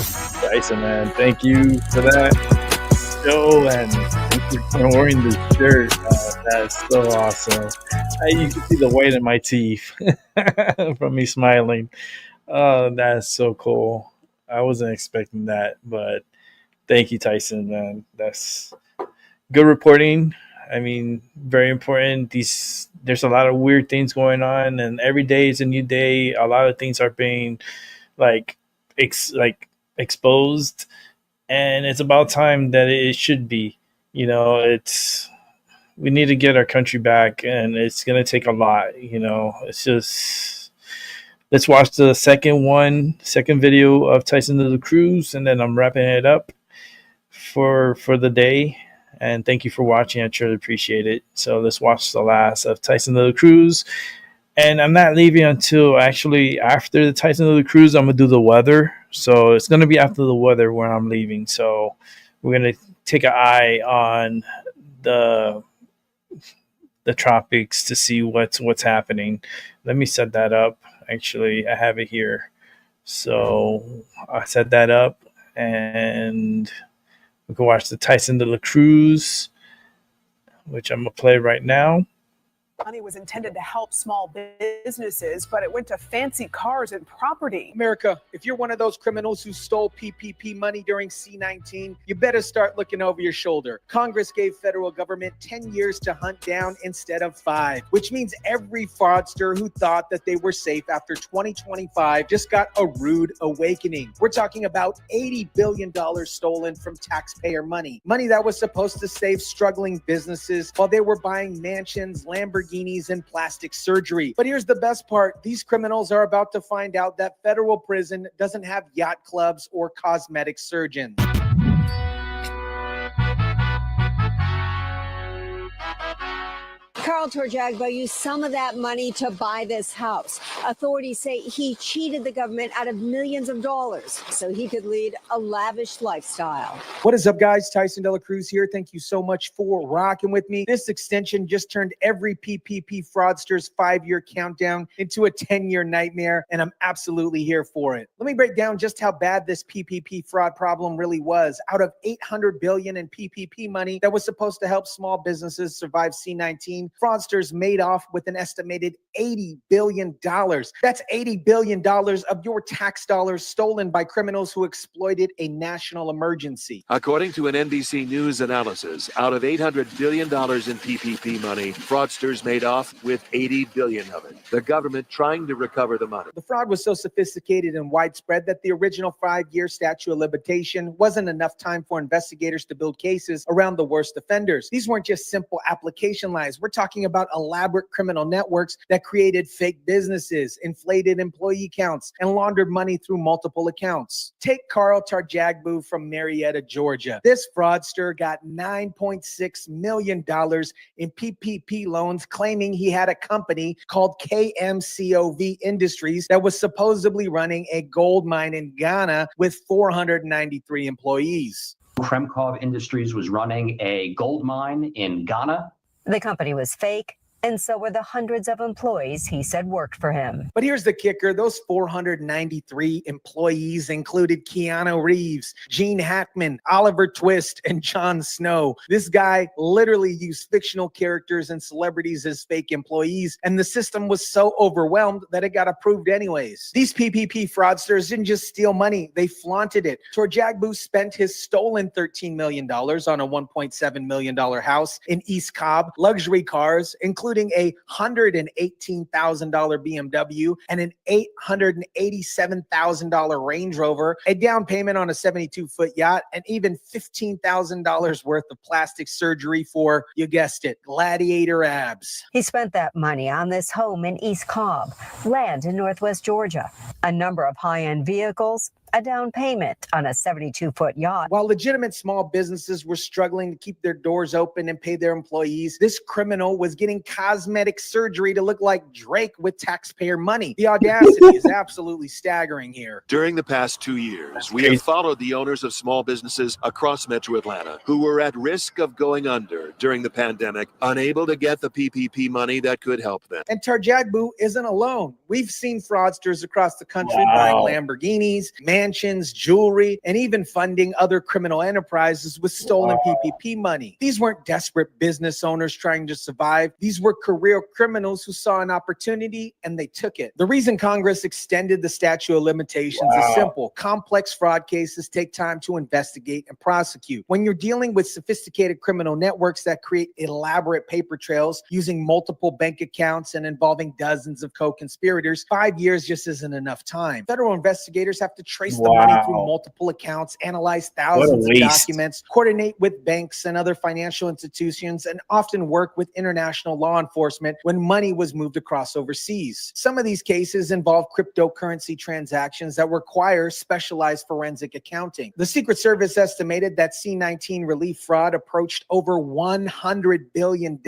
Dyson, man. Thank you for that show, and thank you for wearing this shirt. That's so awesome. You can see the white in my teeth from me smiling. That's so cool. I wasn't expecting that, but thank you, Tyson, man. That's good reporting. I mean, very important. There's a lot of weird things going on, and every day is a new day. A lot of things are being exposed, and it's about time that it should be. You know, we need to get our country back, and it's gonna take a lot. You know, it's just. Let's watch the second video of Tyson de la Cruz, and then I'm wrapping it up for the day. And thank you for watching. I truly appreciate it. So let's watch the last of Tyson de la Cruz. And I'm not leaving until actually after the Tyson de la Cruz. I'm going to do the weather. So it's going to be after the weather when I'm leaving. So we're going to take an eye on the tropics to see what's happening. Let me set that up. Actually, I have it here. So I set that up, and we can watch the Tyson de la Cruz, which I'm gonna play right now. Money was intended to help small businesses, but it went to fancy cars and property. America, if you're one of those criminals who stole PPP money during C-19, you better start looking over your shoulder. Congress gave federal government 10 years to hunt down instead of 5, which means every fraudster who thought that they were safe after 2025 just got a rude awakening. We're talking about $80 billion stolen from taxpayer money. Money that was supposed to save struggling businesses while they were buying mansions, Lamborghinis, and plastic surgery. But here's the best part. These criminals are about to find out that federal prison doesn't have yacht clubs or cosmetic surgeons. Carl Torjagba used some of that money to buy this house. Authorities say he cheated the government out of millions of dollars so he could lead a lavish lifestyle. What is up, guys? Tyson de la Cruz here. Thank you so much for rocking with me. This extension just turned every PPP fraudster's 5-year countdown into a 10-year nightmare, and I'm absolutely here for it. Let me break down just how bad this PPP fraud problem really was. Out of $800 billion in PPP money that was supposed to help small businesses survive C-19, fraudsters made off with an estimated $80 billion. That's $80 billion of your tax dollars stolen by criminals who exploited a national emergency. According to an NBC News analysis, out of $800 billion in PPP money, fraudsters made off with $80 billion of it. The government trying to recover the money. The fraud was so sophisticated and widespread that the original 5-year statute of limitation wasn't enough time for investigators to build cases around the worst offenders. These weren't just simple application lies. We're talking about elaborate criminal networks that created fake businesses, inflated employee counts, and laundered money through multiple accounts. Take Carl Torjagba from Marietta, Georgia. This fraudster got $9.6 million in PPP loans, claiming he had a company called KMCOV Industries that was supposedly running a gold mine in Ghana with 493 employees. Kremkov Industries was running a gold mine in Ghana. The company was fake, and so were the hundreds of employees he said worked for him. But here's the kicker. Those 493 employees included Keanu Reeves, Gene Hackman, Oliver Twist, and Jon Snow. This guy literally used fictional characters and celebrities as fake employees, and the system was so overwhelmed that it got approved anyways. These PPP fraudsters didn't just steal money, they flaunted it. Torjagba spent his stolen $13 million on a $1.7 million house in East Cobb, luxury cars, including a $118,000 BMW and an $887,000 Range Rover, a down payment on a 72-foot yacht, and even $15,000 worth of plastic surgery for, you guessed it, gladiator abs. He spent that money on this home in East Cobb, land in Northwest Georgia, a number of high-end vehicles, a down payment on a 72-foot yacht. While legitimate small businesses were struggling to keep their doors open and pay their employees, this criminal was getting cosmetic surgery to look like Drake with taxpayer money. The audacity is absolutely staggering here. During the past 2 years, we have followed the owners of small businesses across Metro Atlanta who were at risk of going under during the pandemic, unable to get the PPP money that could help them. And Torjagba isn't alone. We've seen fraudsters across the country buying Lamborghinis, mansions, jewelry, and even funding other criminal enterprises with stolen PPP money. These weren't desperate business owners trying to survive. These were career criminals who saw an opportunity and they took it. The reason Congress extended the statute of limitations is simple. Complex fraud cases take time to investigate and prosecute. When you're dealing with sophisticated criminal networks that create elaborate paper trails using multiple bank accounts and involving dozens of co-conspirators, 5 years just isn't enough time. Federal investigators have to trace the money through multiple accounts, analyze thousands of documents, coordinate with banks and other financial institutions, and often work with international law enforcement when money was moved across overseas. Some of these cases involve cryptocurrency transactions that require specialized forensic accounting. The Secret Service estimated that C-19 relief fraud approached over $100 billion,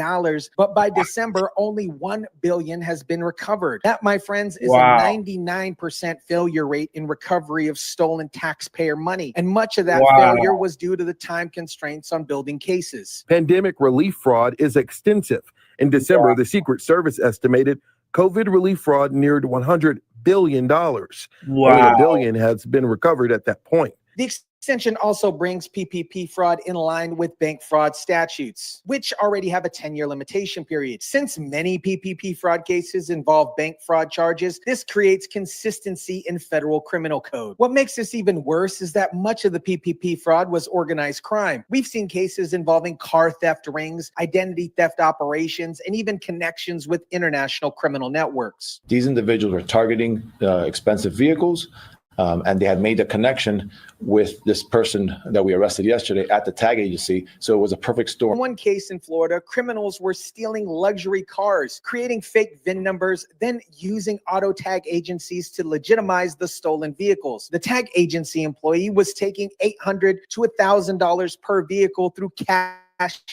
but by December, only $1 billion has been recovered. That, my friends, is a 99% failure rate in recovery of of stolen taxpayer money. And much of that Wow. failure was due to the time constraints on building cases. Pandemic relief fraud is extensive. In December, the Secret Service estimated COVID relief fraud neared $100 billion. Only $1 billion has been recovered at that point. The extension also brings PPP fraud in line with bank fraud statutes, which already have a 10-year limitation period. Since many PPP fraud cases involve bank fraud charges, this creates consistency in federal criminal code. What makes this even worse is that much of the PPP fraud was organized crime. We've seen cases involving car theft rings, identity theft operations, and even connections with international criminal networks. These individuals are targeting expensive vehicles, and they had made a connection with this person that we arrested yesterday at the tag agency. So it was a perfect storm. In one case in Florida, criminals were stealing luxury cars, creating fake VIN numbers, then using auto tag agencies to legitimize the stolen vehicles. The tag agency employee was taking $800 to $1,000 per vehicle through Cash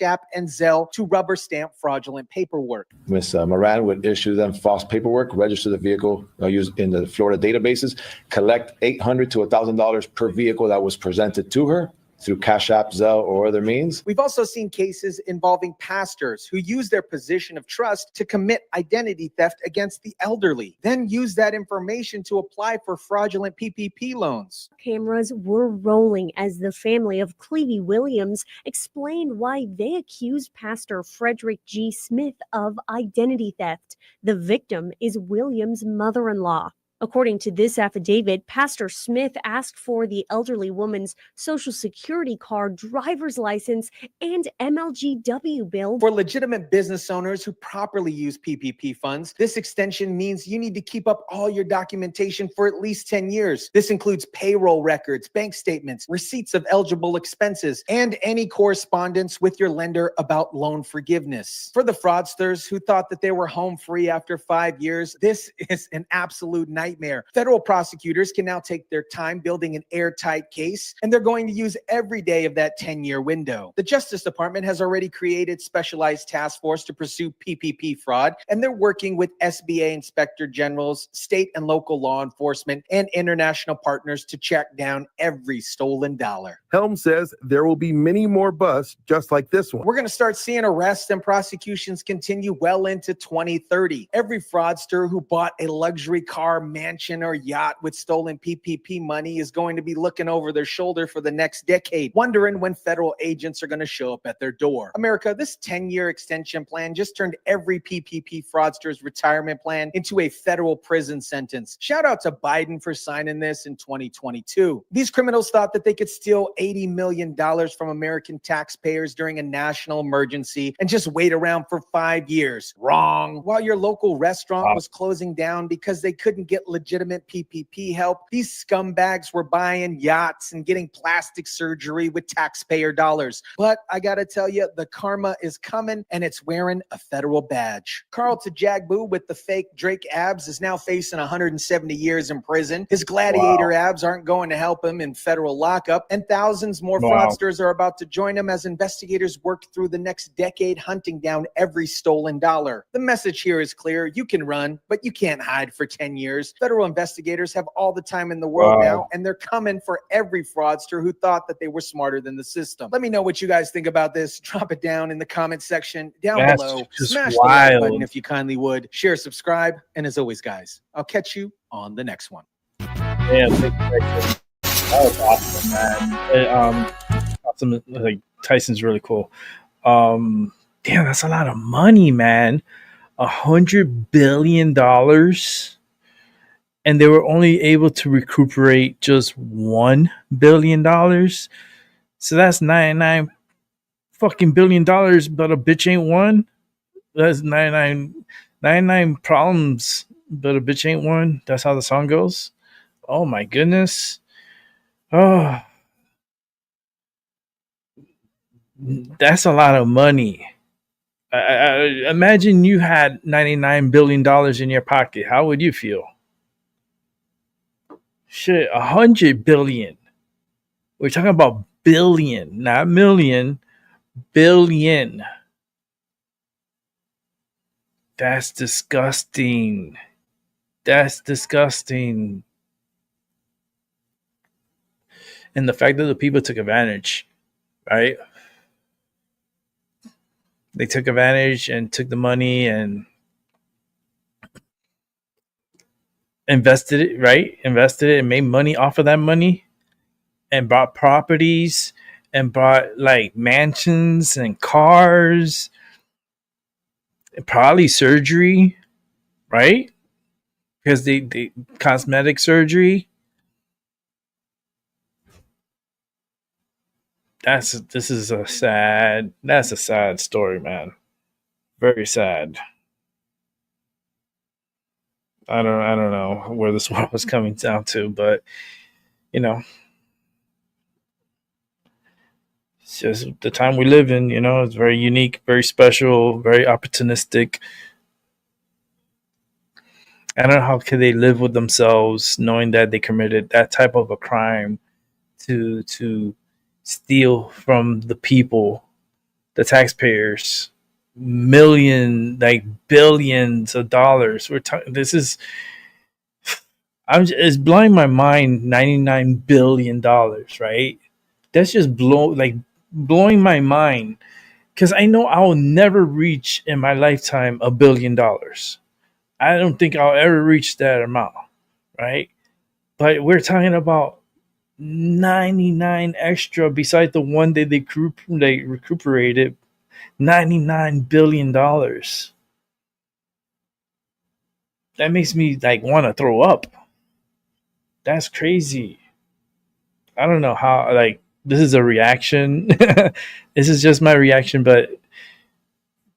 App and Zelle to rubber stamp fraudulent paperwork. Ms. Moran would issue them false paperwork, register the vehicle used in the Florida databases, collect $800 to $1,000 per vehicle that was presented to her through Cash App, Zelle, or other means. We've also seen cases involving pastors who use their position of trust to commit identity theft against the elderly, then use that information to apply for fraudulent PPP loans. Cameras were rolling as the family of Clevie Williams explained why they accused Pastor Frederick G. Smith of identity theft. The victim is Williams' mother-in-law. According to this affidavit, Pastor Smith asked for the elderly woman's social security card, driver's license, and MLGW bill. For legitimate business owners who properly use PPP funds, this extension means you need to keep up all your documentation for at least 10 years. This includes payroll records, bank statements, receipts of eligible expenses, and any correspondence with your lender about loan forgiveness. For the fraudsters who thought that they were home free after 5 years, this is an absolute nightmare. Federal prosecutors can now take their time building an airtight case, and they're going to use every day of that 10-year window. The Justice Department has already created specialized task force to pursue PPP fraud, and they're working with SBA inspector generals, state and local law enforcement, and international partners to track down every stolen dollar. Helm says there will be many more busts just like this one. We're going to start seeing arrests and prosecutions continue well into 2030. Every fraudster who bought a luxury car, mansion, or yacht with stolen PPP money is going to be looking over their shoulder for the next decade, wondering when federal agents are going to show up at their door. America, this 10-year extension plan just turned every PPP fraudster's retirement plan into a federal prison sentence. Shout out to Biden for signing this in 2022. These criminals thought that they could steal $80 million from American taxpayers during a national emergency and just wait around for 5 years. Wrong. While your local restaurant was closing down because they couldn't get legitimate PPP help, these scumbags were buying yachts and getting plastic surgery with taxpayer dollars. But I gotta tell you, the karma is coming and it's wearing a federal badge. Carl Tajagbu with the fake Drake abs is now facing 170 years in prison. His gladiator abs aren't going to help him in federal lockup, and thousands more fraudsters are about to join him as investigators work through the next decade hunting down every stolen dollar. The message here is clear. You can run, but you can't hide for 10 years. Federal investigators have all the time in the world now, and they're coming for every fraudster who thought that they were smarter than the system. Let me know what you guys think about this. Drop it down in the comment section down below. Smash the like button if you kindly would. Share, subscribe, and as always, guys, I'll catch you on the next one. Yeah, that was awesome, man. Awesome. Like Tyson's really cool. Damn, that's a lot of money, man. $100 billion, and they were only able to recuperate just $1 billion. So that's 99 fucking billion dollars, but a bitch ain't one. That's 99 problems, but a bitch ain't one. That's how the song goes. Oh my goodness. Oh, that's a lot of money. I imagine you had $99 billion in your pocket. How would you feel? Shit, 100 billion. We're talking about billion, not million, billion. That's disgusting. That's disgusting. And the fact that the people took advantage, right? They took advantage and took the money and invested it, right? Invested it and made money off of that money and bought properties and bought like mansions and cars, and probably surgery, right? Because they cosmetic surgery. That's a sad story, man. Very sad. I don't know where this world was coming down to, but you know, it's just the time we live in. You know, it's very unique, very special, very opportunistic. I don't know how could they live with themselves knowing that they committed that type of a crime to steal from the people, the taxpayers, billions of dollars. We're talking. This is. It's blowing my mind. $99 billion, right? That's just blowing my mind because I know I will never reach in my lifetime $1 billion. I don't think I'll ever reach that amount, right? But we're talking about 99 extra besides the one that they recuperated. $99 billion. That makes me want to throw up. That's crazy. I don't know how, this is a reaction. This is just my reaction, but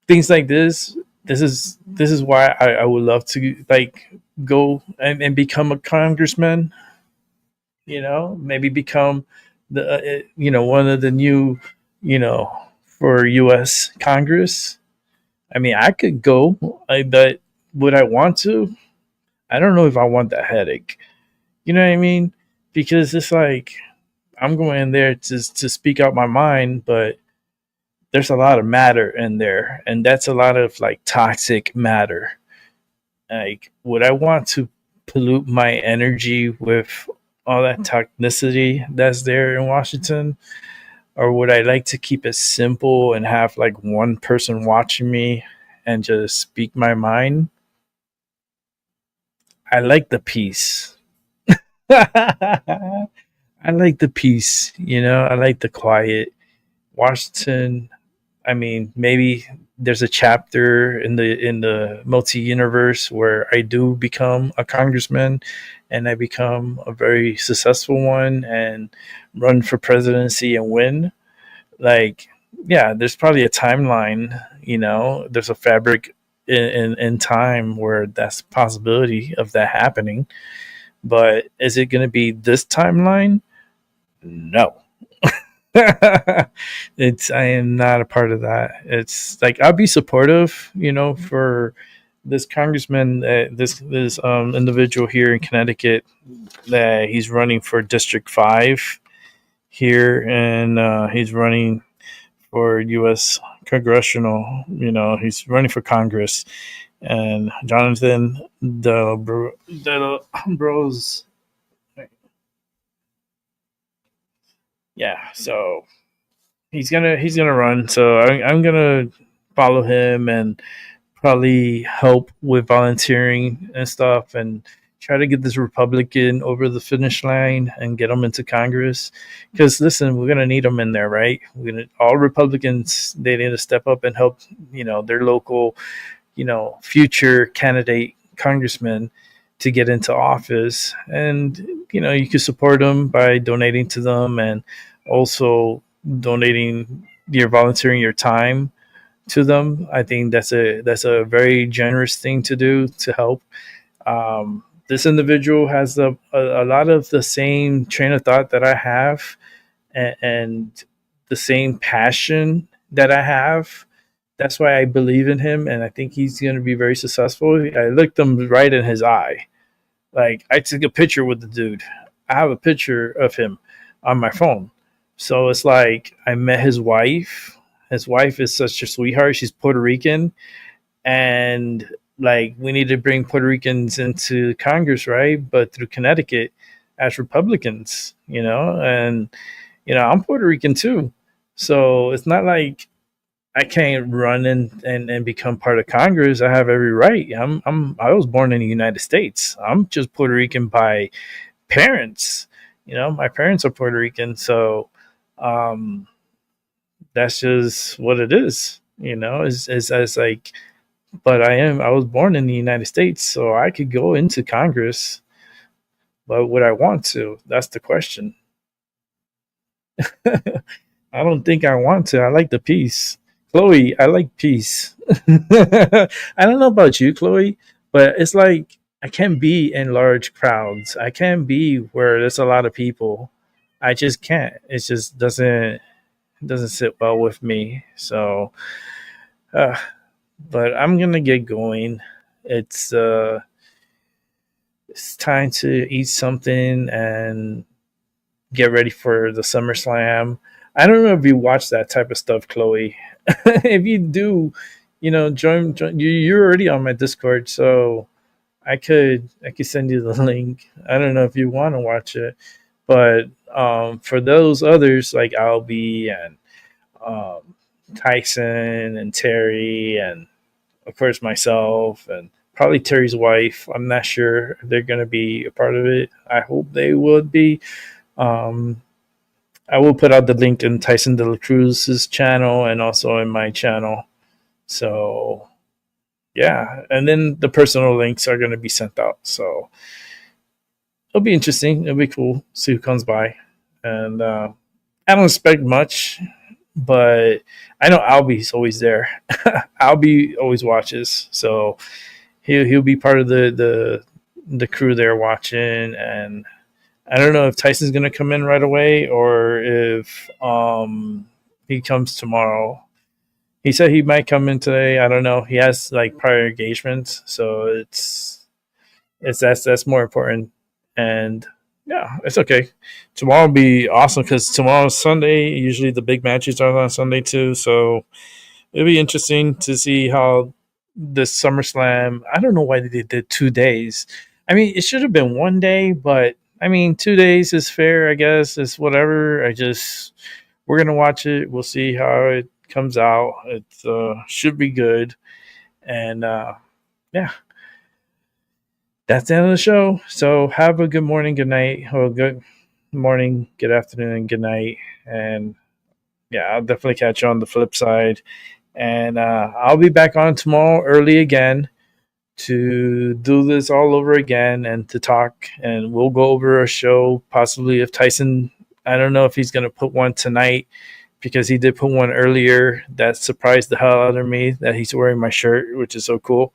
things like this is why I would love to go and become a congressman, maybe become the one of the new, for US Congress. I mean, I could go, but would I want to? I don't know if I want that headache. You know what I mean? Because it's I'm going in there to speak out my mind, but there's a lot of matter in there, and that's a lot of toxic matter. Would I want to pollute my energy with all that toxicity that's there in Washington? Or would I like to keep it simple and have one person watching me and just speak my mind? I like the peace. I like the peace, I like the quiet. Washington, I mean, maybe there's a chapter in the multi-universe where I do become a congressman and I become a very successful one and run for presidency and win. Yeah, there's probably a timeline, there's a fabric in time where that's a possibility of that happening. But is it going to be this timeline? No. I am not a part of that. It's I'll be supportive, for this congressman, this individual here in Connecticut, that he's running for District 5 here, and he's running for U.S. congressional. He's running for Congress, and Jonathan Bros. Yeah, so he's gonna run. So I'm gonna follow him and probably help with volunteering and stuff, and try to get this Republican over the finish line and get them into Congress. Because listen, we're gonna need them in there, right? All Republicans, they need to step up and help, their local, future candidate congressman to get into office. And you can support them by donating to them, and also donating volunteering your time to them. I think that's a very generous thing to do to help. This individual has a lot of the same train of thought that I have, and the same passion that I have. That's why I believe in him, and I think he's going to be very successful. I looked him right in his eye. I took a picture with the dude. I have a picture of him on my phone. So it's I met his wife. His wife is such a sweetheart. She's Puerto Rican. And we need to bring Puerto Ricans into Congress, right? But through Connecticut. as Republicans, and I'm Puerto Rican too. So it's not like I can't run and become part of Congress. I have every right. I was born in the United States. I'm just Puerto Rican by parents. My parents are Puerto Rican, so um, that's just what it is. It's like, but I was born in the United States, so I could go into Congress, but would I want to? That's the question. I don't think I want to. I like the peace. Chloe, I like peace. I don't know about you, Chloe, but it's like I can't be in large crowds. I can't be where there's a lot of people. I just can't. It just doesn't sit well with me. So, uh, but I'm gonna get going. It's uh, it's time to eat something and get ready for the SummerSlam. I don't know if you watch that type of stuff, Chloe. If you do, join. You're already on my Discord, so I could send you the link. I don't know if you want to watch it, but for those others like Albie and um, Tyson and Terry and of course myself and probably Terry's wife. I'm not sure if they're going to be a part of it. I hope they would be. Um, I will put out the link in Tyson De La Cruz's channel and also in my channel. So yeah, and then the personal links are going to be sent out. So it'll be interesting. It'll be cool. See who comes by, and I don't expect much, but I know Albie's always there. Albie always watches, so he'll be part of the crew there watching. And I don't know if Tyson's gonna come in right away or if he comes tomorrow. He said he might come in today. I don't know. He has like prior engagements, so that's more important. And yeah, it's okay. Tomorrow will be awesome because tomorrow's Sunday. Usually the big matches are on Sunday too, so it'll be interesting to see how this SummerSlam. I don't know why they did 2 days. I mean, it should have been one day, but I mean, 2 days is fair. I guess it's whatever. We're gonna watch it. We'll see how it comes out. It should be good, and yeah, that's the end of the show. So have a good morning, good night, or good morning, good afternoon, and good night. And yeah, I'll definitely catch you on the flip side. And I'll be back on tomorrow early again to do this all over again and to talk. And we'll go over a show, possibly if Tyson, I don't know if he's going to put one tonight because he did put one earlier. That surprised the hell out of me that he's wearing my shirt, which is so cool.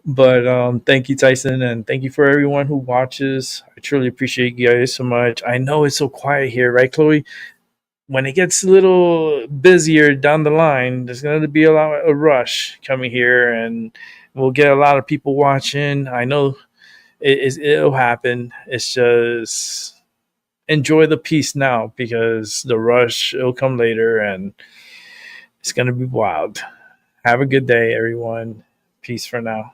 But thank you, Tyson, and thank you for everyone who watches. I truly appreciate you guys so much. I know it's so quiet here, right, Chloe? When it gets a little busier down the line, there's going to be a rush coming here, and we'll get a lot of people watching. I know it'll happen. It's just enjoy the peace now because the rush will come later, and it's going to be wild. Have a good day, everyone. Peace for now.